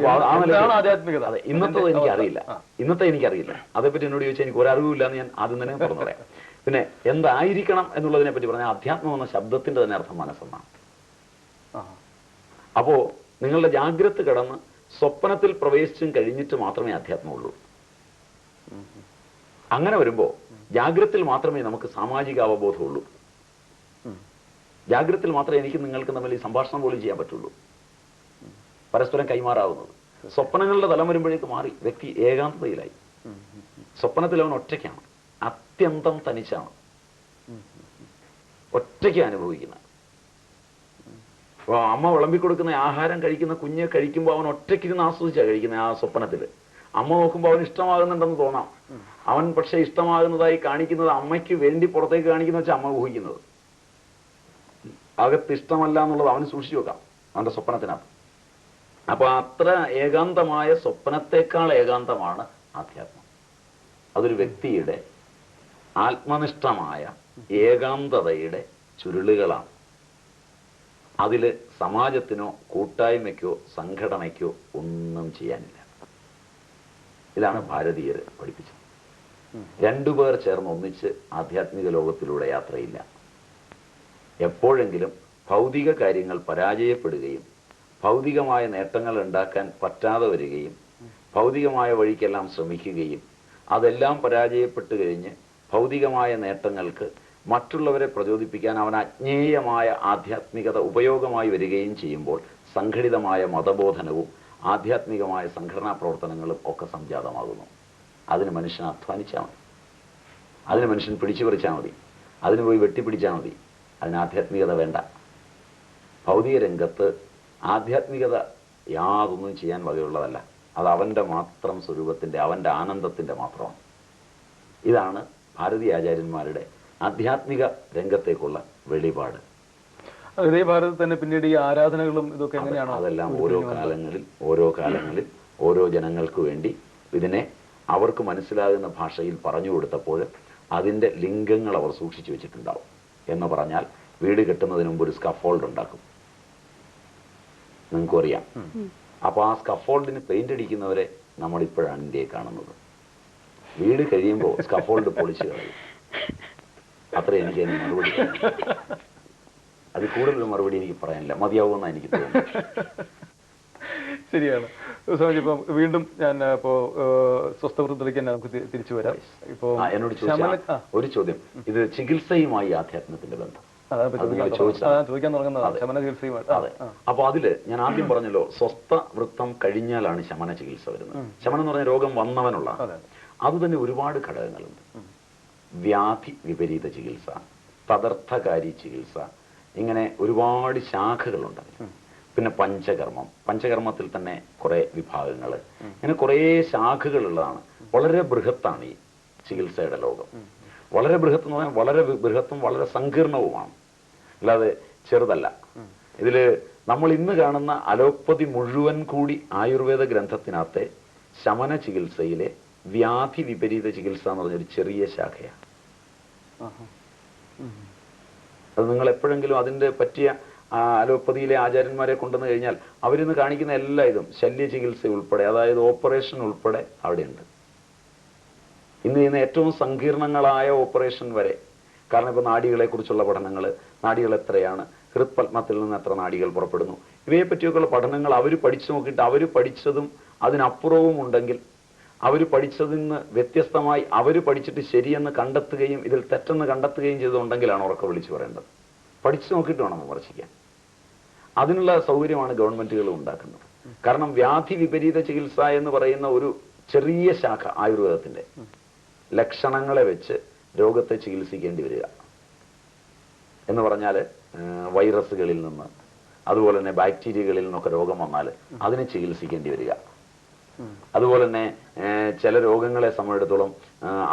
അതെ, ഇന്നത്തെ എനിക്കറിയില്ല. അതേപ്പറ്റി എന്നോട് ചോദിച്ചാൽ എനിക്ക് ഒരറിവില്ല എന്ന് ഞാൻ ആദ്യം തന്നെ തുറന്നു പറയാം. പിന്നെ എന്തായിരിക്കണം എന്നുള്ളതിനെ പറ്റി പറഞ്ഞാൽ അധ്യാത്മം എന്ന ശബ്ദത്തിന്റെ തന്നെ അർത്ഥം മനസ്സെന്നാണ്. അപ്പോ നിങ്ങളുടെ ജാഗ്രത കടന്ന് സ്വപ്നത്തിൽ പ്രവേശിച്ചും കഴിഞ്ഞിട്ട് മാത്രമേ അധ്യാത്മമുള്ളൂ. അങ്ങനെ വരുമ്പോ ജാഗ്രതയിൽ മാത്രമേ നമുക്ക് സാമാജിക അവബോധമുള്ളൂ. ജാഗ്രതയിൽ മാത്രമേ എനിക്ക് നിങ്ങൾക്ക് തമ്മിൽ ഈ സംഭാഷണം പോലും ചെയ്യാൻ പറ്റുള്ളൂ, പരസ്പരം കൈമാറാവുന്നത്. സ്വപ്നങ്ങളുടെ തലം വരുമ്പോഴേക്ക് മാറി വ്യക്തി ഏകാന്തതയിലായി. സ്വപ്നത്തിൽ അവൻ ഒറ്റയ്ക്കാണ്, അത്യന്തം തനിച്ചാണ്, ഒറ്റയ്ക്ക് അനുഭവിക്കുന്ന. അമ്മ വിളമ്പിക്കൊടുക്കുന്ന ആഹാരം കഴിക്കുന്ന കുഞ്ഞ് കഴിക്കുമ്പോൾ അവൻ ഒറ്റയ്ക്കിരുന്ന് ആസ്വദിച്ചാണ് കഴിക്കുന്നത്. ആ സ്വപ്നത്തിൽ അമ്മ നോക്കുമ്പോൾ അവൻ ഇഷ്ടമാകുന്നുണ്ടെന്ന് തോന്നാം. അവൻ പക്ഷെ ഇഷ്ടമാകുന്നതായി കാണിക്കുന്നത് അമ്മയ്ക്ക് വേണ്ടി പുറത്തേക്ക് കാണിക്കുന്ന വെച്ചാൽ അമ്മ ഊഹിക്കുന്നത്. അകത്ത് ഇഷ്ടമല്ല എന്നുള്ളത് അവന് സൂക്ഷിച്ചു വെക്കാം അവന്റെ സ്വപ്നത്തിനകത്ത്. അപ്പൊ അത്ര ഏകാന്തമായ സ്വപ്നത്തെക്കാൾ ഏകാന്തമാണ് ആധ്യാത്മം. അതൊരു വ്യക്തിയുടെ ആത്മനിഷ്ഠമായ ഏകാന്തതയുടെ ചുരുളുകളാണ്. അതില് സമാജത്തിനോ കൂട്ടായ്മയ്ക്കോ സംഘടനയ്ക്കോ ഒന്നും ചെയ്യാനില്ല. ഇതാണ് ഭാരതീയർ പഠിപ്പിച്ചത്. രണ്ടുപേർ ചേർന്ന് ഒന്നിച്ച് ആധ്യാത്മിക ലോകത്തിലൂടെ യാത്രയില്ല. എപ്പോഴെങ്കിലും ഭൗതിക കാര്യങ്ങൾ പരാജയപ്പെടുകയും ഭൗതികമായ നേട്ടങ്ങൾ ഉണ്ടാക്കാൻ പറ്റാതെ വരികയും ഭൗതികമായ വഴിക്കെല്ലാം ശ്രമിക്കുകയും അതെല്ലാം പരാജയപ്പെട്ട് കഴിഞ്ഞ് ഭൗതികമായ നേട്ടങ്ങൾക്ക് മറ്റുള്ളവരെ പ്രചോദിപ്പിക്കാൻ അവൻ അജ്ഞേയമായ ആധ്യാത്മികത ഉപയോഗമായി വരികയും ചെയ്യുമ്പോൾ സംഘടിതമായ മതബോധനവും ആധ്യാത്മികമായ സംഘടനാ പ്രവർത്തനങ്ങളും ഒക്കെ സംജാതമാകുന്നു. അതിന് മനുഷ്യൻ അധ്വാനിച്ചാൽ മതി, അതിന് മനുഷ്യൻ പിടിച്ചു പറിച്ചാൽ മതി, അതിന് പോയി വെട്ടിപ്പിടിച്ചാൽ മതി. അതിന് ആധ്യാത്മികത വേണ്ട. ഭൗതിക രംഗത്ത് ആധ്യാത്മികത യാതൊന്നും ചെയ്യാൻ വകയുള്ളതല്ല. അത് അവൻ്റെ മാത്രം സ്വരൂപത്തിൻ്റെ, അവൻ്റെ ആനന്ദത്തിൻ്റെ മാത്രമാണ്. ഇതാണ് ഭാരതീയ ആചാര്യന്മാരുടെ ആധ്യാത്മിക രംഗത്തേക്കുള്ള വെളിപാട്. ഇതേ ഭാരതത്തിൽ തന്നെ പിന്നീട് ഈ ആരാധനകളും ഇതൊക്കെ എങ്ങനെയാണ്? അതെല്ലാം ഓരോ കാലങ്ങളിൽ ഓരോ ജനങ്ങൾക്ക് വേണ്ടി ഇതിനെ അവർക്ക് മനസ്സിലാകുന്ന ഭാഷയിൽ പറഞ്ഞു കൊടുത്തപ്പോൾ അതിൻ്റെ ലിംഗങ്ങൾ അവർ സൂക്ഷിച്ചു വെച്ചിട്ടുണ്ടാവും. എന്ന് പറഞ്ഞാൽ വീട് കെട്ടുന്നതിന് മുമ്പ് ഒരു സ്കഫോൾഡ് ഉണ്ടാക്കും, നിങ്ങൾക്കും അറിയാം. അപ്പോൾ ആ സ്കഫോൾഡിന് പെയിന്റ് അടിക്കുന്നവരെ നമ്മളിപ്പോഴാണ് ഇന്ത്യയെ കാണുന്നത്. വീട് കഴിയുമ്പോൾ സ്കഫോൾഡ് പൊളിച്ചു കളയും. അത്ര എനിക്ക് അതിന് മറുപടി, അത് കൂടുതൽ മറുപടി എനിക്ക് പറയാനില്ല, മതിയാവുമെന്നാണ് എനിക്ക് തോന്നുന്നത്. ശരിയാണ് സ്വാമിജി. ഇപ്പം വീണ്ടും ഞാൻ ഇപ്പോ സ്വസ്ഥവൃത്തിലേക്ക് തന്നെ നമുക്ക് തിരിച്ചു വരാം. ഇപ്പോ എന്നോട് ഒരു ചോദ്യം, ഇത് ചികിത്സയുമായി ആധ്യാത്മത്തിന്റെ ബന്ധം ചോദിക്കാൻ തുടങ്ങുന്നതാണ്, ശമന ചികിത്സയുമായിട്ട്. അതെ. അപ്പൊ അതില് ഞാൻ ആദ്യം പറഞ്ഞല്ലോ, സ്വസ്ഥ വൃത്തം കഴിഞ്ഞാലാണ് ശമന ചികിത്സ വരുന്നത്. ശമനം എന്ന് പറഞ്ഞ രോഗം വന്നവനുള്ള, അത് തന്നെ ഒരുപാട് ഘടകങ്ങളുണ്ട്. വ്യാധി വിപരീത ചികിത്സ, തദർത്ഥകാരി ചികിത്സ, ഇങ്ങനെ ഒരുപാട് ശാഖകളുണ്ട്. പിന്നെ പഞ്ചകർമ്മം, പഞ്ചകർമ്മത്തിൽ തന്നെ കുറെ വിഭാഗങ്ങൾ, ഇങ്ങനെ കുറെ ശാഖകളുള്ളതാണ്. വളരെ ബൃഹത്താണ് ഈ ചികിത്സയുടെ ലോകം. വളരെ ബൃഹത്ത് എന്ന് പറഞ്ഞാൽ വളരെ ബൃഹത്തും വളരെ സങ്കീർണവുമാണ്, അല്ലാതെ ചെറുതല്ല. ഇതില് നമ്മൾ ഇന്ന് കാണുന്ന അലോപ്പതി മുഴുവൻ കൂടി ആയുർവേദ ഗ്രന്ഥത്തിനകത്തെ ശമന ചികിത്സയിലെ വ്യാധി വിപരീത ചികിത്സ എന്ന് പറഞ്ഞൊരു ചെറിയ ശാഖയാണ്. അത് നിങ്ങൾ എപ്പോഴെങ്കിലും അതിന്റെ പറ്റിയ അലോപ്പതിയിലെ ആചാര്യന്മാരെ കൊണ്ടുവന്നു കഴിഞ്ഞാൽ അവരിന്ന് കാണിക്കുന്ന എല്ലാ ഇതും ശല്യ ചികിത്സ ഉൾപ്പെടെ, അതായത് ഓപ്പറേഷൻ ഉൾപ്പെടെ അവിടെയുണ്ട്. ഇന്ന് ചെയ്യുന്ന ഏറ്റവും സങ്കീർണങ്ങളായ ഓപ്പറേഷൻ വരെ. കാരണം ഇപ്പൊ നാഡികളെ കുറിച്ചുള്ള പഠനങ്ങൾ, നാഡികൾ എത്രയാണ്, ഹൃത്പത്മത്തിൽ നിന്ന് എത്ര നാഡികൾ പുറപ്പെടുന്നു, ഇവയെ പറ്റിയൊക്കെയുള്ള പഠനങ്ങൾ അവർ പഠിച്ചു നോക്കിയിട്ട് അവർ പഠിച്ചതും അതിനപ്പുറവും ഉണ്ടെങ്കിൽ അവർ പഠിച്ചതിൽ നിന്ന് വ്യത്യസ്തമായി അവർ പഠിച്ചിട്ട് ശരിയെന്ന് കണ്ടെത്തുകയും ഇതിൽ തെറ്റെന്ന് കണ്ടെത്തുകയും ചെയ്തുണ്ടെങ്കിലാണ് ഉറക്കെ വിളിച്ചു പറയേണ്ടത്. പഠിച്ചു നോക്കിയിട്ട് വേണം വിമർശിക്കാൻ. അതിനുള്ള സൗകര്യമാണ് ഗവൺമെന്റുകൾ ഉണ്ടാക്കുന്നത്. കാരണം വ്യാധി വിപരീത ചികിത്സ എന്ന് പറയുന്ന ഒരു ചെറിയ ശാഖ ആയുർവേദത്തിന്റെ ലക്ഷണങ്ങളെ വെച്ച് രോഗത്തെ ചികിത്സിക്കേണ്ടി വരിക എന്ന് പറഞ്ഞാൽ, വൈറസുകളിൽ നിന്ന് അതുപോലെ തന്നെ ബാക്ടീരിയകളിൽ നിന്നൊക്കെ രോഗം വന്നാൽ അതിനെ ചികിത്സിക്കേണ്ടി വരിക. അതുപോലെ തന്നെ ചില രോഗങ്ങളെ സംബന്ധിച്ചിടത്തോളം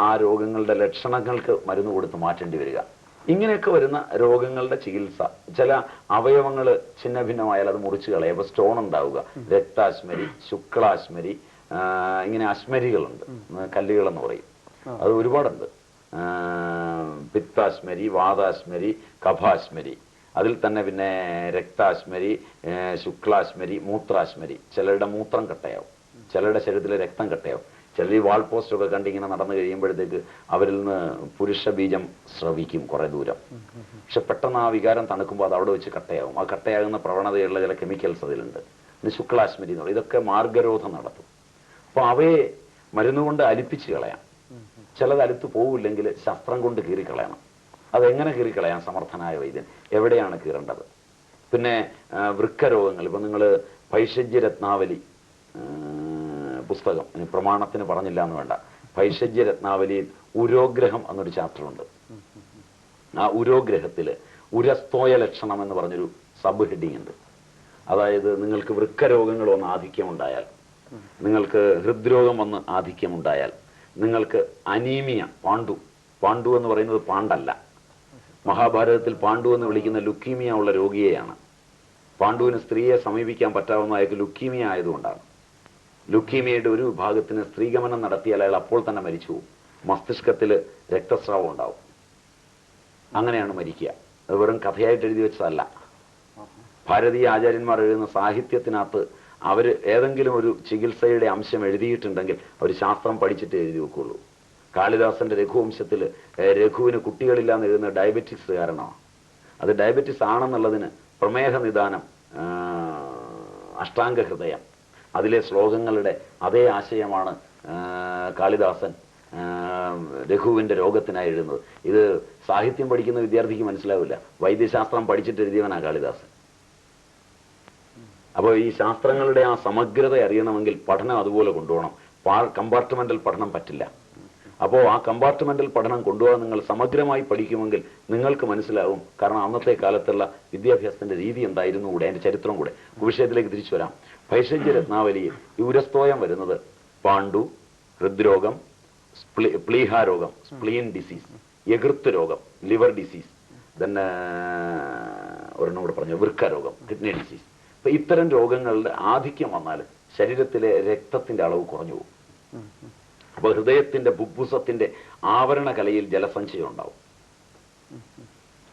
ആ രോഗങ്ങളുടെ ലക്ഷണങ്ങൾക്ക് മരുന്ന് കൊടുത്ത് മാറ്റേണ്ടി വരിക. ഇങ്ങനെയൊക്കെ വരുന്ന രോഗങ്ങളുടെ ചികിത്സ, ചില അവയവങ്ങൾ ഛിന്ന ഭിന്നമായാൽ അത് മുറിച്ചു കളയുക. അപ്പൊ സ്റ്റോൺ ഉണ്ടാവുക, രക്താശ്മരി, ശുക്ലാശ്മരി, ഇങ്ങനെ അശ്മരികളുണ്ട്, കല്ലുകളെന്ന് പറയും, അത് ഒരുപാടുണ്ട്. പിത്താശ്മരി, വാതാശ്മരി, കഫാശ്മരി, അതിൽ തന്നെ പിന്നെ രക്താശ്മരി, ശുക്ലാശ്മരി, മൂത്രാശ്മരി. ചിലരുടെ മൂത്രം കട്ടയാവും, ചിലരുടെ ശരീരത്തിലെ രക്തം കട്ടയാവും. ചിലർ ഈ വാൾ പോസ്റ്റൊക്കെ കണ്ടിങ്ങനെ നടന്നു കഴിയുമ്പോഴത്തേക്ക് അവരിൽ നിന്ന് പുരുഷ ബീജം സ്രവിക്കും കുറെ ദൂരം. പക്ഷെ പെട്ടെന്ന് ആ വികാരം തണുക്കുമ്പോൾ അത് അവിടെ വെച്ച് കട്ടയാവും. ആ കട്ടയാകുന്ന പ്രവണതയുള്ള ചില കെമിക്കൽസ് അതിലുണ്ട്. ഇത് ശുക്ലാശ്മരി എന്ന് പറയും. ഇതൊക്കെ മാർഗരോധം നടത്തും. അപ്പൊ അവയെ മരുന്നുകൊണ്ട് അലിപ്പിച്ച് കളയാം. ചിലത് അലുത്ത് പോവില്ലെങ്കിൽ ശസ്ത്രം കൊണ്ട് കീറിക്കളയണം. അതെങ്ങനെ കീറിക്കളയാം സമർത്ഥനായ വൈദ്യൻ? എവിടെയാണ് കീറേണ്ടത്? പിന്നെ വൃക്കരോഗങ്ങൾ, ഇപ്പൊ നിങ്ങൾ ഭൈഷജ്യ രത്നാവലി പുസ്തകം, പ്രമാണത്തിന് പറഞ്ഞില്ല എന്ന് വേണ്ട, ഭൈഷജ്യ രത്നാവലിയിൽ ഉരോഗ്രഹം എന്നൊരു ചാപ്റ്റർ ഉണ്ട്. ആ ഉരോഗ്രഹത്തില് ഉരസ്തോയ ലക്ഷണം എന്ന് പറഞ്ഞൊരു സബ് ഹെഡിങ് ഉണ്ട്. അതായത് നിങ്ങൾക്ക് വൃക്കരോഗങ്ങൾ വന്ന് ആധിക്യമുണ്ടായാൽ, നിങ്ങൾക്ക് ഹൃദ്രോഗം വന്ന് ആധിക്യമുണ്ടായാൽ, നിങ്ങൾക്ക് അനീമിയ, പാണ്ഡു എന്ന് പറയുന്നത് പാണ്ടല്ല, മഹാഭാരതത്തിൽ പാണ്ഡു എന്ന് വിളിക്കുന്ന ലുക്കീമിയ ഉള്ള രോഗിയെയാണ്. പാണ്ഡുവിന് സ്ത്രീയെ സമീപിക്കാൻ പറ്റാവുന്ന അയാൾക്ക് ലുക്കീമിയ ആയതുകൊണ്ടാണ്. ലുക്കീമിയയുടെ ഒരു വിഭാഗത്തിന് സ്ത്രീഗമനം നടത്തിയാൽ അയാൾ അപ്പോൾ തന്നെ മരിച്ചു പോകും. മസ്തിഷ്കത്തിൽ രക്തസ്രാവം ഉണ്ടാവും. അങ്ങനെയാണ് മരിക്കുക. അത് വെറും കഥയായിട്ട് എഴുതി വെച്ചതല്ല. ഭാരതീയ ആചാര്യന്മാർ എഴുതുന്ന സാഹിത്യത്തിനകത്ത് അവർ ഏതെങ്കിലും ഒരു ചികിത്സയുടെ അംശം എഴുതിയിട്ടുണ്ടെങ്കിൽ അവർ ശാസ്ത്രം പഠിച്ചിട്ട് എഴുതി വെക്കുള്ളൂ. കാളിദാസന്റെ രഘുവംശത്തിൽ രഘുവിന് കുട്ടികളില്ലാന്ന് എഴുതുന്ന ഡയബറ്റിക്സ് കാരണമാണ്. അത് ഡയബറ്റിസ് ആണെന്നുള്ളതിന് പ്രമേഹ നിദാനം, അഷ്ടാംഗ ഹൃദയം, അതിലെ ശ്ലോകങ്ങളുടെ അതേ ആശയമാണ് കാളിദാസൻ രഘുവിന്റെ രോഗത്തിനായി എഴുതുന്നത്. ഇത് സാഹിത്യം പഠിക്കുന്ന വിദ്യാർത്ഥിക്ക് മനസ്സിലാവില്ല. വൈദ്യശാസ്ത്രം പഠിച്ചിട്ട് എഴുതിയവനാണ് കാളിദാസൻ. അപ്പോൾ ഈ ശാസ്ത്രങ്ങളുടെ ആ സമഗ്രത അറിയണമെങ്കിൽ പഠനം അതുപോലെ കൊണ്ടുപോകണം. കമ്പാർട്ട്മെന്റൽ പഠനം പറ്റില്ല. അപ്പോൾ ആ കമ്പാർട്ട്മെന്റൽ പഠനം കൊണ്ടുപോകാൻ നിങ്ങൾ സമഗ്രമായി പഠിക്കുമെങ്കിൽ നിങ്ങൾക്ക് മനസ്സിലാവും. കാരണം അന്നത്തെ കാലത്തുള്ള വിദ്യാഭ്യാസത്തിന്റെ രീതി എന്തായിരുന്നു കൂടെ, അതിന്റെ ചരിത്രം കൂടെ. വിഷയത്തിലേക്ക് തിരിച്ചു വരാം. ഭൈഷജ്യ രത്നാവലിയിൽ ഈ ഉരസ്തോയം വരുന്നത് പാണ്ഡു, ഹൃദ്രോഗം, പ്ലീഹാരോഗം, സ്പ്ലീൻ ഡിസീസ്, യകൃത്ത് രോഗം, ലിവർ ഡിസീസ്, തന്നെ ഒരെണ്ണം കൂടെ പറഞ്ഞു വൃക്ക രോഗം, കിഡ്നി ഡിസീസ്. അപ്പൊ ഇത്തരം രോഗങ്ങളുടെ ആധിക്യം വന്നാൽ ശരീരത്തിലെ രക്തത്തിന്റെ അളവ് കുറഞ്ഞു പോകും. അപ്പൊ ഹൃദയത്തിന്റെ ബുബ്ബുസത്തിന്റെ ആവരണ കലയിൽ ജലസഞ്ചയം ഉണ്ടാവും.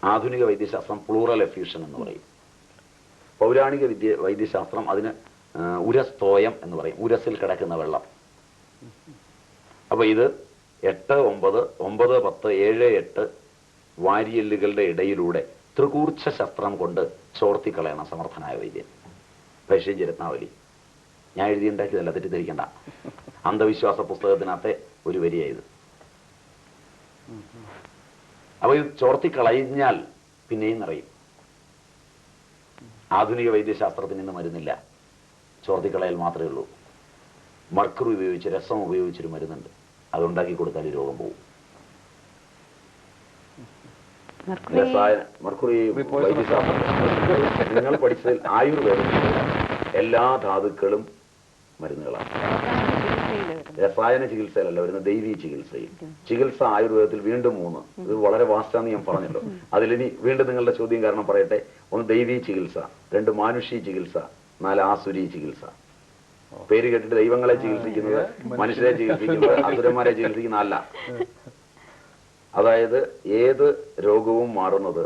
ആധുനിക വൈദ്യശാസ്ത്രം പ്ലൂറൽ എഫ്യൂഷൻ എന്ന് പറയും. പൗരാണിക വൈദ്യശാസ്ത്രം അതിന് ഉരസ്തോയം എന്ന് പറയും, ഉരസിൽ കിടക്കുന്ന വെള്ളം. അപ്പൊ ഇത് 8, 9, 9, 10, 7, 8 വാരിയെല്ലുകളുടെ ഇടയിലൂടെ ത്രികൂർച്ഛ ശസ്ത്രം കൊണ്ട് ചോർത്തിക്കളയണ സമർത്ഥനായ വൈദ്യൻ. ഭൈഷജ്യ രത്നാവലി ഞാൻ എഴുതിയുണ്ടാക്കിയതല്ല, തെറ്റിദ്ധരിക്കണ്ട. അന്ധവിശ്വാസ പുസ്തകത്തിനകത്തെ ഒരു വരിയായത്. അപ്പൊ ഇത് ചോർത്തിക്കളഞ്ഞാൽ പിന്നെയും നിറയും. ആധുനിക വൈദ്യശാസ്ത്രത്തിന് ഇന്ന് മരുന്നില്ല, ചോർത്തിക്കളയൽ മാത്രമേ ഉള്ളൂ. മർക്കുറി ഉപയോഗിച്ച്, രസം ഉപയോഗിച്ചൊരു മരുന്നുണ്ട്, അതുണ്ടാക്കി കൊടുത്താൽ രോഗം പോകും. മർക്കുറി വൈദ്യശാസ്ത്രം നിങ്ങൾ പഠിച്ചതിൽ ആയുർവേദത്തിൽ എല്ലാ ധാതുക്കളും മരുന്നുകളാണ്. രസായന ചികിത്സയിലല്ല വരുന്നത്, ദൈവീ ചികിത്സയിൽ. ചികിത്സ ആയുർവേദത്തിൽ വീണ്ടും 3. ഇത് വളരെ വാസ്റ്റാന്ന് ഞാൻ പറഞ്ഞല്ലോ. അതിലിനി വീണ്ടും നിങ്ങളുടെ ചോദ്യം കാരണം പറയട്ടെ. 1 ദൈവീ ചികിത്സ, 2 മാനുഷി ചികിത്സ, 4 ആസുരി ചികിത്സ. പേര് കേട്ടിട്ട് ദൈവങ്ങളെ ചികിത്സിക്കുന്നത്, മനുഷ്യരെ ചികിത്സിക്കുന്നത്, അസുരന്മാരെ ചികിത്സിക്കുന്ന അല്ല. അതായത് ഏത് രോഗവും മാറുന്നത്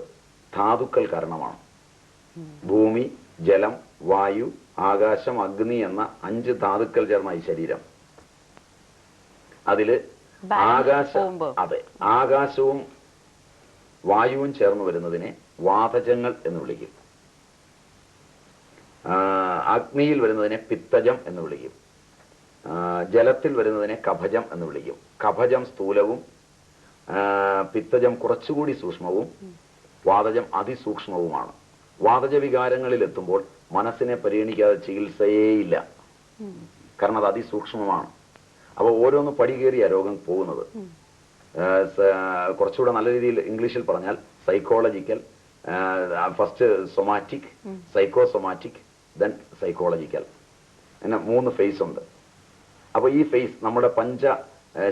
ധാതുക്കൾ കാരണമാണ്. ഭൂമി, ജലം, വായു, ആകാശം, അഗ്നി എന്ന 5 ധാതുക്കൾ ചേർന്ന ഈ ശരീരം. അതില് ആകാശവും വായുവും ചേർന്ന് വരുന്നതിനെ വാതജങ്ങൾ എന്ന് വിളിക്കും. അഗ്നിയിൽ വരുന്നതിനെ പിത്തജം എന്ന് വിളിക്കും. ജലത്തിൽ വരുന്നതിനെ കഫജം എന്ന് വിളിക്കും. കഫജം സ്ഥൂലവും, പിത്തജം കുറച്ചുകൂടി സൂക്ഷ്മവും, വാതജം അതിസൂക്ഷ്മവുമാണ്. വാതജ വികാരങ്ങളിൽ എത്തുമ്പോൾ മനസ്സിനെ പരിഗണിക്കാതെ ചികിത്സയേയില്ല. കാരണം അത് അതിസൂക്ഷ്മമാണ്. അപ്പൊ ഓരോന്ന് പടി കയറിയ രോഗം പോകുന്നത്. കുറച്ചുകൂടെ നല്ല രീതിയിൽ ഇംഗ്ലീഷിൽ പറഞ്ഞാൽ psychological, first somatic, psychosomatic, then psychological. അങ്ങനെ 3 ഫേസ് ഉണ്ട്. അപ്പൊ ഈ ഫേസ് നമ്മുടെ പഞ്ച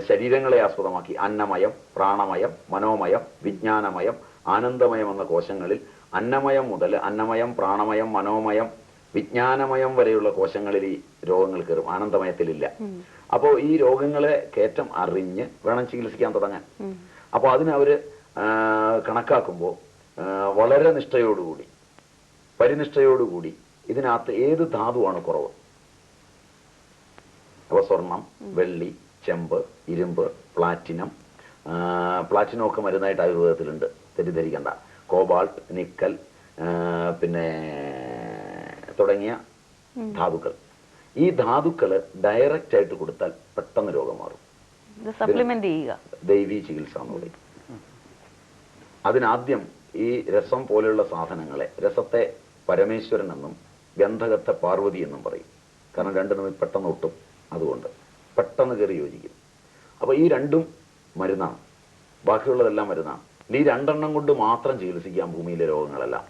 ശരീരങ്ങളെ ആസ്പദമാക്കി അന്നമയം, പ്രാണമയം, മനോമയം, വിജ്ഞാനമയം, ആനന്ദമയം എന്ന കോശങ്ങളിൽ അന്നമയം മുതൽ അന്നമയം, പ്രാണമയം, മനോമയം, വിജ്ഞാനമയം വരെയുള്ള കോശങ്ങളിൽ ഈ രോഗങ്ങൾ കയറും. ആനന്ദമയത്തിലില്ല. അപ്പോൾ ഈ രോഗങ്ങളെ കയറ്റം അറിഞ്ഞ് വേണം ചികിത്സിക്കാൻ തുടങ്ങാൻ. അപ്പോൾ അതിനവര് കണക്കാക്കുമ്പോൾ വളരെ നിഷ്ഠയോടുകൂടി, പരിനിഷ്ഠയോടുകൂടി ഇതിനകത്ത് ഏത് ധാതുവാണ് കുറവ്. അപ്പൊ സ്വർണം, വെള്ളി, ചെമ്പ്, ഇരുമ്പ്, പ്ലാറ്റിനം ഒക്കെ മരുന്നായിട്ട് ആയുർവേദത്തിലുണ്ട്, തെറ്റിദ്ധരിക്കണ്ട. കോബാൾട്ട്, നിക്കൽ, പിന്നെ തുടങ്ങിയ ധാതുക്കൾ. ഈ ധാതുക്കള് ഡയറക്റ്റ് ആയിട്ട് കൊടുത്താൽ പെട്ടെന്ന് രോഗം മാറും. ദൈവീ ചികിത്സ എന്ന് പറയും. അതിനാദ്യം ഈ രസം പോലെയുള്ള സാധനങ്ങളെ, രസത്തെ പരമേശ്വരൻ എന്നും ഗന്ധകത്തെ പാർവതി എന്നും പറയും. കാരണം രണ്ടും തമ്മിൽ പെട്ടെന്ന് ഒട്ടും, അതുകൊണ്ട് പെട്ടെന്ന് കയറി യോജിക്കും. അപ്പൊ ഈ രണ്ടും മരുന്നാണ്, ബാക്കിയുള്ളതെല്ലാം മരുന്നാണ്. ഈ 2 എണ്ണം കൊണ്ട് മാത്രം ചികിത്സിക്കാം ഭൂമിയിലെ രോഗങ്ങളെല്ലാം.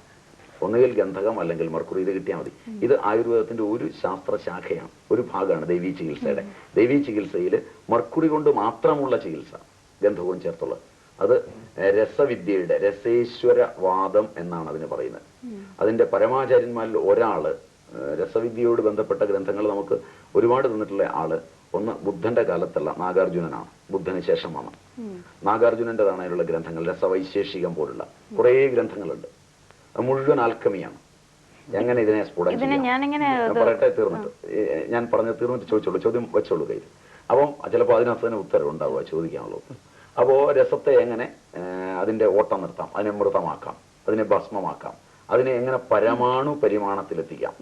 ഒന്നുകിൽ ഗന്ധകം അല്ലെങ്കിൽ മർക്കുറി, ഇത് കിട്ടിയാൽ മതി. ഇത് ആയുർവേദത്തിന്റെ ഒരു ശാസ്ത്രശാഖയാണ്, ഒരു ഭാഗമാണ് ദൈവീ ചികിത്സയുടെ. ദൈവീ ചികിത്സയിൽ മർക്കുറി കൊണ്ട് മാത്രമുള്ള ചികിത്സ, ഗന്ധകവും ചേർത്തുള്ളത്. അത് രസവിദ്യയുടെ രസേശ്വരവാദം എന്നാണ് അതിന് പറയുന്നത്. അതിന്റെ പരമാചാര്യന്മാരിൽ ഒരാള്, രസവിദ്യയോട് ബന്ധപ്പെട്ട ഗ്രന്ഥങ്ങൾ നമുക്ക് ഒരുപാട് തന്നിട്ടുള്ള ആള്, ഒന്ന് ബുദ്ധന്റെ കാലത്തുള്ള നാഗാർജുനനാണ്. ബുദ്ധന് ശേഷം വന്ന നാഗാർജുനന്റെതാണ് അതിലുള്ള ഗ്രന്ഥങ്ങൾ. രസവൈശേഷികം പോലുള്ള കുറേ ഗ്രന്ഥങ്ങളുണ്ട്. മുഴുവൻ ആൽക്കമിയാണ്. എങ്ങനെ ഇതിനെ സ്ഫുടം പറയട്ടെ, തീർന്നിട്ട് ഞാൻ പറഞ്ഞ് തീർന്നിട്ട് ചോദിച്ചോളൂ, ചോദ്യം വെച്ചോളൂ കയ്യിൽ. അപ്പം ചിലപ്പോൾ അതിനകത്ത് തന്നെ ഉത്തരം ഉണ്ടാവുക ചോദിക്കാനുള്ളത്. അപ്പോൾ രസത്തെ എങ്ങനെ അതിന്റെ ഓട്ടം നിർത്താം, അതിനെ മൃതമാക്കാം, അതിനെ ഭസ്മമാക്കാം, അതിനെ എങ്ങനെ പരമാണു പരിമാണത്തിലെത്തിക്കാം.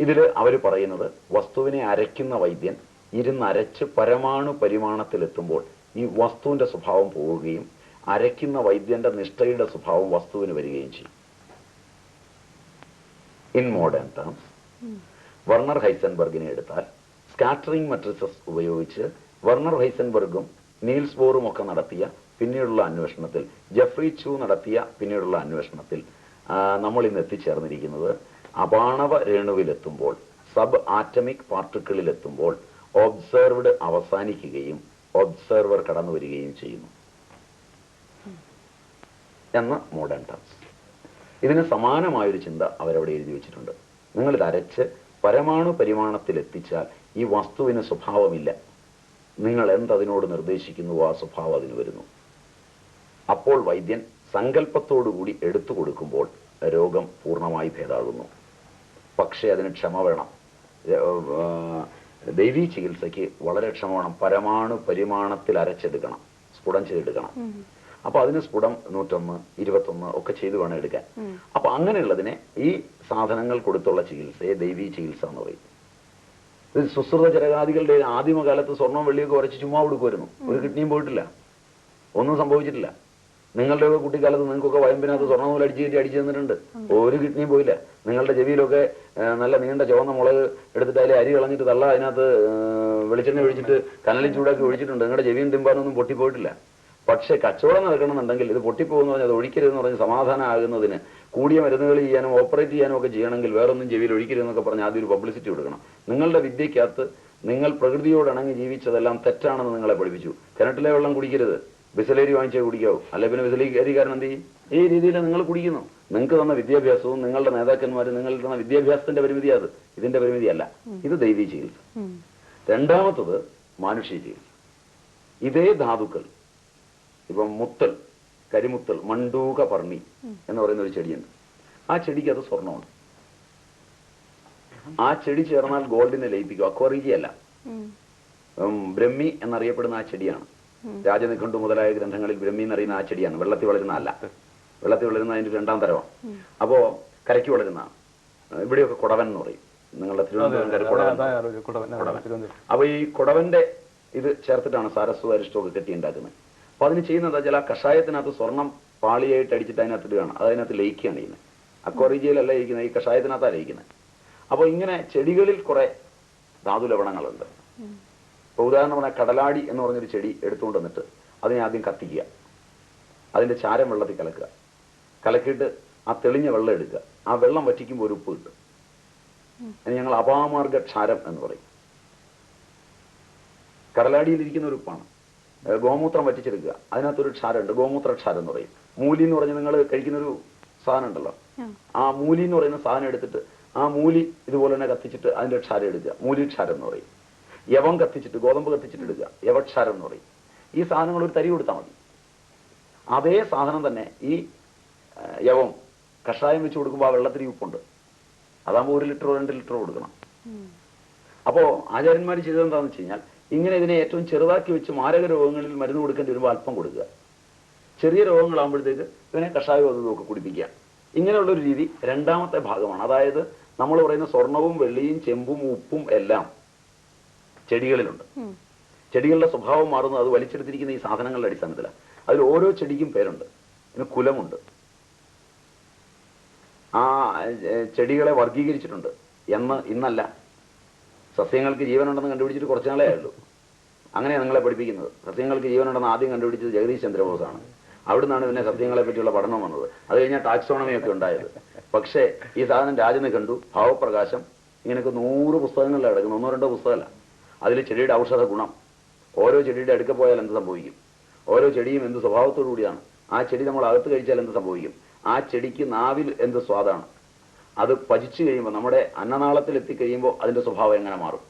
ഇതിൽ അവർ പറയുന്നത് വസ്തുവിനെ അരയ്ക്കുന്ന വൈദ്യൻ ഇരുന്നരച്ച് പരമാണു പരിമാണത്തിലെത്തുമ്പോൾ ഈ വസ്തുവിന്റെ സ്വഭാവം പോവുകയും അരയ്ക്കുന്ന വൈദ്യന്റെ നിഷ്ഠയുടെ സ്വഭാവം വസ്തുവിന് വരികയും ചെയ്യും. ഇൻ മോഡേൺ ടേംസ് വെർണർ ഹൈസൻബർഗിനെ എടുത്താൽ സ്കാറ്ററിംഗ് മെട്രിസസ് ഉപയോഗിച്ച് വെർണർ ഹൈസൻബർഗും നീൽസ് ബോറും ഒക്കെ നടത്തിയ പിന്നീടുള്ള അന്വേഷണത്തിൽ, ജെഫ്രി ചൂ നടത്തിയ പിന്നീടുള്ള അന്വേഷണത്തിൽ നമ്മൾ ഇന്ന് എത്തിച്ചേർന്നിരിക്കുന്നത് അപാണവ രേണുവിലെത്തുമ്പോൾ, സബ് ആറ്റമിക് പാർട്ടിക്കിളിലെത്തുമ്പോൾ ഒബ്സർവ്ഡ് അവസാനിക്കുകയും ഒബ്സർവർ കടന്നു വരികയും ചെയ്യുന്നു എന്ന് മോഡേൺ ടേംസ്. ഇതിന് സമാനമായൊരു ചിന്ത അവരവിടെ എഴുതി വെച്ചിട്ടുണ്ട്. നിങ്ങളിത് അരച്ച് പരമാണു പരിമാണത്തിൽ എത്തിച്ചാൽ ഈ വസ്തുവിന് സ്വഭാവമില്ല, നിങ്ങൾ എന്തതിനോട് നിർദ്ദേശിക്കുന്നുവോ ആ സ്വഭാവം അതിന് വരുന്നു. അപ്പോൾ വൈദ്യൻ സങ്കല്പത്തോടുകൂടി എടുത്തു കൊടുക്കുമ്പോൾ രോഗം പൂർണ്ണമായി ഭേദാകുന്നു. പക്ഷേ അതിന് ക്ഷമ വേണം. ദൈവീ ചികിത്സയ്ക്ക് വളരെ ക്ഷമ വേണം. പരമാണു പരിമാണത്തിൽ അരച്ചെടുക്കണം, സ്ഫുടം ചെയ്തെടുക്കണം. അപ്പൊ അതിന് സ്ഫുടം 101, 21 ഒക്കെ ചെയ്ത് വേണം എടുക്കാൻ. അപ്പൊ അങ്ങനെയുള്ളതിനെ ഈ സാധനങ്ങൾ കൊടുത്തുള്ള ചികിത്സയെ ദൈവീ ചികിത്സ എന്ന് പറയും. ഇത് സുശ്രുത ചരകാദികളുടെ ആദിമകാലത്ത് സ്വർണ്ണം വെള്ളിയൊക്കെ ഉരച്ച് ചുമ്മാ കൊടുക്കുമായിരുന്നു. ഒരു കിഡ്നിയും പോയിട്ടില്ല, ഒന്നും സംഭവിച്ചിട്ടില്ല. നിങ്ങളുടെയൊക്കെ കുട്ടിക്കാലത്ത് നിങ്ങൾക്കൊക്കെ വയമ്പിനകത്ത് സ്വർണ്ണ നൂല് അടിച്ചു തന്നിട്ടുണ്ട്, ഒരു കിഡ്നിയും പോയില്ല. നിങ്ങളുടെ ചെവിയിലൊക്കെ നല്ല നീണ്ട ചുവന്ന മുളക് എടുത്തിട്ട് അതിലെ അരി കളഞ്ഞിട്ട് തള്ള അതിനകത്ത് വെളിച്ചെണ്ണ ഒഴിച്ചിട്ട് കനലിൽ ചൂടാക്കി ഒഴിച്ചിട്ടുണ്ട്. നിങ്ങളുടെ ചെവിയും തിമ്പാനൊന്നും പൊട്ടിപ്പോയിട്ടില്ല. പക്ഷെ കച്ചവടം നടക്കണമെന്നുണ്ടെങ്കിൽ ഇത് പൊട്ടിപ്പോകുന്ന പറഞ്ഞാൽ അത് ഒഴിക്കരുതെന്ന് പറഞ്ഞ് സമാധാനം ആകുന്നതിന് കൂടിയ മരുന്നുകൾ ചെയ്യാനും ഓപ്പറേറ്റ് ചെയ്യാനും ഒക്കെ ചെയ്യണമെങ്കിൽ വേറൊന്നും ചെവിയിൽ ഒഴിക്കരുതെന്നൊക്കെ പറഞ്ഞ് ആദ്യം ഒരു പബ്ലിസിറ്റി കൊടുക്കണം. നിങ്ങളുടെ വിദ്യക്കകത്ത് നിങ്ങൾ പ്രകൃതിയോടിണങ്ങി ജീവിച്ചതെല്ലാം തെറ്റാണെന്ന് നിങ്ങളെ പഠിപ്പിച്ചു. കിണറ്റിലെ വെള്ളം കുടിക്കരുത്, ബിസലേരി വാങ്ങിച്ചേ കുടിക്കാവൂ. അല്ലെ പിന്നെ ബിസലേരിക്കാരൻ എന്ത് ചെയ്യും? ഈ രീതിയിൽ നിങ്ങൾ കുടിക്കുന്നു. നിങ്ങൾക്ക് തന്ന വിദ്യാഭ്യാസവും നിങ്ങളുടെ നേതാക്കന്മാരും നിങ്ങൾക്ക് തന്ന വിദ്യാഭ്യാസത്തിന്റെ പരിമിതി, അത് ഇതിന്റെ പരിമിതിയല്ല. ഇത് ദൈവീ ചികിത്സ. രണ്ടാമത്തത് മാനുഷിക ചികിത്സ. ഇതേ ധാതുക്കൾ, ഇപ്പം മുത്തൽ, കരിമുത്തൽ, മണ്ടൂക പർണി എന്ന് പറയുന്ന ഒരു ചെടിയുണ്ട്. ആ ചെടിക്ക് അത് സ്വർണ്ണമുണ്ട്. ആ ചെടി ചേർന്നാൽ ഗോൾഡിനെ ലയിപ്പിക്കും. അക്വറിജിയല്ല, ബ്രഹ്മി എന്നറിയപ്പെടുന്ന ആ ചെടിയാണ്. രാജനിഘണ്ടു മുതലായ ഗ്രന്ഥങ്ങളിൽ ബ്രഹ്മി എന്നറിയുന്ന ആ ചെടിയാണ്. വെള്ളത്തിൽ വളരുന്ന അല്ല, വെള്ളത്തിൽ വളരുന്ന അതിന്റെ 2ാം തരമാണ്. അപ്പോ കരയ്ക്ക് വളരുന്ന, ഇവിടെയൊക്കെ കൊടവൻ എന്ന് പറയും. നിങ്ങളുടെ തിരുവനന്തപുരം കൊടവൻ. അപ്പൊ ഈ കൊടവന്റെ ഇത് ചേർത്തിട്ടാണ് സാരസ്വ അരിഷ്ടമൊക്കെ കെട്ടിയുണ്ടാക്കുന്നത്. അപ്പൊ അതിന് ചെയ്യുന്നത് ചില കഷായത്തിനകത്ത് സ്വർണം പാളിയായിട്ട് അടിച്ചിട്ട് അതിനകത്ത് ഇടുകയാണ്. അതിനകത്ത് ലയിക്കുകയാണ് ചെയ്യുന്നത്. അക്വറിജിയിലല്ല ലയിക്കുന്നത്, ഈ കഷായത്തിനകത്താണ് ലയിക്കുന്നത്. അപ്പൊ ഇങ്ങനെ ചെടികളിൽ കുറെ ധാതു ലവണങ്ങളുണ്ട്. ഇപ്പൊ ഉദാഹരണം പറഞ്ഞാൽ കടലാടി എന്ന് പറഞ്ഞൊരു ചെടി എടുത്തുകൊണ്ട് വന്നിട്ട് അതിനെ ആദ്യം കത്തിക്കുക, അതിന്റെ ചാരം വെള്ളത്തിൽ കലക്കുക, കലക്കിയിട്ട് ആ തെളിഞ്ഞ വെള്ളം എടുക്കുക. ആ വെള്ളം വറ്റിക്കുമ്പോൾ ഒരു ഉപ്പ് കിട്ടും. അതിന് ഞങ്ങൾ അപാമാർഗ ക്ഷാരം എന്ന് പറയും. കടലാടിയിലിരിക്കുന്ന ഒരു ഉപ്പാണ്. ഗോമൂത്രം വറ്റിച്ചെടുക്കുക, അതിനകത്തൊരു ക്ഷാരമുണ്ട്, ഗോമൂത്ര ക്ഷാരം എന്ന് പറയും. മൂലി എന്ന് പറഞ്ഞാൽ നിങ്ങൾ കഴിക്കുന്നൊരു സാധനം ഉണ്ടല്ലോ, ആ മൂലി എന്ന് പറയുന്ന സാധനം എടുത്തിട്ട് ആ മൂലി ഇതുപോലെ തന്നെ കത്തിച്ചിട്ട് അതിന്റെ ക്ഷാരം എടുക്കുക, മൂലി ക്ഷാരം എന്ന് പറയും. യവം കത്തിച്ചിട്ട്, ഗോതമ്പ് കത്തിച്ചിട്ട് എടുക്കുക, യവക്ഷാരം എന്ന് പറയും. ഈ സാധനങ്ങൾ ഒരു തരി കൊടുത്താൽ മതി. അതേ സാധനം തന്നെ ഈ യവം കഷായം വെച്ച് കൊടുക്കുമ്പോൾ ആ വെള്ളത്തിൽ ഉപ്പുണ്ട്. അതാകുമ്പോൾ 1 ലിറ്ററോ 2 ലിറ്ററോ കൊടുക്കണം. അപ്പോ ആചാര്യന്മാർ ചെയ്തതെന്താണെന്ന് വെച്ച് കഴിഞ്ഞാൽ ഇങ്ങനെ ഇതിനെ ഏറ്റവും ചെറുതാക്കി വെച്ച് മാരക രോഗങ്ങളിൽ മരുന്ന് കൊടുക്കേണ്ടി വരുമ്പോൾ അല്പം കൊടുക്കുക. ചെറിയ രോഗങ്ങളാകുമ്പോഴത്തേക്ക് ഇതിനെ കഷായം അതുമൊക്കെ കുടിപ്പിക്കുക. ഇങ്ങനെയുള്ളൊരു രീതി 2ാമത്തെ ഭാഗമാണ്. അതായത് നമ്മൾ പറയുന്ന സ്വർണവും വെള്ളിയും ചെമ്പും ഉപ്പും എല്ലാം ചെടികളിലുണ്ട്. ചെടികളുടെ സ്വഭാവം മാറുന്നത് അത് വലിച്ചെടുത്തിരിക്കുന്ന ഈ സാധനങ്ങളുടെ അടിസ്ഥാനത്തിലാണ്. അതിൽ ഓരോ ചെടിക്കും പേരുണ്ട്. ഇതിന് കുലമുണ്ട്. ആ ചെടികളെ വർഗീകരിച്ചിട്ടുണ്ട്. ഇന്നല്ല, സസ്യങ്ങൾക്ക് ജീവനുണ്ടെന്ന് കണ്ടുപിടിച്ചിട്ട് കുറച്ചു നാളേ ആയുള്ളൂ. അങ്ങനെയാണ് നിങ്ങളെ പഠിപ്പിക്കുന്നത്. സസ്യങ്ങൾക്ക് ജീവനുണ്ടെന്ന് ആദ്യം കണ്ടുപിടിച്ചത് ജഗദീഷ് ചന്ദ്രബോസാണ്. അവിടുന്നാണ് പിന്നെ സസ്യങ്ങളെ പറ്റിയുള്ള പഠനം വന്നത്. അത് കഴിഞ്ഞാൽ ടാക്സോണമിയൊക്കെ ഉണ്ടായത്. പക്ഷേ ഈ സാധനം രാജനിഘണ്ടു, ഭാവപ്രകാശം, ഇങ്ങനെയൊക്കെ 100 പുസ്തകങ്ങളിൽ കിടക്കുന്നു. 1-2 പുസ്തകമല്ല. അതിൽ ചെടിയുടെ ഔഷധ ഗുണം, ഓരോ ചെടിയുടെ അടുക്ക പോയാൽ എന്ത് സംഭവിക്കും, ഓരോ ചെടിയും എന്ത് സ്വഭാവത്തോടു കൂടിയാണ്, ആ ചെടി നമ്മൾ അകത്ത് കഴിച്ചാൽ എന്ത് സംഭവിക്കും, ആ ചെടിക്ക് നാവിൽ എന്ത് സ്വാദാണ്, അത് പചിച്ചു കഴിയുമ്പോൾ നമ്മുടെ അന്നനാളത്തിൽ എത്തിക്കഴിയുമ്പോൾ അതിന്റെ സ്വഭാവം എങ്ങനെ മാറും.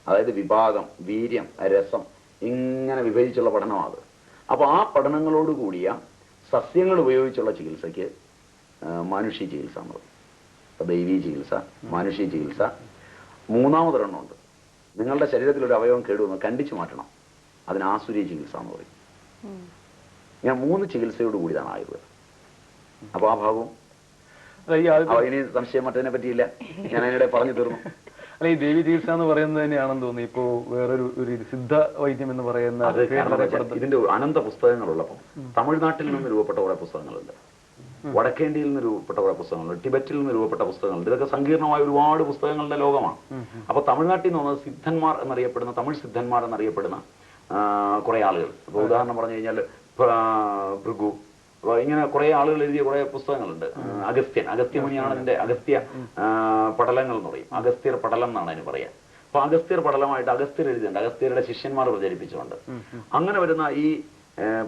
അതായത് വിഭാഗം, വീര്യം, രസം, ഇങ്ങനെ വിഭജിച്ചുള്ള പഠനമാണ്. അപ്പൊ ആ പഠനങ്ങളോട് കൂടിയ സസ്യങ്ങൾ ഉപയോഗിച്ചുള്ള ചികിത്സയ്ക്ക് മാനുഷിക ചികിത്സ എന്ന് പറയും. ദൈവീ ചികിത്സ, മാനുഷിക ചികിത്സ. 3ാമതൊരെണ്ണമുണ്ട് നിങ്ങളുടെ ശരീരത്തിൽ ഒരു അവയവം കേടുവന്ന് കണ്ടിച്ചു മാറ്റണം. അതിന് ആസുരീയ ചികിത്സ എന്ന് പറയും. ഇങ്ങനെ 3 ചികിത്സയോട് കൂടിയതാണ് ആയുർവേദം. അപ്പൊ ആ ഭാഗവും ഇനി സംശയം മറ്റതിനെ പറ്റിയില്ല, ഞാൻ അതിനിടെ പറഞ്ഞു തീർന്നു. അല്ല, ഈ ദേവി ചികിത്സ എന്ന് പറയുന്നത് തന്നെയാണെന്ന് തോന്നുന്നു ഇപ്പോ വേറൊരു സിദ്ധ വൈദ്യം എന്ന് പറയുന്ന ഇതിന്റെ അനന്ത പുസ്തകങ്ങളുള്ളപ്പോൾ തമിഴ്നാട്ടിൽ നിന്ന് രൂപപ്പെട്ട കുറെ പുസ്തകങ്ങളുണ്ട്, വടക്കേന്ത്യയിൽ നിന്ന് രൂപപ്പെട്ട കുറെ പുസ്തകങ്ങളുണ്ട്, ടിബറ്റിൽ നിന്ന് രൂപപ്പെട്ട പുസ്തകങ്ങളുണ്ട്. ഇതൊക്കെ സങ്കീർണമായ ഒരുപാട് പുസ്തകങ്ങളുടെ ലോകമാണ്. അപ്പൊ തമിഴ്നാട്ടിൽ നിന്ന് സിദ്ധന്മാർ എന്നറിയപ്പെടുന്ന, തമിഴ് സിദ്ധന്മാർ എന്നറിയപ്പെടുന്ന കുറെ ആളുകൾ, ഇപ്പൊ ഉദാഹരണം പറഞ്ഞു കഴിഞ്ഞാൽ ഭൃഗു, ഇങ്ങനെ കുറെ ആളുകൾ എഴുതിയ കുറെ പുസ്തകങ്ങളുണ്ട്. അഗസ്ത്യമുനിയാണ് ഇതിന്റെ അഗസ്ത്യ പടലങ്ങൾ എന്ന് പറയും, അഗസ്ത്യർ പടലം എന്നാണ് അതിന് പറയാ. അപ്പൊ അഗസ്ത്യർ പടലമായിട്ട് അഗസ്ത്യർ എഴുതിയിട്ടുണ്ട്, അഗസ്ത്യരുടെ ശിഷ്യന്മാർ പ്രചരിപ്പിച്ചുകൊണ്ട്. അങ്ങനെ വരുന്ന ഈ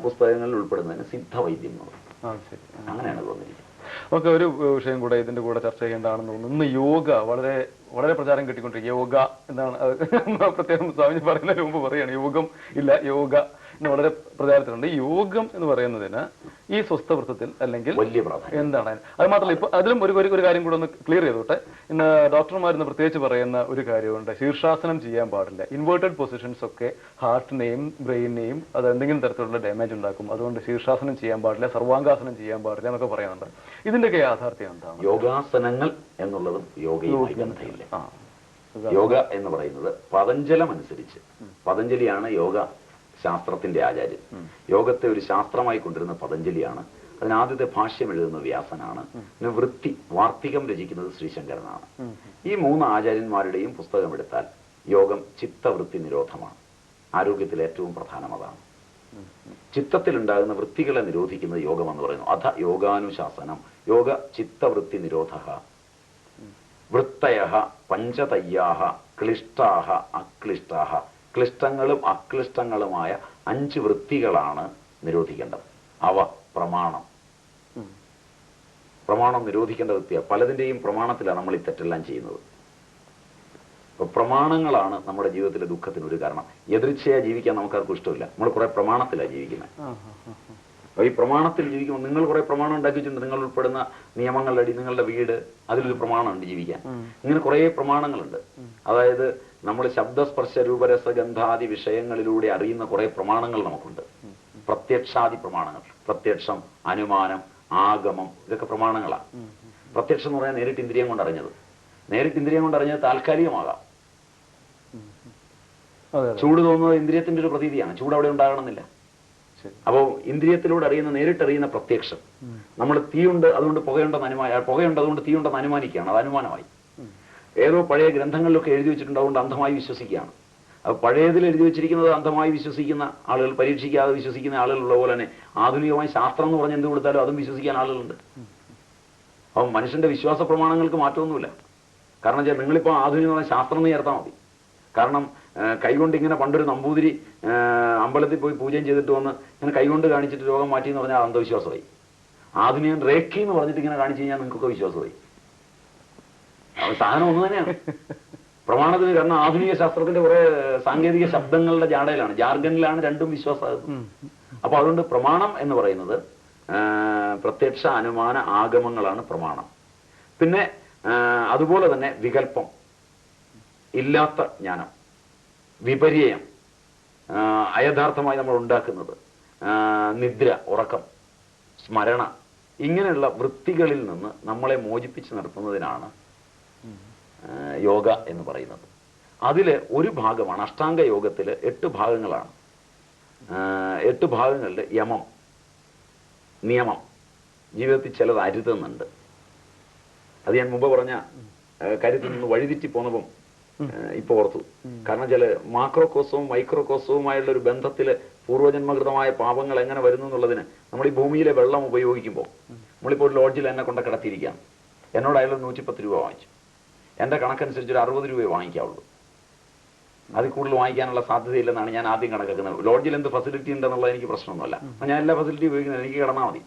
പുസ്തകങ്ങളിൽ ഉൾപ്പെടുന്നതിന് സിദ്ധവൈദ്യം എന്ന് പറയും. അങ്ങനെയാണ് തോന്നിയിരിക്കുന്നത്. നമുക്ക് ഒരു വിഷയം കൂടെ ഇതിന്റെ കൂടെ ചർച്ച ചെയ്യേണ്ടതാണെന്ന് തോന്നുന്നു. ഇന്ന് യോഗ വളരെ വളരെ പ്രചാരം കിട്ടിക്കൊണ്ടിരിക്കുക. യോഗ എന്താണ് പ്രത്യേകം സ്വാമിജി പറയുന്നതിന് മുമ്പ് പറയുകയാണ്, യോഗം ഇല്ല, യോഗ എന്ന് വളരെ പ്രചാരത്തിലുണ്ട്. ഈ യോഗം എന്ന് പറയുന്നതിന് ഈ സ്വസ്ഥവൃത്തത്തിൽ അല്ലെങ്കിൽ വലിയ പ്രാധാന്യം എന്താണ്? അത് മാത്രമല്ല, ഇപ്പൊ അതിലും ഒരു കാര്യം കൂടെ ഒന്ന് ക്ലിയർ ചെയ്തോട്ടെ. ഇന്ന് ഡോക്ടർമാരിന്ന് പ്രത്യേകിച്ച് പറയുന്ന ഒരു കാര്യമുണ്ട്, ശീർഷാസനം ചെയ്യാൻ പാടില്ല. ഇൻവേർട്ടഡ് പൊസിഷൻസ് ഒക്കെ ഹാർട്ടിനെയും ബ്രെയിനെയും അത് എന്തെങ്കിലും തരത്തിലുള്ള ഡാമേജ് ഉണ്ടാക്കും, അതുകൊണ്ട് ശീർഷാസനം ചെയ്യാൻ പാടില്ല, സർവാംഗാസനം ചെയ്യാൻ പാടില്ല എന്നൊക്കെ പറയുന്നുണ്ട്. ഇതിന്റെയൊക്കെ യാഥാർത്ഥ്യം എന്താണ്? യോഗാസനങ്ങൾ എന്നുള്ളതും യോഗയുമായി ബന്ധമില്ല. യോഗ എന്ന് പറയുന്നത് പതഞ്ജലം അനുസരിച്ച്, പതഞ്ജലിയാണ് യോഗ ശാസ്ത്രത്തിന്റെ ആചാര്യൻ. യോഗത്തെ ഒരു ശാസ്ത്രമായി കൊണ്ടിരുന്ന പതഞ്ജലിയാണ്. അതിനാദ്യത്തെ ഭാഷ്യം എഴുതുന്ന വ്യാസനാണ്. പിന്നെ വാർത്തികം രചിക്കുന്നത് ശ്രീശങ്കരനാണ്. ഈ 3 ആചാര്യന്മാരുടെയും പുസ്തകം എടുത്താൽ യോഗം ചിത്തവൃത്തി നിരോധമാണ്. ആരോഗ്യത്തിൽ ഏറ്റവും പ്രധാനം അതാണ്. ചിത്തത്തിലുണ്ടാകുന്ന വൃത്തികളെ നിരോധിക്കുന്നത് യോഗം എന്ന് പറയുന്നു. അധ യോഗാനുശാസനം യോഗ ചിത്തവൃത്തി നിരോധ. വൃത്തയ പഞ്ചതയ്യാഹ ക്ലിഷ്ടാഹ അക്ലിഷ്ടാഹ. ക്ലിഷ്ടങ്ങളും അക്ലിഷ്ടങ്ങളുമായ 5 വൃത്തികളാണ് നിരോധിക്കേണ്ടത്. അവ പ്രമാണം. പ്രമാണം നിരോധിക്കേണ്ട വൃത്തിയാണ്. പലതിന്റെയും പ്രമാണത്തിലാണ് നമ്മൾ ഈ തെറ്റെല്ലാം ചെയ്യുന്നത്. അപ്പൊ പ്രമാണങ്ങളാണ് നമ്മുടെ ജീവിതത്തിലെ ദുഃഖത്തിന് ഒരു കാരണം. എതിർച്ചയാ ജീവിക്കാൻ നമുക്കാർക്കും ഇഷ്ടമില്ല. നമ്മൾ കുറെ പ്രമാണത്തിലാണ് ജീവിക്കുന്നത്. അപ്പൊ ഈ പ്രമാണത്തിൽ ജീവിക്കുമ്പോൾ നിങ്ങൾ കുറെ പ്രമാണം ഉണ്ടാക്കി വെച്ചിട്ടുണ്ട്. നിങ്ങൾ ഉൾപ്പെടുന്ന നിയമങ്ങളുടെ അടി, നിങ്ങളുടെ വീട്, അതിലൊരു പ്രമാണമുണ്ട് ജീവിക്കാൻ. ഇങ്ങനെ കുറെ പ്രമാണങ്ങളുണ്ട്. അതായത് നമ്മൾ ശബ്ദസ്പർശ രൂപരസഗന്ധാദി വിഷയങ്ങളിലൂടെ അറിയുന്ന കുറെ പ്രമാണങ്ങൾ നമുക്കുണ്ട്. പ്രത്യക്ഷാദി പ്രമാണങ്ങൾ, പ്രത്യക്ഷം, അനുമാനം, ആഗമം, ഇതൊക്കെ പ്രമാണങ്ങളാണ്. പ്രത്യക്ഷം എന്ന് പറയാൻ നേരിട്ട് ഇന്ദ്രിയം കൊണ്ട് അറിഞ്ഞത്. നേരിട്ട് ഇന്ദ്രിയം കൊണ്ട് അറിഞ്ഞത് താൽക്കാലികമാകാം. ചൂട് തോന്നുന്നത് ഇന്ദ്രിയത്തിന്റെ ഒരു പ്രതീതിയാണ്. ചൂട് അവിടെ ഉണ്ടാകണമെന്നില്ല. അപ്പോ ഇന്ദ്രിയത്തിലൂടെ അറിയുന്ന, നേരിട്ടറിയുന്ന പ്രത്യക്ഷം. നമ്മൾ തീയുണ്ട് അതുകൊണ്ട് പുകയുണ്ടെന്ന് പുകയുണ്ട് അതുകൊണ്ട് തീയുണ്ടെന്ന് അനുമാനിക്കുകയാണ്. അത് അനുമാനമായി. ഏതോ പഴയ ഗ്രന്ഥങ്ങളിലൊക്കെ എഴുതി വെച്ചിട്ടുണ്ട്, അതുകൊണ്ട് അന്ധമായി വിശ്വസിക്കുകയാണ്. അപ്പൊ പഴയതിൽ എഴുതി വെച്ചിരിക്കുന്നത് അന്ധമായി വിശ്വസിക്കുന്ന ആളുകൾ, പരീക്ഷിക്കാതെ വിശ്വസിക്കുന്ന ആളുകളുള്ള പോലെ തന്നെ ആധുനികമായി ശാസ്ത്രം എന്ന് പറഞ്ഞ് എന്ത് കൊടുത്താലും അതും വിശ്വസിക്കാൻ ആളുകളുണ്ട്. അപ്പൊ മനുഷ്യന്റെ വിശ്വാസ പ്രമാണങ്ങൾക്ക് മാറ്റമൊന്നുമില്ല. കാരണം വെച്ചാൽ നിങ്ങളിപ്പോ ആധുനികമായ ശാസ്ത്രം എന്ന് ചേർത്താൽ മതി. കാരണം കൈകൊണ്ട് ഇങ്ങനെ പണ്ടൊരു നമ്പൂതിരി അമ്പലത്തിൽ പോയി പൂജയും ചെയ്തിട്ട് വന്ന് ഇങ്ങനെ കൈകൊണ്ട് കാണിച്ചിട്ട് രോഗം മാറ്റി എന്ന് പറഞ്ഞാൽ അന്ധവിശ്വാസമായി. ആധുനികൻ റേഖി എന്ന് പറഞ്ഞിട്ട് ഇങ്ങനെ കാണിച്ചു കഴിഞ്ഞാൽ നിങ്ങൾക്കൊക്കെ വിശ്വാസമായി. സാധനം ഒന്ന് തന്നെയാണ് പ്രമാണത്തിന്. കാരണം ആധുനിക ശാസ്ത്രത്തിന്റെ കുറെ സാങ്കേതിക ശബ്ദങ്ങളുടെ ജാടയിലാണ്, ജാർഗനിലാണ് രണ്ടും വിശ്വാസമാകുന്നത്. അപ്പൊ അതുകൊണ്ട് പ്രമാണം എന്ന് പറയുന്നത് പ്രത്യക്ഷ, അനുമാന, ആഗമങ്ങളാണ് പ്രമാണം. പിന്നെ അതുപോലെ തന്നെ വികല്പം, ഇല്ലാത്ത ജ്ഞാനം, വിപര്യം, അയഥാർത്ഥമായി നമ്മൾ ഉണ്ടാക്കുന്നത്, നിദ്ര, ഉറക്കം, സ്മരണ, ഇങ്ങനെയുള്ള വൃത്തികളിൽ നിന്ന് നമ്മളെ മോചിപ്പിച്ച് നിർത്തുന്നതിനാണ് യോഗ എന്ന് പറയുന്നത്. അതില് ഒരു ഭാഗമാണ് അഷ്ടാംഗ യോഗത്തില് 8 ഭാഗങ്ങളാണ്. 8 ഭാഗങ്ങളിൽ യമം, നിയമം, ജീവിതത്തിൽ ചിലത് അരുതെന്നുണ്ട്. അത് ഞാൻ മുമ്പ് പറഞ്ഞ കാര്യത്തിൽ നിന്ന് വഴിതെറ്റി പോന്നപ്പം ഇപ്പൊ ഓർത്തു. കാരണം ചില മാക്രോകോസവും മൈക്രോകോസവുമായുള്ള ഒരു ബന്ധത്തില് പൂർവ്വജന്മകൃതമായ പാപങ്ങൾ എങ്ങനെ വരുന്നു എന്നുള്ളതിന് നമ്മൾ ഈ ഭൂമിയിലെ വെള്ളം ഉപയോഗിക്കുമ്പോൾ, നമ്മളിപ്പോൾ ഒരു ലോഡ്ജിൽ എന്നെ കൊണ്ട് കിടത്തിയിരിക്കാം, എന്നോട് അയാൾ 110 രൂപ വാങ്ങിച്ചു. എന്റെ കണക്കനുസരിച്ച് ഒരു 60 രൂപയെ വാങ്ങിക്കാവുള്ളൂ. അതിൽ കൂടുതൽ വാങ്ങിക്കാനുള്ള സാധ്യതയില്ലെന്നാണ് ഞാൻ ആദ്യം കണക്കാക്കുന്നത്. ലോഡ്ജിൽ എന്ത് ഫെസിലിറ്റി ഉണ്ടെന്നുള്ളത് എനിക്ക് പ്രശ്നമൊന്നുമല്ല. ഞാൻ എല്ലാ ഫെസിലിറ്റി ഉപയോഗിക്കുന്നത്, എനിക്ക് കിടന്നാൽ മതി.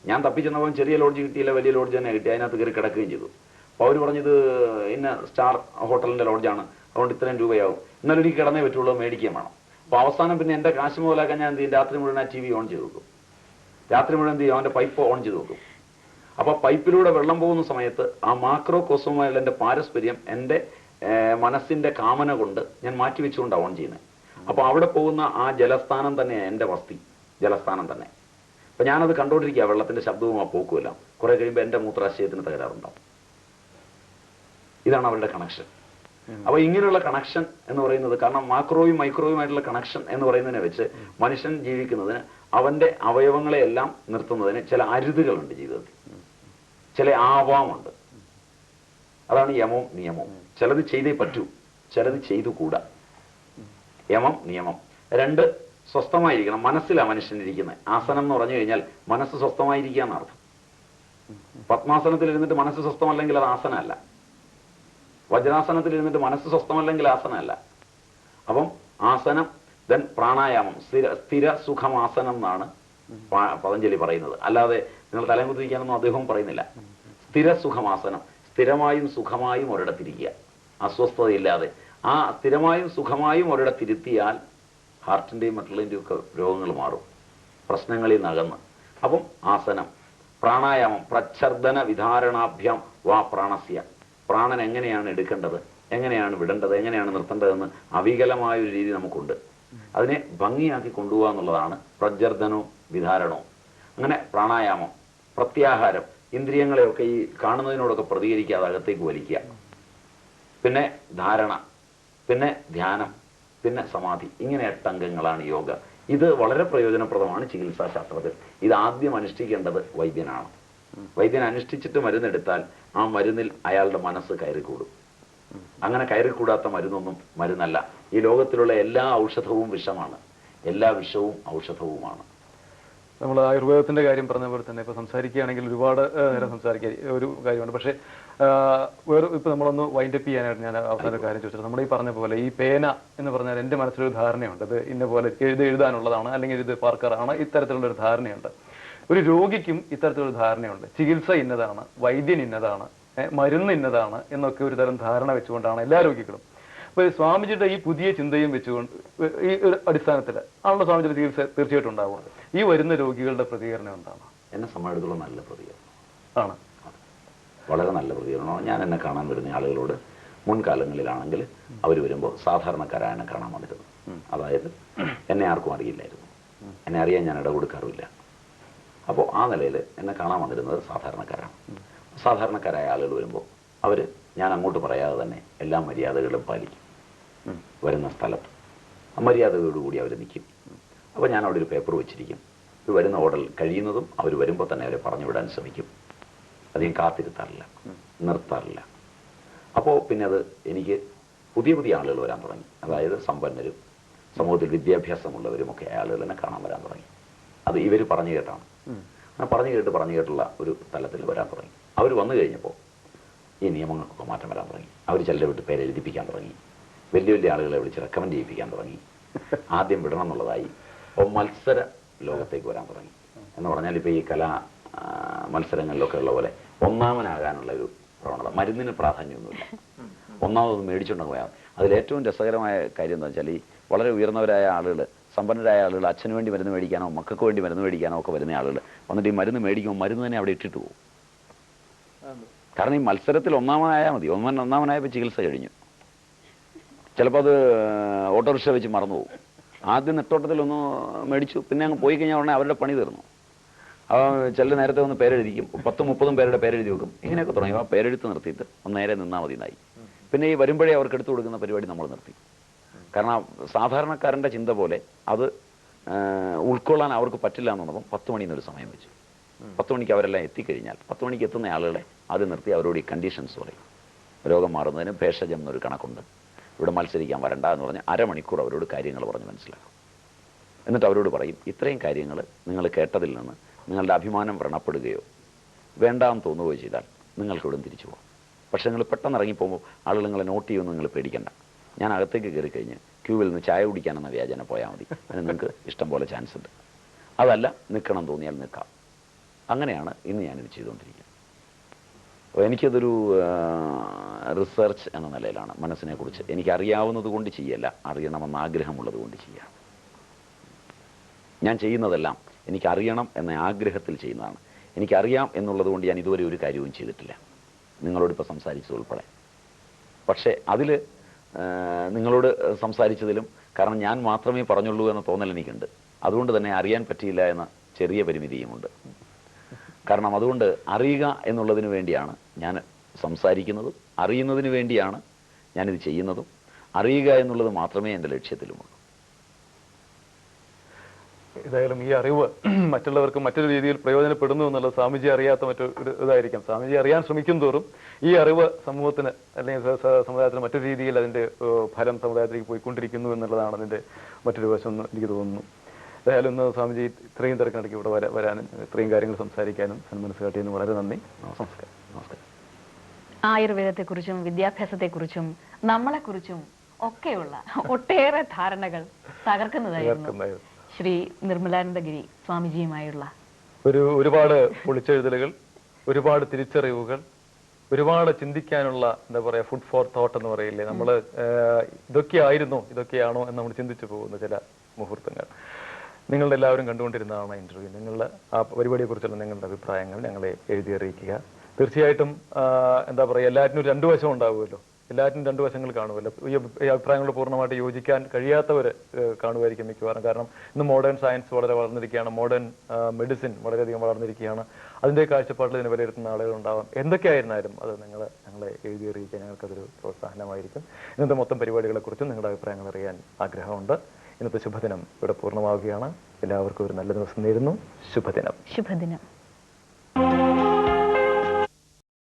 ഞാൻ തപ്പിച്ചെന്നപ്പോൾ ചെറിയ ലോഡ്ജ് കിട്ടിയില്ല, വലിയ ലോഡ്ജ് തന്നെ കിട്ടി. അതിനകത്ത് കയറി കിടക്കുകയും ചെയ്തു. അപ്പോൾ അവർ പറഞ്ഞത് ഇന്ന സ്റ്റാർ ഹോട്ടലിന്റെ ലോഡ്ജാണ്, അതുകൊണ്ട് ഇത്രയും രൂപയാവും, എന്നാലും എനിക്ക് കിടന്നേ പറ്റുള്ളൂ, മേടിക്കുകയും വേണം. അപ്പോൾ അവസാനം പിന്നെ എന്റെ കാശ് മുതലാക്കാൻ ഞാൻ എന്ത് ചെയ്യും, രാത്രി മുഴുവൻ ആ TV ഓൺ ചെയ്ത് വെക്കും. രാത്രി മുഴുവൻ എന്ത് ചെയ്യും, അവന്റെ പൈപ്പ് ഓൺ ചെയ്ത് വെക്കും. അപ്പൊ പൈപ്പിലൂടെ വെള്ളം പോകുന്ന സമയത്ത് ആ മാക്രോ കോസവുമായുള്ള എന്റെ പാരസ്പര്യം എന്റെ മനസ്സിന്റെ കാമന കൊണ്ട് ഞാൻ മാറ്റിവെച്ചുകൊണ്ടാണ് ഓൺ ചെയ്യുന്നത്. അപ്പൊ അവിടെ പോകുന്ന ആ ജലസ്ഥാനം തന്നെയാണ് എൻ്റെ വസ്തി, ജലസ്ഥാനം തന്നെ. അപ്പൊ ഞാനത് കണ്ടോണ്ടിരിക്കുക, വെള്ളത്തിന്റെ ശബ്ദവും ആ പോക്കുമല്ല. കുറെ കഴിയുമ്പോൾ എൻ്റെ മൂത്രാശയത്തിന് തകരാറുണ്ടാവും. ഇതാണ് അവരുടെ കണക്ഷൻ. അപ്പൊ ഇങ്ങനെയുള്ള കണക്ഷൻ എന്ന് പറയുന്നത്, കാരണം മാക്രോയും മൈക്രോയുമായിട്ടുള്ള കണക്ഷൻ എന്ന് പറയുന്നതിനെ വെച്ച് മനുഷ്യൻ ജീവിക്കുന്നതിന് അവന്റെ അവയവങ്ങളെയെല്ലാം നിർത്തുന്നതിന് ചില അരുതുകളുണ്ട് ജീവിതത്തിൽ, ചില ആവാമുണ്ട്. അതാണ് യമവും നിയമവും. ചിലത് ചെയ്തേ പറ്റൂ, ചിലത് ചെയ്തുകൂടാ. യമം നിയമം. രണ്ട്, സ്വസ്ഥമായിരിക്കണം. മനസ്സിലാണ് മനുഷ്യനിരിക്കുന്നത്. ആസനം എന്ന് പറഞ്ഞു കഴിഞ്ഞാൽ മനസ്സ് സ്വസ്ഥമായിരിക്കുക എന്നർത്ഥം. പത്മാസനത്തിൽ ഇരുന്നിട്ട് മനസ്സ് സ്വസ്ഥമല്ലെങ്കിൽ അത് ആസനമല്ല. വജ്രാസനത്തിൽ ഇരുന്നിട്ട് മനസ്സ് സ്വസ്ഥമല്ലെങ്കിൽ ആസനമല്ല. അപ്പം ആസനം, ദെൻ പ്രാണായാമം, സ്ഥിര സുഖമാസനം എന്നാണ് പതഞ്ജലി പറയുന്നത്. അല്ലാതെ നിങ്ങൾ തലയും കുത്തിരിക്കാനൊന്നും അദ്ദേഹവും പറയുന്നില്ല. സ്ഥിര സുഖമാസനം, സ്ഥിരമായും സുഖമായും ഒരിടത്തിരിക്കുക, അസ്വസ്ഥതയില്ലാതെ. ആ സ്ഥിരമായും സുഖമായും ഒരിടത്തിരുത്തിയാൽ ഹാർട്ടിന്റെയും മറ്റുള്ളതിൻ്റെയും ഒക്കെ രോഗങ്ങൾ മാറും, പ്രശ്നങ്ങളിൽ നകന്ന്. അപ്പം ആസനം. പ്രാണായാമം, പ്രച്ഛർദന വിധാരണാഭ്യാം വാ പ്രാണസ്യ. പ്രാണൻ എങ്ങനെയാണ് എടുക്കേണ്ടത്, എങ്ങനെയാണ് വിടേണ്ടത്, എങ്ങനെയാണ് നിർത്തേണ്ടതെന്ന് അവികലമായ ഒരു രീതി നമുക്കുണ്ട്. അതിനെ ഭംഗിയാക്കി കൊണ്ടുപോകുക എന്നുള്ളതാണ് പ്രജ്ജർദനവും വിധാരണവും. അങ്ങനെ പ്രാണായാമം, പ്രത്യാഹാരം, ഇന്ദ്രിയങ്ങളെയൊക്കെ ഈ കാണുന്നതിനോടൊക്കെ പ്രതികരിക്കാതെ അകത്തേക്ക് വലിക്കുക. പിന്നെ ധാരണ, പിന്നെ ധ്യാനം, പിന്നെ സമാധി. ഇങ്ങനെ 8 അംഗങ്ങളാണ് യോഗ. ഇത് വളരെ പ്രയോജനപ്രദമാണ് ചികിത്സാ ശാസ്ത്രത്തിൽ. ഇത് ആദ്യം അനുഷ്ഠിക്കേണ്ടത് വൈദ്യനാണ്. വൈദ്യൻ അനുഷ്ഠിച്ചിട്ട് മരുന്നെടുത്താൽ ആ മരുന്നിൽ അയാളുടെ മനസ്സ് കയറിക്കൂടും. അങ്ങനെ കയറിക്കൂടാത്ത മരുന്നൊന്നും മരുന്നല്ല. ഈ ലോകത്തിലുള്ള എല്ലാ ഔഷധവും വിഷമാണ്, എല്ലാ വിഷവും ഔഷധവുമാണ്. നമ്മൾ ആയുർവേദത്തിന്റെ കാര്യം പറഞ്ഞ പോലെ തന്നെ ഇപ്പൊ സംസാരിക്കുകയാണെങ്കിൽ ഒരുപാട് നേരം സംസാരിക്കാൻ ഒരു കാര്യമുണ്ട്. പക്ഷേ വേറെ ഇപ്പൊ നമ്മളൊന്ന് വൈൻഡപ്പ് ചെയ്യാനായിട്ട് ഞാൻ അവസാന കാര്യം ചോദിച്ചത്, നമ്മുടെ ഈ പറഞ്ഞ പോലെ ഈ പേന എന്ന് പറഞ്ഞാൽ എൻ്റെ മനസ്സിലൊരു ധാരണയുണ്ട്, ഇത് ഇന്ന പോലെ എഴുതാനുള്ളതാണ്, അല്ലെങ്കിൽ ഇത് പാർക്കറാണ്, ഇത്തരത്തിലുള്ള ഒരു ധാരണയുണ്ട്. ഒരു രോഗിക്കും ഇത്തരത്തിലൊരു ധാരണയുണ്ട്. ചികിത്സ ഇന്നതാണ്, വൈദ്യൻ ഇന്നതാണ്, മരുന്ന് ഇന്നതാണ് എന്നൊക്കെ ഒരു തരം ധാരണ വെച്ചുകൊണ്ടാണ് എല്ലാ രോഗികളും. അപ്പൊ സ്വാമിജിയുടെ ഈ പുതിയ ചിന്തയും വെച്ചുകൊണ്ട് ഈ ഒരു അടിസ്ഥാനത്തിൽ ആണല്ലോ സ്വാമിജിയുടെ ചികിത്സ തീർച്ചയായിട്ടും ഉണ്ടാവുന്നത്. ഈ വരുന്ന രോഗികളുടെ പ്രതികരണം എന്താണ്? എന്നെ സംബന്ധിച്ചിടത്തോളം നല്ല പ്രതികരണം ആണ്, വളരെ നല്ല പ്രതികരണമാണ്. ഞാൻ എന്നെ കാണാൻ വരുന്ന ആളുകളോട് മുൻകാലങ്ങളിലാണെങ്കിൽ അവർ വരുമ്പോൾ സാധാരണക്കാരായ എന്നെ കാണാൻ വന്നിരുന്നു. അതായത് എന്നെ ആർക്കും അറിയില്ലായിരുന്നു, എന്നെ അറിയാൻ ഞാൻ ഇടകൊടുക്കാറുമില്ല. അപ്പോൾ ആ നിലയിൽ എന്നെ കാണാൻ വന്നിരുന്നത് സാധാരണക്കാരാണ്. സാധാരണക്കാരായ ആളുകൾ വരുമ്പോൾ അവർ ഞാൻ അങ്ങോട്ട് പറയാതെ തന്നെ എല്ലാ മര്യാദകളും പാലിക്കും. വരുന്ന സ്ഥലത്ത് മര്യാദയോടുകൂടി അവർ നിൽക്കും. അപ്പോൾ ഞാൻ അവിടെ ഒരു പേപ്പർ വെച്ചിരിക്കും. ഇത് വരുന്ന ഓർഡർ കഴിയുന്നതും അവർ വരുമ്പോൾ തന്നെ അവരെ പറഞ്ഞു വിടാൻ ശ്രമിക്കും. അധികം കാത്തിരുത്താറില്ല, നിർത്താറില്ല. അപ്പോൾ പിന്നെ അത് എനിക്ക് പുതിയ പുതിയ ആളുകൾ വരാൻ തുടങ്ങി. അതായത് സമ്പന്നരും സമൂഹത്തിൽ വിദ്യാഭ്യാസമുള്ളവരും ഒക്കെ ആളുകൾ എന്നെ കാണാൻ വരാൻ തുടങ്ങി. അത് ഇവർ പറഞ്ഞു കേട്ടാണ്. അങ്ങനെ പറഞ്ഞു കേട്ടുള്ള ഒരു തലത്തിൽ വരാൻ തുടങ്ങി. അവർ വന്നു കഴിഞ്ഞപ്പോൾ ഈ നിയമങ്ങൾക്കൊക്കെ മാറ്റം വരാൻ തുടങ്ങി. അവർ ചിലരെ വിട്ട് പേര് എഴുതിപ്പിക്കാൻ തുടങ്ങി. വലിയ വലിയ ആളുകളെ വിളിച്ച് റെക്കമെൻഡ് ചെയ്യിപ്പിക്കാൻ തുടങ്ങി. ആദ്യം വിടണം എന്നുള്ളതായി. അപ്പോൾ മത്സര ലോകത്തേക്ക് വരാൻ തുടങ്ങി. എന്ന് പറഞ്ഞാൽ ഇപ്പോൾ ഈ കലാ മത്സരങ്ങളിലൊക്കെ ഉള്ള പോലെ ഒന്നാമനാകാനുള്ള ഒരു പ്രവണത. മരുന്നിന് പ്രാധാന്യമൊന്നുമില്ല, ഒന്നാമതൊന്ന് മേടിച്ചുകൊണ്ട് പോയാൽ. അതിലേറ്റവും രസകരമായ കാര്യം എന്താ വെച്ചാൽ, ഈ വളരെ ഉയർന്നവരായ ആളുകൾ, സമ്പന്നരായ ആളുകൾ അച്ഛന് വേണ്ടി മരുന്ന് മേടിക്കാനോ മക്കൾക്ക് വേണ്ടി മരുന്ന് മേടിക്കാനോ ഒക്കെ വരുന്ന ആളുകൾ വന്നിട്ട് ഈ മരുന്ന് മേടിക്കുമ്പോൾ മരുന്ന് തന്നെ അവിടെ ഇട്ടിട്ട് പോകും. കാരണം ഈ മത്സരത്തിൽ ഒന്നാമനായാൽ മതി. ഒന്നാമനായപ്പോൾ ചികിത്സ കഴിഞ്ഞു. ചിലപ്പോൾ അത് ഓട്ടോറിക്ഷ വെച്ച് മറന്നു പോകും. ആദ്യം നെട്ടോട്ടത്തിലൊന്ന് മേടിച്ചു, പിന്നെ അങ്ങ് പോയി കഴിഞ്ഞാൽ ഉടനെ അവരുടെ പണി തീർന്നു. അപ്പോൾ ചില നേരത്തെ ഒന്ന് പേരെഴുതിക്കും, 10-30 പേരുടെ പേരെഴുതി വെക്കും. ഇങ്ങനെയൊക്കെ തുടങ്ങി. ആ പേരെഴുത്ത് നിർത്തിയിട്ട് ഒന്ന് നേരെ നിന്നാൽ മതി എന്നായി. പിന്നെ ഈ വരുമ്പോഴേ അവർക്ക് എടുത്തു കൊടുക്കുന്ന പരിപാടി നമ്മൾ നിർത്തി. കാരണം സാധാരണക്കാരൻ്റെ ചിന്ത പോലെ അത് ഉൾക്കൊള്ളാൻ അവർക്ക് പറ്റില്ല എന്നുള്ളതും 10 മണിന്നൊരു സമയം വെച്ചു. 10 മണിക്ക് അവരെല്ലാം എത്തിക്കഴിഞ്ഞാൽ 10 മണിക്ക് എത്തുന്ന ആളുകളെ അത് നിർത്തി അവരോട് ഈ കണ്ടീഷൻസ് പറയും. രോഗം മാറുന്നതിന് ഭേഷജം എന്നൊരു കണക്കുണ്ട്, ഇവിടെ മത്സരിക്കാൻ വരണ്ട എന്ന് പറഞ്ഞ് അരമണിക്കൂർ അവരോട് കാര്യങ്ങൾ പറഞ്ഞ് മനസ്സിലാക്കും. എന്നിട്ട് അവരോട് പറയും, ഇത്രയും കാര്യങ്ങൾ നിങ്ങൾ കേട്ടതിൽ നിന്ന് നിങ്ങളുടെ അഭിമാനം വ്രണപ്പെടുകയോ വേണ്ടാന്ന് തോന്നുകയോ ചെയ്താൽ നിങ്ങൾക്ക് ഇവിടെ തിരിച്ചു പോകാം. പക്ഷേ നിങ്ങൾ പെട്ടെന്ന് ഇറങ്ങിപ്പോകുമ്പോൾ ആളുകൾ നിങ്ങളെ നോട്ട് ചെയ്യുമെന്ന് നിങ്ങൾ പേടിക്കണ്ട. ഞാൻ അകത്തേക്ക് കയറി കഴിഞ്ഞ് ക്യൂവിൽ നിന്ന് ചായ കുടിക്കാനെന്ന വ്യാജന പോയാൽ മതി. അതിന് നിങ്ങൾക്ക് ഇഷ്ടം പോലെ ചാൻസ് ഉണ്ട്. അതല്ല, നിൽക്കണം തോന്നിയാൽ നിൽക്കാം. അങ്ങനെയാണ് ഇന്ന് ഞാനിത് ചെയ്തുകൊണ്ടിരിക്കുന്നത്. അപ്പോൾ എനിക്കതൊരു റിസർച്ച് എന്ന നിലയിലാണ് മനസ്സിനെക്കുറിച്ച്. എനിക്കറിയാവുന്നത് കൊണ്ട് ചെയ്യല്ല, അറിയണമെന്ന് ആഗ്രഹമുള്ളത് കൊണ്ട് ചെയ്യാം. ഞാൻ ചെയ്യുന്നതെല്ലാം എനിക്കറിയണം എന്ന ആഗ്രഹത്തിൽ ചെയ്യുന്നതാണ്. എനിക്കറിയാം എന്നുള്ളത് കൊണ്ട് ഞാൻ ഇതുവരെ ഒരു കാര്യവും ചെയ്തിട്ടില്ല. നിങ്ങളോടിപ്പോൾ സംസാരിച്ചത് ഉൾപ്പെടെ പക്ഷേ അതിൽ നിങ്ങളോട് സംസാരിച്ചതിലും, കാരണം ഞാൻ മാത്രമേ പറഞ്ഞുള്ളൂ എന്ന തോന്നൽ എനിക്കുണ്ട്, അതുകൊണ്ട് തന്നെ അറിയാൻ പറ്റിയില്ല എന്ന ചെറിയ പരിമിതിയുമുണ്ട്. കാരണം അതുകൊണ്ട് അറിയുക എന്നുള്ളതിന് വേണ്ടിയാണ് ഞാൻ സംസാരിക്കുന്നതും, അറിയുന്നതിന് വേണ്ടിയാണ് ഞാനിത് ചെയ്യുന്നതും. അറിയുക എന്നുള്ളത് മാത്രമേ എൻ്റെ ലക്ഷ്യത്തിലുമുള്ളൂ. ഏതായാലും ഈ അറിവ് മറ്റുള്ളവർക്ക് മറ്റൊരു രീതിയിൽ പ്രയോജനപ്പെടുന്നു എന്നുള്ളത് സ്വാമിജി അറിയാത്ത മറ്റൊരു ഇതായിരിക്കാം. സ്വാമിജി അറിയാൻ ശ്രമിക്കും തോറും ഈ അറിവ് സമൂഹത്തിന് അല്ലെങ്കിൽ സമുദായത്തിന് മറ്റൊരു രീതിയിൽ അതിന്റെ ഫലം സമുദായത്തിലേക്ക് പോയിക്കൊണ്ടിരിക്കുന്നു എന്നുള്ളതാണ് അതിന്റെ മറ്റൊരു വശം എന്ന് എനിക്ക് തോന്നുന്നു. ഏതായാലും ഇന്ന് സ്വാമിജി ഇത്രയും തിരക്കിനിടയ്ക്ക് ഇവിടെ വരാനും ഇത്രയും കാര്യങ്ങൾ സംസാരിക്കാനും സന്മനസ് കാട്ടിയതിന് വളരെ നന്ദി. നമസ്കാരം. നമസ്കാരം. ആയുർവേദത്തെക്കുറിച്ചും വിദ്യാഭ്യാസത്തെക്കുറിച്ചും നമ്മളെക്കുറിച്ചും ഒക്കെയുള്ള ഒട്ടേറെ ധാരണകൾ തകർക്കുന്നതായിരുന്നു ശ്രീ നിർമ്മലാനന്ദഗിരി സ്വാമിജിയുമായുള്ള ഒരുപാട് പൊളിച്ചെഴുതലുകൾ, ഒരുപാട് തിരിച്ചറിവുകൾ, ഒരുപാട് ചിന്തിക്കാനുള്ള എന്താ പറയാ ഫുഡ് ഫോർ തോട്ട് എന്ന് പറയില്ലേ, നമ്മൾ ഇതൊക്കെയായിരുന്നോ ഇതൊക്കെയാണോ എന്ന് നമ്മൾ ചിന്തിച്ചു പോകുന്ന ചില മുഹൂർത്തങ്ങൾ. നിങ്ങളുടെ എല്ലാവരും കണ്ടുകൊണ്ടിരുന്നതാണ് ഇന്റർവ്യൂ. നിങ്ങളുടെ ആ പരിപാടിയെ കുറിച്ചുള്ള നിങ്ങളുടെ അഭിപ്രായങ്ങൾ ഞങ്ങളെ എഴുതി അറിയിക്കുക. തീർച്ചയായിട്ടും എന്താ പറയുക, എല്ലാറ്റിനും ഒരു രണ്ടു വശം ഉണ്ടാവുമല്ലോ, എല്ലാറ്റിനും രണ്ടു വശങ്ങൾ കാണുമല്ലോ. ഈ അഭിപ്രായങ്ങളോട് പൂർണ്ണമായിട്ട് യോജിക്കാൻ കഴിയാത്തവർ കാണുമായിരിക്കും മിക്കവാറും. കാരണം ഇന്ന് മോഡേൺ സയൻസ് വളരെ വളർന്നിരിക്കുകയാണ്, മോഡേൺ മെഡിസിൻ വളരെയധികം വളർന്നിരിക്കുകയാണ്. അതിൻ്റെ കാഴ്ചപ്പാടിൽ ഇതിനെ വിലയിരുത്തുന്ന ആളുകളുണ്ടാവാം. എന്തൊക്കെയായിരുന്നാലും അത് ഞങ്ങളെ എഴുതി അറിയിക്കാൻ ഞങ്ങൾക്കതൊരു പ്രോത്സാഹനമായിരിക്കും. ഇന്നത്തെ മൊത്തം പരിപാടികളെക്കുറിച്ചും നിങ്ങളുടെ അഭിപ്രായങ്ങൾ അറിയാൻ ആഗ്രഹമുണ്ട്. ഇന്നത്തെ ശുഭദിനം ഇവിടെ പൂർണ്ണമാവുകയാണ്. എല്ലാവർക്കും ഒരു നല്ല ദിവസം നേരുന്നു. ശുഭദിനം. ശുഭദിനം.